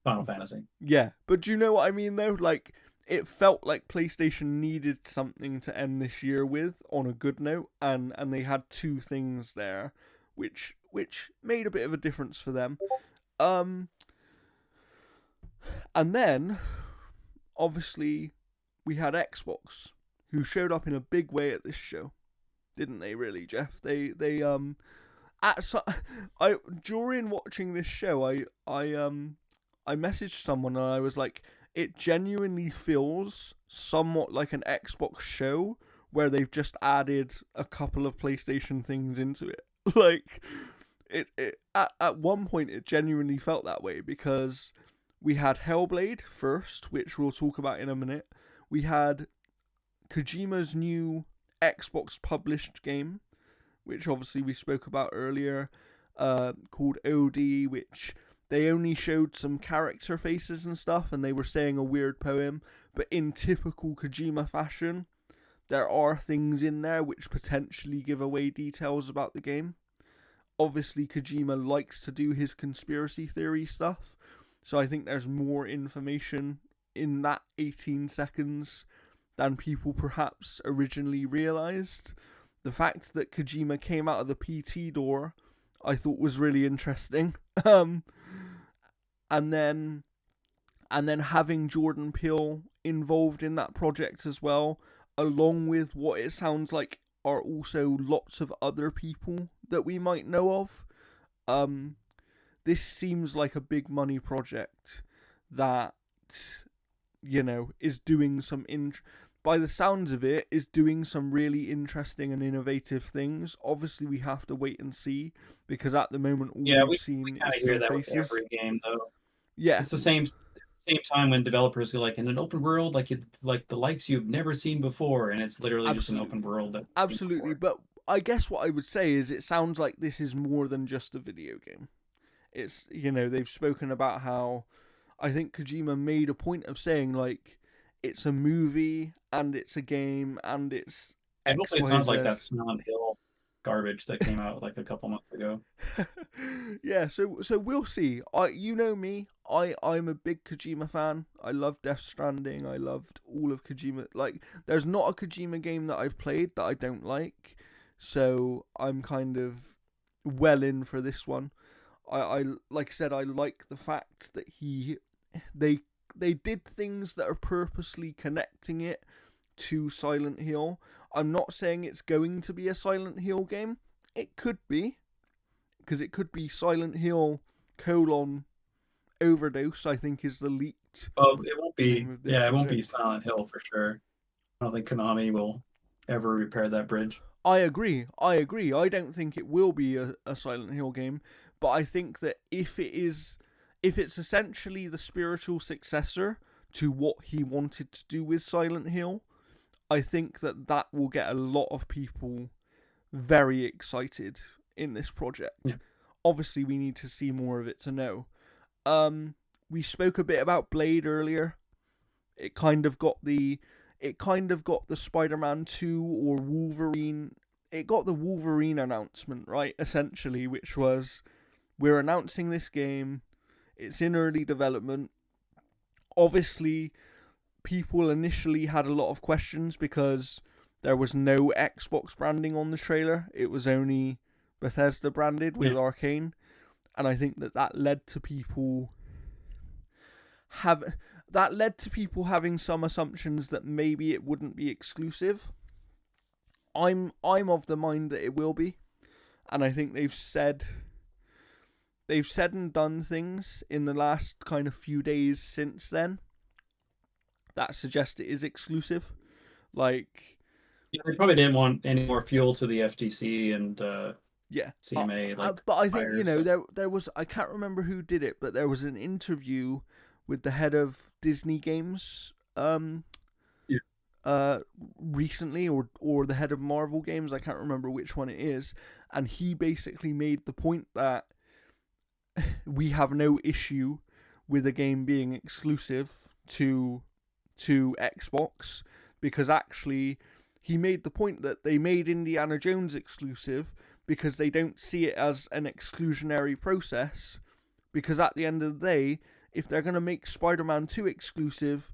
Final Fantasy.
Yeah, but do you know what I mean though? Like, it felt like PlayStation needed something to end this year with on a good note, and they had two things there, which made a bit of a difference for them. Um, and then obviously we had Xbox, who showed up in a big way at this show, didn't they? Really, Jeff? They at so, I during watching this show, I messaged someone and I was like, it genuinely feels somewhat like an Xbox show where they've just added a couple of PlayStation things into it. Like, it at one point it genuinely felt that way because we had Hellblade first, which we'll talk about in a minute. We had Kojima's new Xbox published game, which obviously we spoke about earlier, called OD, which they only showed some character faces and stuff, and they were saying a weird poem, but in typical Kojima fashion, there are things in there which potentially give away details about the game. Obviously, Kojima likes to do his conspiracy theory stuff, so I think there's more information in that 18 seconds than people perhaps originally realised. The fact that Kojima came out of the PT door, I thought was really interesting. And then having Jordan Peele involved in that project as well, along with what it sounds like are also lots of other people that we might know of. This seems like a big money project that, is doing some by the sounds of it, is doing some really interesting and innovative things. Obviously, we have to wait and see, because at the moment all
Yeah,
we've
we
seen
kind
is
of hear
some
that with
faces.
every game though.
Yeah,
It's the same time when developers are like in an open world, like the likes you've never seen before, and it's literally just an open
absolutely.
world that we've seen
Absolutely.
before.
But I guess what I would say is it sounds like this is more than just a video game. It's, they've spoken about how I think Kojima made a point of saying, like, it's a movie and it's a game and it's
And hopefully it's not like
XYZ.
that Silent Hill garbage that came out like a couple months ago.
Yeah, so we'll see. You know me, I'm a big Kojima fan. I love Death Stranding. I loved all of Kojima. Like, there's not a Kojima game that I've played that I don't like. So I'm kind of well in for this one. I like I said, I like the fact that they they did things that are purposely connecting it to Silent Hill. I'm not saying it's going to be a Silent Hill game. It could be, because it could be Silent Hill : Overdose, I think is the leaked
Well, it won't
name
be.
of this
Yeah, it won't be
project.
Silent Hill for sure. I don't think Konami will ever repair that bridge.
I agree. I don't think it will be a Silent Hill game, but I think that if it's essentially the spiritual successor to what he wanted to do with Silent Hill, I think that will get a lot of people very excited in this project.
Yeah.
Obviously, we need to see more of it to know. We spoke a bit about Blade earlier. It kind of got the Spider-Man 2 or Wolverine. It got the Wolverine announcement, right? Essentially, which was, we're announcing this game. It's in early development. Obviously, people initially had a lot of questions because there was no Xbox branding on the trailer. It was only Bethesda branded with
Yeah.
Arcane. And I think that led to people having some assumptions that maybe it wouldn't be exclusive. I'm of the mind that it will be, and I think they've said and done things in the last kind of few days since then that suggest it is exclusive. Like,
Yeah, they probably didn't want any more fuel to the FTC and
yeah,
CMA
but I think
fires. So.
there was, I can't remember who did it, but there was an interview with the head of Disney Games recently, or the head of Marvel Games, I can't remember which one it is, and he basically made the point that we have no issue with a game being exclusive to Xbox, because actually he made the point that they made Indiana Jones exclusive because they don't see it as an exclusionary process, because at the end of the day, if they're going to make Spider-Man 2 exclusive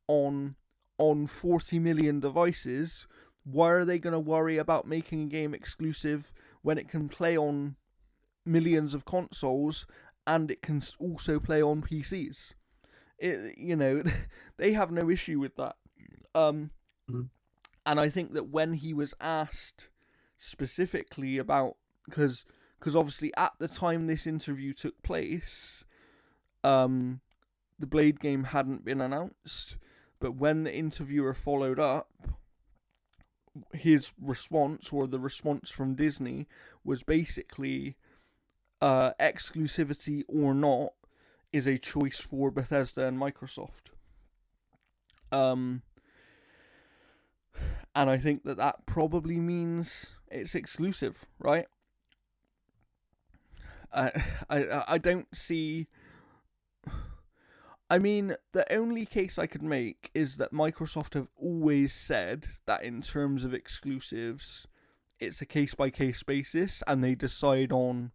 on 40 million devices, why are they going to worry about making a game exclusive when it can play on millions of consoles and it can also play on PCs? They have no issue with that.
Mm-hmm.
And I think that when he was asked specifically about, because obviously at the time this interview took place, the Blade game hadn't been announced, but when the interviewer followed up, his response, or the response from Disney, was basically, exclusivity or not is a choice for Bethesda and Microsoft. And I think that probably means it's exclusive, right? I don't see. I mean, the only case I could make is that Microsoft have always said that in terms of exclusives, it's a case-by-case basis, and they decide on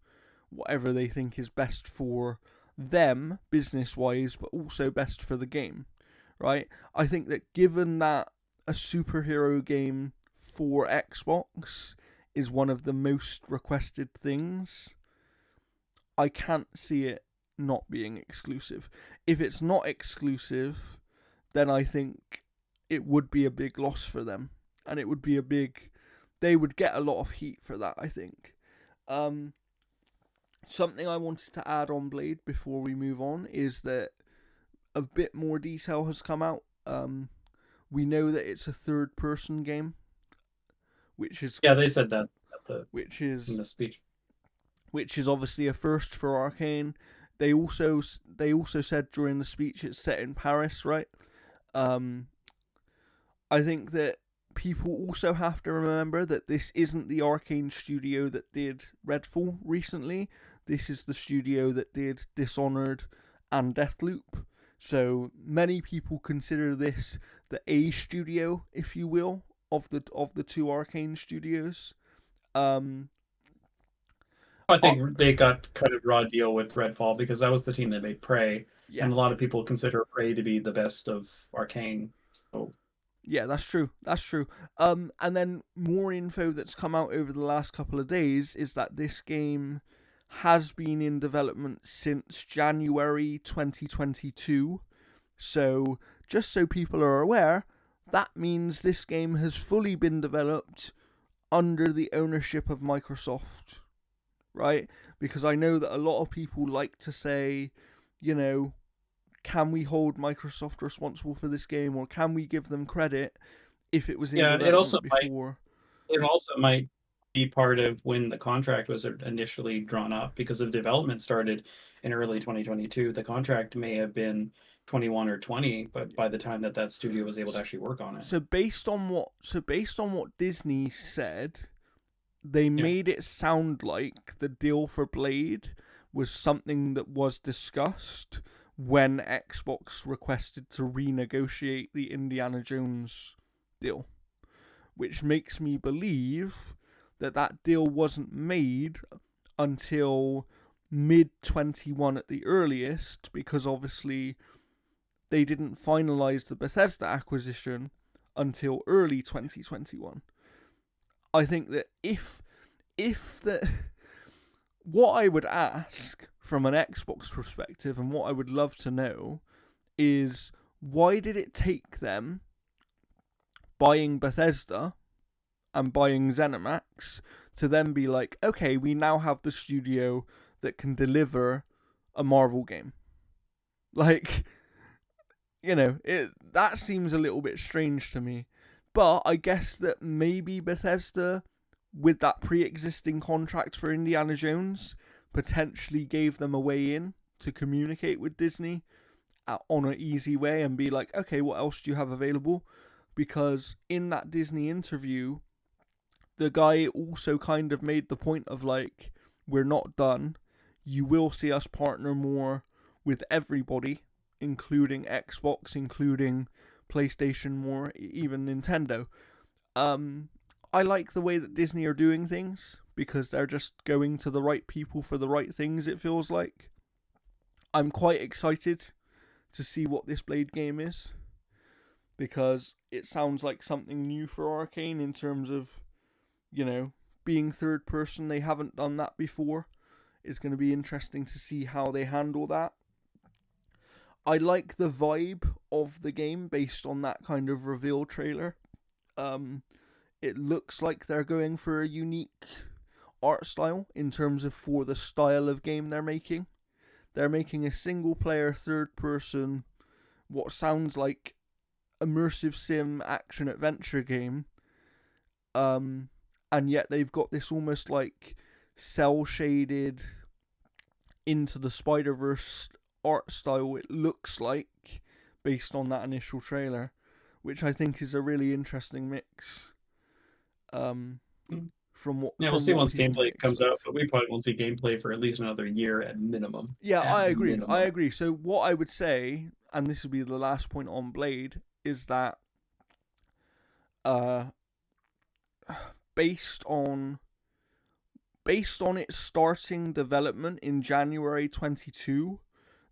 whatever they think is best for them, business-wise, but also best for the game, right? I think that given that a superhero game for Xbox is one of the most requested things, I can't see it not being exclusive. If it's not exclusive, then I think it would be a big loss for them, and it would be they would get a lot of heat for that, I think. Something I wanted to add on Blade before we move on is that a bit more detail has come out. We know that it's a third-person game, which is
Yeah, they said that
which
in
is
the speech.
which is obviously a first for Arcane. They also said during the speech it's set in Paris, right? Um, I think that people also have to remember that this isn't the Arcane studio that did Redfall recently. This is the studio that did Dishonored and Deathloop. So many people consider this the A studio, if you will, of the two Arcane studios. Um,
I
uh,
think they got kind of raw deal with Redfall because that was the team that made Prey,
yeah,
and a lot of people consider Prey to be the best of Arcane. So
yeah, that's true. That's true. And then more info that's come out over the last couple of days is that this game has been in development since January 2022. So, just so people are aware, that means this game has fully been developed under the ownership of Microsoft, right? Because I know that a lot of people like to say, you know, can we hold Microsoft responsible for this game, or can we give them credit if it was in
yeah,
development before?
it also might be part of when the contract was initially drawn up because the development started in early 2022. The contract may have been 21 or 20, but by the time that that studio was able to actually work on it.
So based on what Disney said, they
Yeah.
made it sound like the deal for Blade was something that was discussed when Xbox requested to renegotiate the Indiana Jones deal, which makes me believe that that deal wasn't made until mid 21 at the earliest, because obviously they didn't finalize the Bethesda acquisition until early 2021. I think that if the what I would ask from an Xbox perspective, and what I would love to know, is why did it take them buying Bethesda and buying ZeniMax to then be like, okay, we now have the studio that can deliver a Marvel game? Like, that seems a little bit strange to me. But I guess that maybe Bethesda, with that pre-existing contract for Indiana Jones, potentially gave them a way in to communicate with Disney on an easy way and be like, okay, what else do you have available? Because in that Disney interview, the guy also kind of made the point of like, we're not done. You will see us partner more with everybody, including Xbox, including PlayStation, more, even Nintendo. I like the way that Disney are doing things because they're just going to the right people for the right things, it feels like. I'm quite excited to see what this Blade game is because it sounds like something new for Arcane in terms of, being third person. They haven't done that before. It's going to be interesting to see how they handle that. I like the vibe of the game based on that kind of reveal trailer. It looks like they're going for a unique art style in terms of for the style of game they're making. They're making a single player third person, what sounds like immersive sim action adventure game. And yet they've got this almost like cell shaded into the Spider-Verse art style, it looks like, based on that initial trailer, which I think is a really interesting mix. From what
Yeah, we'll see once
people
gameplay
might
comes
expect.
out, but we probably won't see gameplay for at least another year at minimum.
Yeah,
At
I agree. I
minimum.
agree. So what I would say, and this will be the last point on Blade, is that uh, based on its starting development in January 22,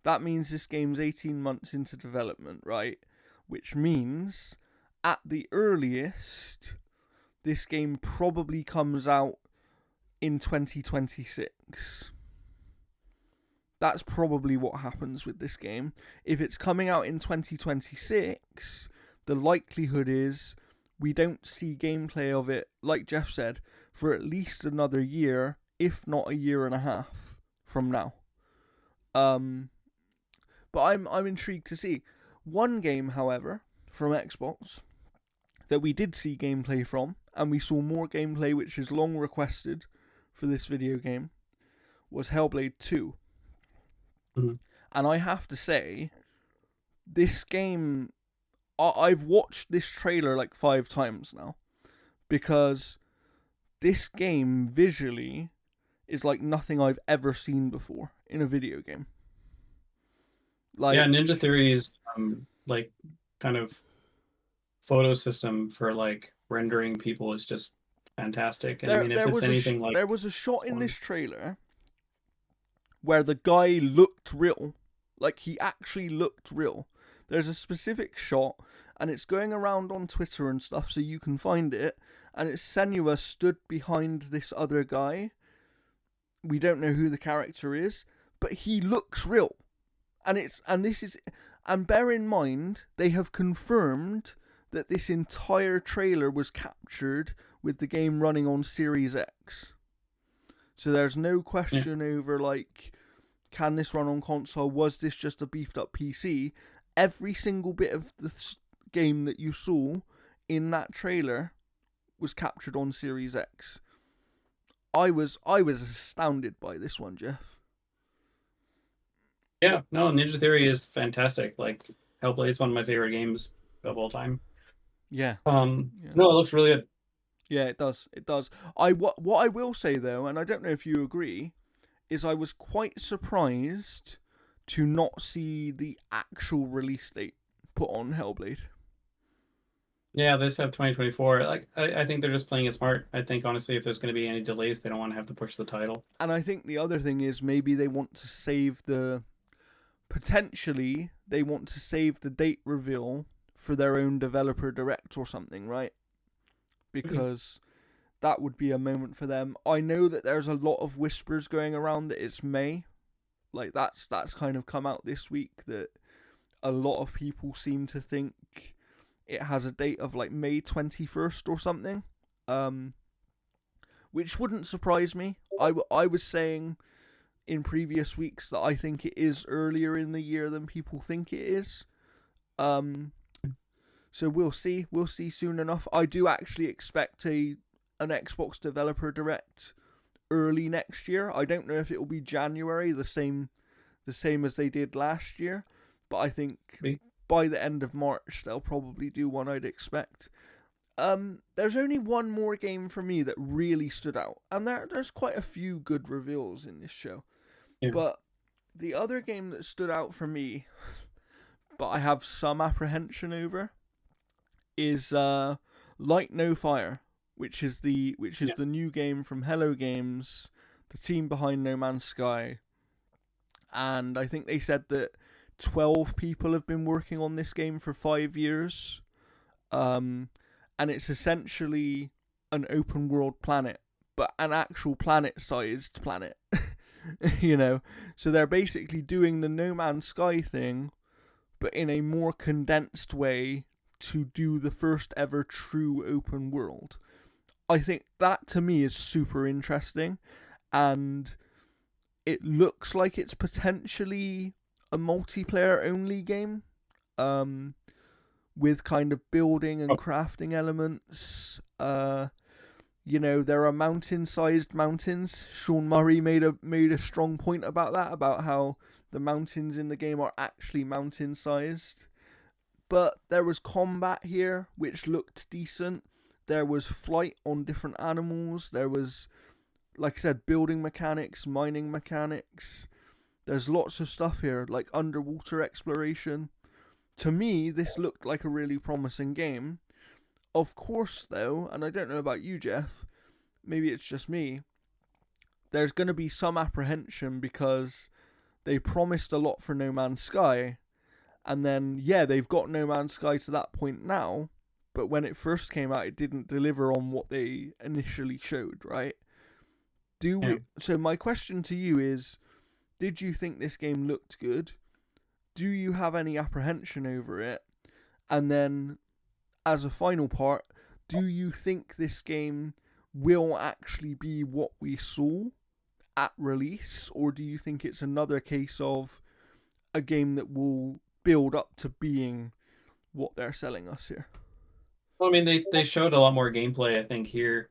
that means this game's 18 months into development, right? Which means at the earliest, this game probably comes out in 2026. That's probably what happens with this game. If it's coming out in 2026, the likelihood is we don't see gameplay of it, like Jeff said, for at least another year, if not a year and a half from now. But I'm intrigued to see. One game, however, from Xbox that we did see gameplay from, and we saw more gameplay which is long requested for this video game, was Hellblade 2.
Mm-hmm.
And I have to say, this game, I've watched this trailer like 5 times now, because this game visually is like nothing I've ever seen before in a video game. Like,
yeah, Ninja Theory's like kind of photo system for like rendering people is just fantastic. And I mean, if it's anything like,
there was a shot in this trailer where the guy looked real, like he actually looked real. There's a specific shot, and it's going around on Twitter and stuff, so you can find it. And it's Senua stood behind this other guy. We don't know who the character is, but he looks real. And bear in mind, they have confirmed that this entire trailer was captured with the game running on Series X. So there's no question over, like, can this run on console? Was this just a beefed up PC? Every single bit of the game that you saw in that trailer was captured on Series X. I was astounded by this one, Jeff.
Yeah, no, Ninja Theory is fantastic. Like, Hellblade is one of my favorite games of all time.
Yeah.
No, it looks really good.
Yeah, it does. It does. What I will say though, and I don't know if you agree, is I was quite surprised to not see the actual release date put on Hellblade.
Yeah, they said 2024. Like, I think they're just playing it smart. I think honestly, if there's going to be any delays, they don't want to have to push the title.
And I think the other thing is maybe they want to save potentially they want to save the date reveal for their own developer direct or something, right? Because that would be a moment for them. I know that there's a lot of whispers going around that it's May. Like, that's kind of come out this week, that a lot of people seem to think it has a date of like May 21st or something. Which wouldn't surprise me. I was saying in previous weeks that I think it is earlier in the year than people think it is. So we'll see. We'll see soon enough. I do actually expect an Xbox developer direct early next year. I don't know if it will be January, the same as they did last year, but I think by the end of March they'll probably do one, I'd expect. There's only one more game for me that really stood out, and there's quite a few good reveals in this show.
Yeah.
But the other game that stood out for me, but I have some apprehension over, is Light No Fire, which is the new game from Hello Games, the team behind No Man's Sky. And I think they said that 12 people have been working on this game for 5 years. And it's essentially an open world planet, but an actual planet-sized planet. You know, so they're basically doing the No Man's Sky thing, but in a more condensed way to do the first ever true open world. I think that to me is super interesting, and it looks like it's potentially a multiplayer only game, with kind of building and crafting elements. You know, there are mountain-sized mountains. Sean Murray made a strong point about that, about how the mountains in the game are actually mountain-sized. But there was combat here, which looked decent. There was flight on different animals. There was, like I said, building mechanics, mining mechanics. There's lots of stuff here, like underwater exploration. To me, this looked like a really promising game. Of course, though, and I don't know about you, Jeff, maybe it's just me, there's going to be some apprehension because they promised a lot for No Man's Sky, and then, yeah, they've got No Man's Sky to that point now, but when it first came out, it didn't deliver on what they initially showed, right? So my question to you is, did you think this game looked good? Do you have any apprehension over it? And then, as a final part, do you think this game will actually be what we saw at release, or do you think it's another case of a game that will build up to being what they're selling us here.
Well, I mean, they showed a lot more gameplay, I think, here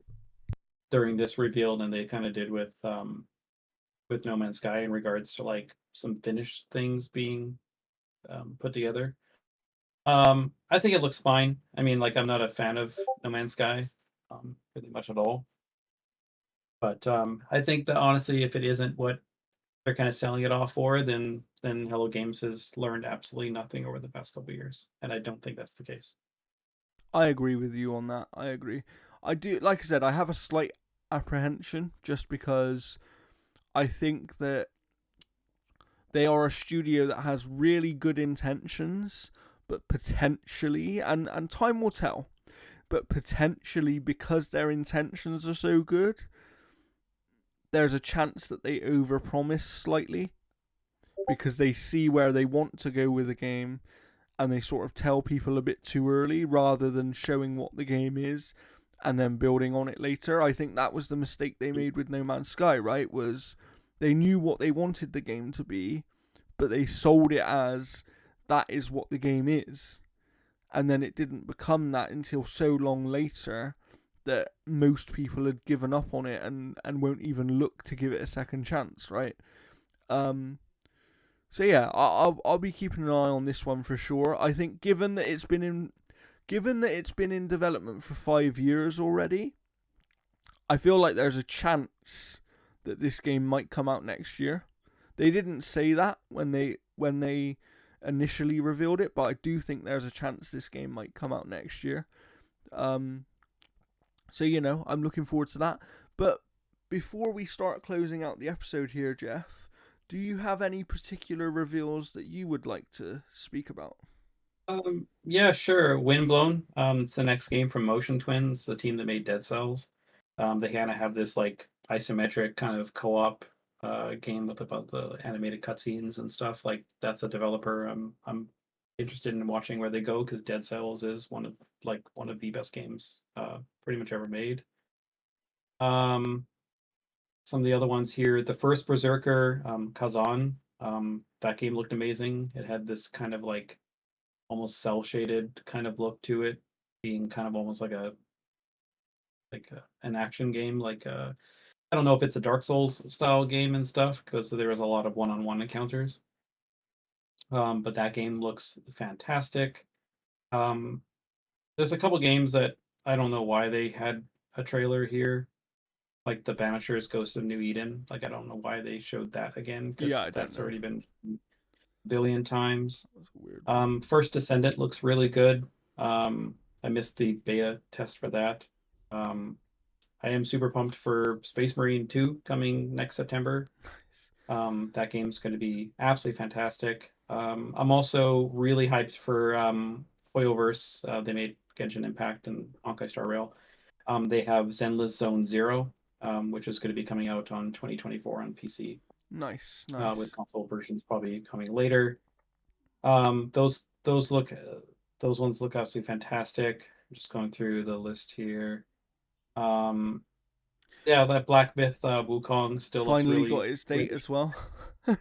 during this reveal than they kind of did with No Man's Sky in regards to like some finished things being put together. I think it looks fine. I mean, like I'm not a fan of No Man's Sky, really much at all. But I think that honestly, if it isn't what they're kind of selling it off for, then Hello Games has learned absolutely nothing over the past couple of years, and I don't think that's the case.
I agree with you on that. I agree. I do, like I said, I have a slight apprehension just because I think that they are a studio that has really good intentions, but potentially, and time will tell, but potentially because their intentions are so good, there's a chance that they overpromise slightly because they see where they want to go with the game and they sort of tell people a bit too early rather than showing what the game is and then building on it later. I think that was the mistake they made with No Man's Sky, right? Was they knew what they wanted the game to be, but they sold it as that is what the game is. And then it didn't become that until so long later that most people had given up on it and won't even look to give it a second chance, right? So yeah, I'll be keeping an eye on this one for sure. I think given that it's been in development for 5 years already, I feel like there's a chance that this game might come out next year. They didn't say that when they initially revealed it, but I do think there's a chance this game might come out next year. So I'm looking forward to that. But before we start closing out the episode here, Jeff, do you have any particular reveals that you would like to speak about?
Yeah, sure. Windblown. It's the next game from Motion Twins, the team that made Dead Cells. They kind of have this like isometric kind of co-op game with about the animated cutscenes and stuff. Like that's a developer I'm interested in watching where they go because Dead Cells is one of the best games pretty much ever made. Um, some of the other ones here, the first Berserker, Kazan. That game looked amazing. It had this kind of like almost cell shaded kind of look to it, being kind of almost an action game. I don't know if it's a Dark Souls style game and stuff because there was a lot of one-on-one encounters. But that game looks fantastic. Um, there's a couple games that I don't know why they had a trailer here, like the Banisher's Ghost of New Eden. Like I don't know why they showed that again
Yeah,
because
I don't
that's
know.
already been a billion times.
That's a weird one.
First Descendant looks really good. I missed the beta test for that. Um, I am super pumped for Space Marine 2 coming next September. That game's going to be absolutely fantastic. I'm also really hyped for Hoyoverse. They made Genshin Impact and Honkai Star Rail. They have Zenless Zone Zero, which is going to be coming out on 2024 on PC,
Nice,
with
nice.
console versions probably coming later. Those ones look absolutely fantastic. I'm just going through the list here. Um, yeah, that Black Myth Wukong still looks
Finally got
really,
its date
really
as well.
yeah.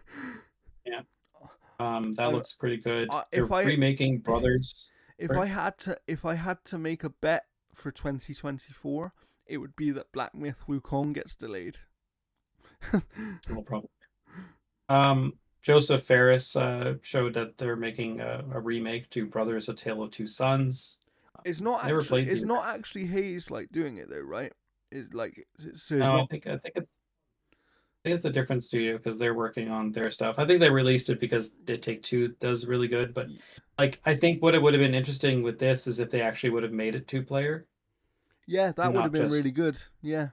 That
I'm
looks pretty good.
if
They're
I
remaking Brothers.
if
Sorry?
I had to make a bet for 2024, it would be that Black Myth Wukong gets delayed.
No problem. Joseph Ferris showed that they're making a remake to Brothers: A Tale of Two Sons. Never played
It's
the.
not actually Hayes like doing it though, right? It's like so it's
No,
not.
I think it's a different studio because they're working on their stuff. I think they released it because Did Take Two does really good, but like I think what it would have been interesting with this is if they actually would have made it two player
Yeah, that
and
would have
not
been really
just
good. Yeah,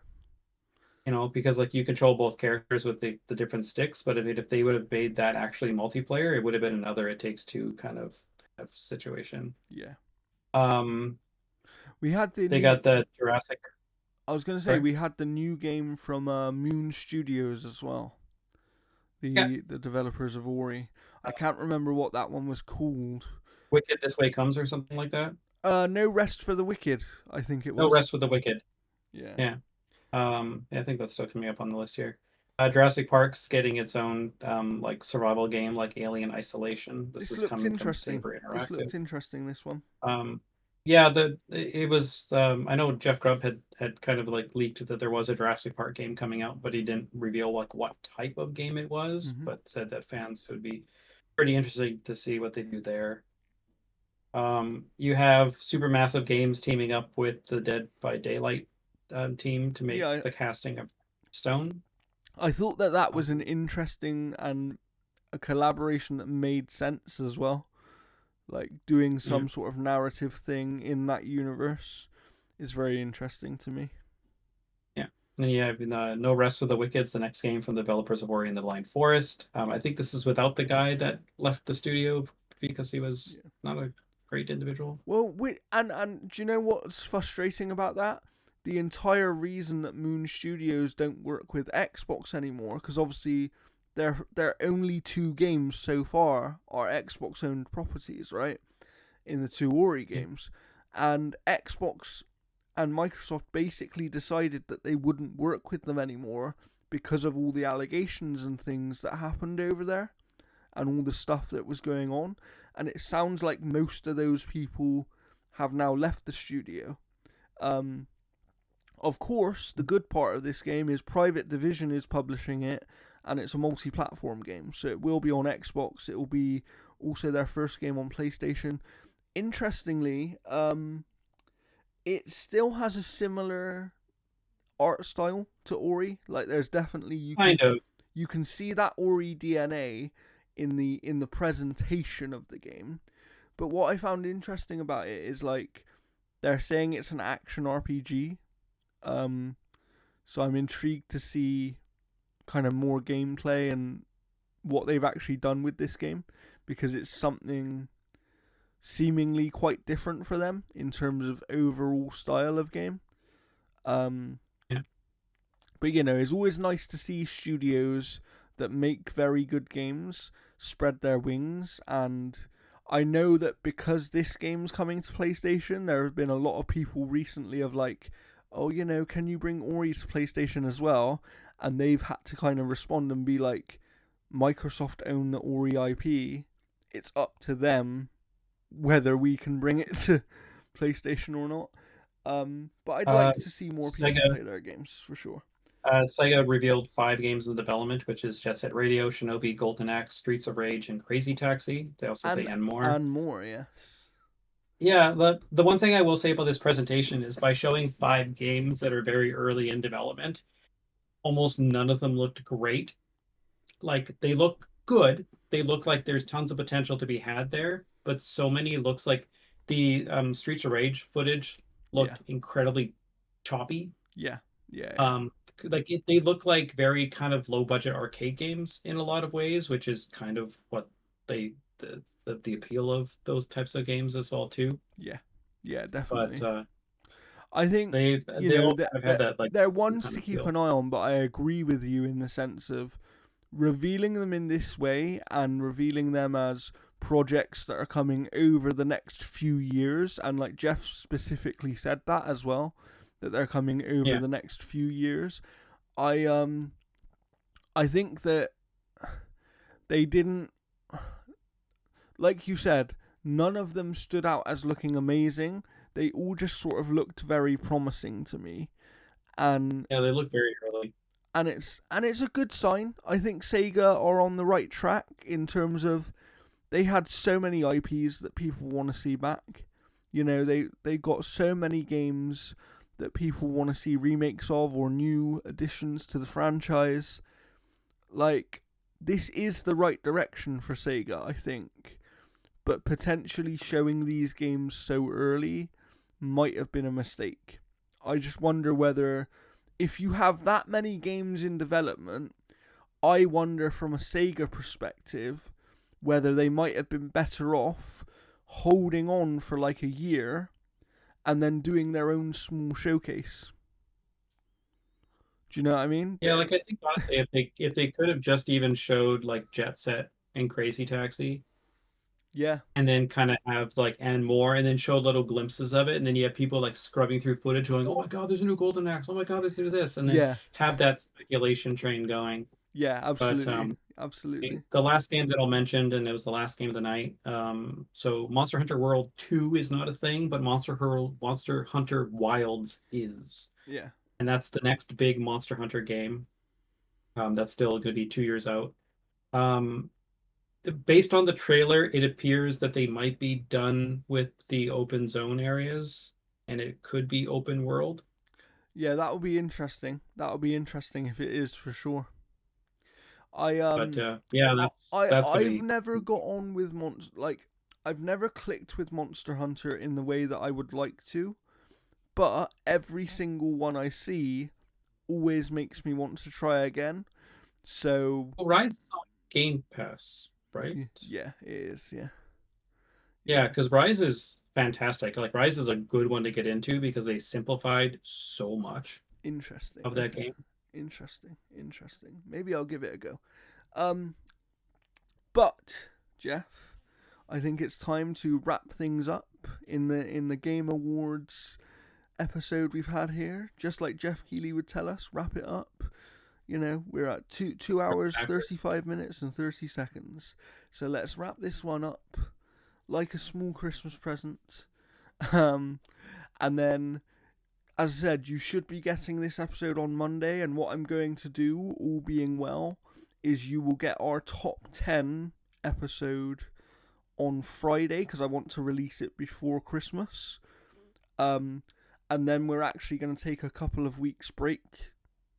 because like you control both characters with the different sticks, but if they would have made that actually multiplayer, it would have been another It Takes Two kind of situation.
yeah.
Um,
We had the
they
new.
got the Jurassic.
I was gonna say
Sorry.
we had the new game from Moon Studios as well.
Yeah.
The developers of Ori. I can't remember what that one was called.
Wicked This Way Comes or something like that.
No Rest for the Wicked. I think it
No
was.
Rest with the Wicked.
Yeah.
Yeah. I think that's still coming up on the list here. Jurassic Park's getting its own like survival game, like Alien Isolation. This
This
is
looked
coming from
interesting.
Saber
This
Interactive.
looked interesting. This one.
Yeah, it was. I know Jeff Grubb had kind of like leaked that there was a Jurassic Park game coming out, but he didn't reveal like what type of game it was.
Hmm.
But said that fans would be pretty interesting to see what they do there. You have Supermassive Games teaming up with the Dead by Daylight team to make
Yeah,
the casting of Stone.
I thought that that was
Um,
an interesting and a collaboration that made sense as well. Like doing
yeah,
some sort of narrative thing in that universe is very interesting to me.
yeah. And then you have No Rest for the Wicked, the next game from the developers of Ori and the Blind Forest. I think this is without the guy that left the studio because he was
Yeah.
not a great individual.
Well, and do you know what's frustrating about that? The entire reason that Moon Studios don't work with Xbox anymore, because obviously their only two games so far are Xbox owned properties, right? In the two Ori
Yeah.
games, and Xbox and Microsoft basically decided that they wouldn't work with them anymore because of all the allegations and things that happened over there and all the stuff that was going on. And it sounds like most of those people have now left the studio. Um, of course, the good part of this game is Private Division is publishing it, and it's a multi-platform game, so it will be on Xbox. It will be also their first game on PlayStation. Interestingly, it still has a similar art style to Ori. Like, there's definitely
Kind of.
you can see that Ori DNA in the presentation of the game. But what I found interesting about it is like they're saying it's an action RPG. Um, so I'm intrigued to see kind of more gameplay and what they've actually done with this game because it's something seemingly quite different for them in terms of overall style of game. Um,
Yeah.
but you know, it's always nice to see studios that make very good games spread their wings. And I know that because this game's coming to PlayStation, there have been a lot of people recently of like, oh, you know, can you bring Ori to PlayStation as well? And they've had to kind of respond and be like, Microsoft own the Ori IP. It's up to them whether we can bring it to PlayStation or not. But I'd
Uh,
like to see more people
Sega
play their games for sure.
Sega revealed 5 games in development, which is Jet Set Radio, Shinobi, Golden Axe, Streets of Rage, and Crazy Taxi. They also say and more.
And more, yes.
Yeah, the one thing I will say about this presentation is by showing 5 games that are very early in development, almost none of them looked great. Like they look good. They look like there's tons of potential to be had there, but so many looks like the Streets of Rage footage
Yeah,
looked incredibly choppy.
yeah, yeah, yeah,
Um, they look like very kind of low budget arcade games in a lot of ways, which is kind of what they the appeal of those types of games as well too.
yeah, yeah,
But
definitely. I think you
they
know
all
that
kind of have
that
that like
they're ones
kind
to
of
keep
feel.
an eye on, but I agree with you in the sense of revealing them in this way and revealing them as projects that are coming over the next few years. And like Jeff specifically said that as well, that they're coming over
Yeah.
the next few years. I I think that they didn't, like you said, none of them stood out as looking amazing. They all just sort of looked very promising to me. And
Yeah, they look very early.
it's a good sign. I think Sega are on the right track in terms of they had so many IPs that people want to see back. You know, they got so many games that people want to see remakes of or new additions to the franchise. Like, this is the right direction for Sega, I think. But potentially showing these games so early might have been a mistake. I just wonder whether, if you have that many games in development, I wonder from a Sega perspective whether they might have been better off holding on for like a year and then doing their own small showcase. Do you know what I mean?
Yeah, like I think honestly, if they could have just even showed like Jet Set and Crazy Taxi,
Yeah.
and then kind of have like and more, and then show little glimpses of it, and then you have people like scrubbing through footage, going, "Oh my god, there's a new golden axe! Oh my god, there's this," and then
Yeah.
have that speculation train going.
Yeah.
But
Absolutely. Absolutely.
the last game that I'll mention, and it was the last game of the night. So Monster Hunter World 2 is not a thing, but Monster Hunter Wilds is,
Yeah.
and that's the next big Monster Hunter game. That's still going to be 2 years out. Um, Based on the trailer, it appears that they might be done with the open zone areas, and it could be open world.
Yeah. That will be interesting. That will be interesting if it is for sure.
But yeah, that's going to
I've
be.
never got on with I've never clicked with Monster Hunter in the way that I would like to, but every single one I see always makes me want to try again. So
Well, Rise is on Game Pass, right?
yeah, it is. Yeah,
Yeah,
yeah.
because Rise is fantastic. Like Rise is a good one to get into because they simplified so much
Interesting.
of that
Okay.
game.
Interesting. Interesting. Maybe I'll give it a go. Um, but Jeff, I think it's time to wrap things up in the Game Awards episode we've had here. Just like Jeff Keighley would tell us, wrap it up. You know, we're at 2 hours, 35 minutes, and 30 seconds. So let's wrap this one up like a small Christmas present. Um, and then, as I said, you should be getting this episode on Monday. And what I'm going to do, all being well, is you will get our top 10 episode on Friday because I want to release it before Christmas. And then we're actually going to take a couple of weeks break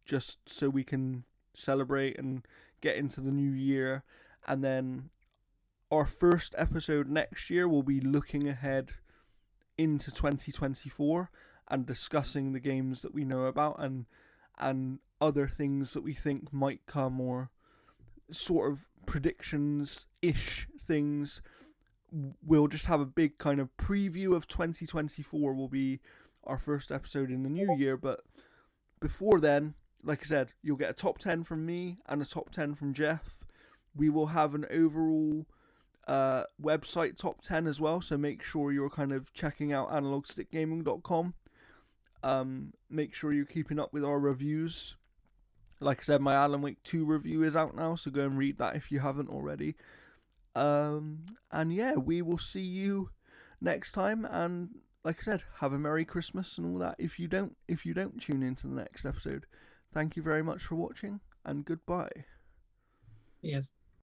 just so we can celebrate and get into the new year. And then our first episode next year will be looking ahead into 2024 and discussing the games that we know about and other things that we think might come, or sort of predictions-ish things. We'll just have a big kind of preview of 2024 will be our first episode in the new year, but before then, like I said, you'll get a top 10 from me and a top 10 from Jeff. We will have an overall website top 10 as well, so make sure you're kind of checking out analogstickgaming.com. Make sure you're keeping up with our reviews. Like I said, my Alan Wake 2 review is out now, so go and read that if you haven't already. And yeah, we will see you next time, and like I said, have a Merry Christmas and all that if you don't tune into the next episode. Thank you very much for watching, and goodbye.
Yes.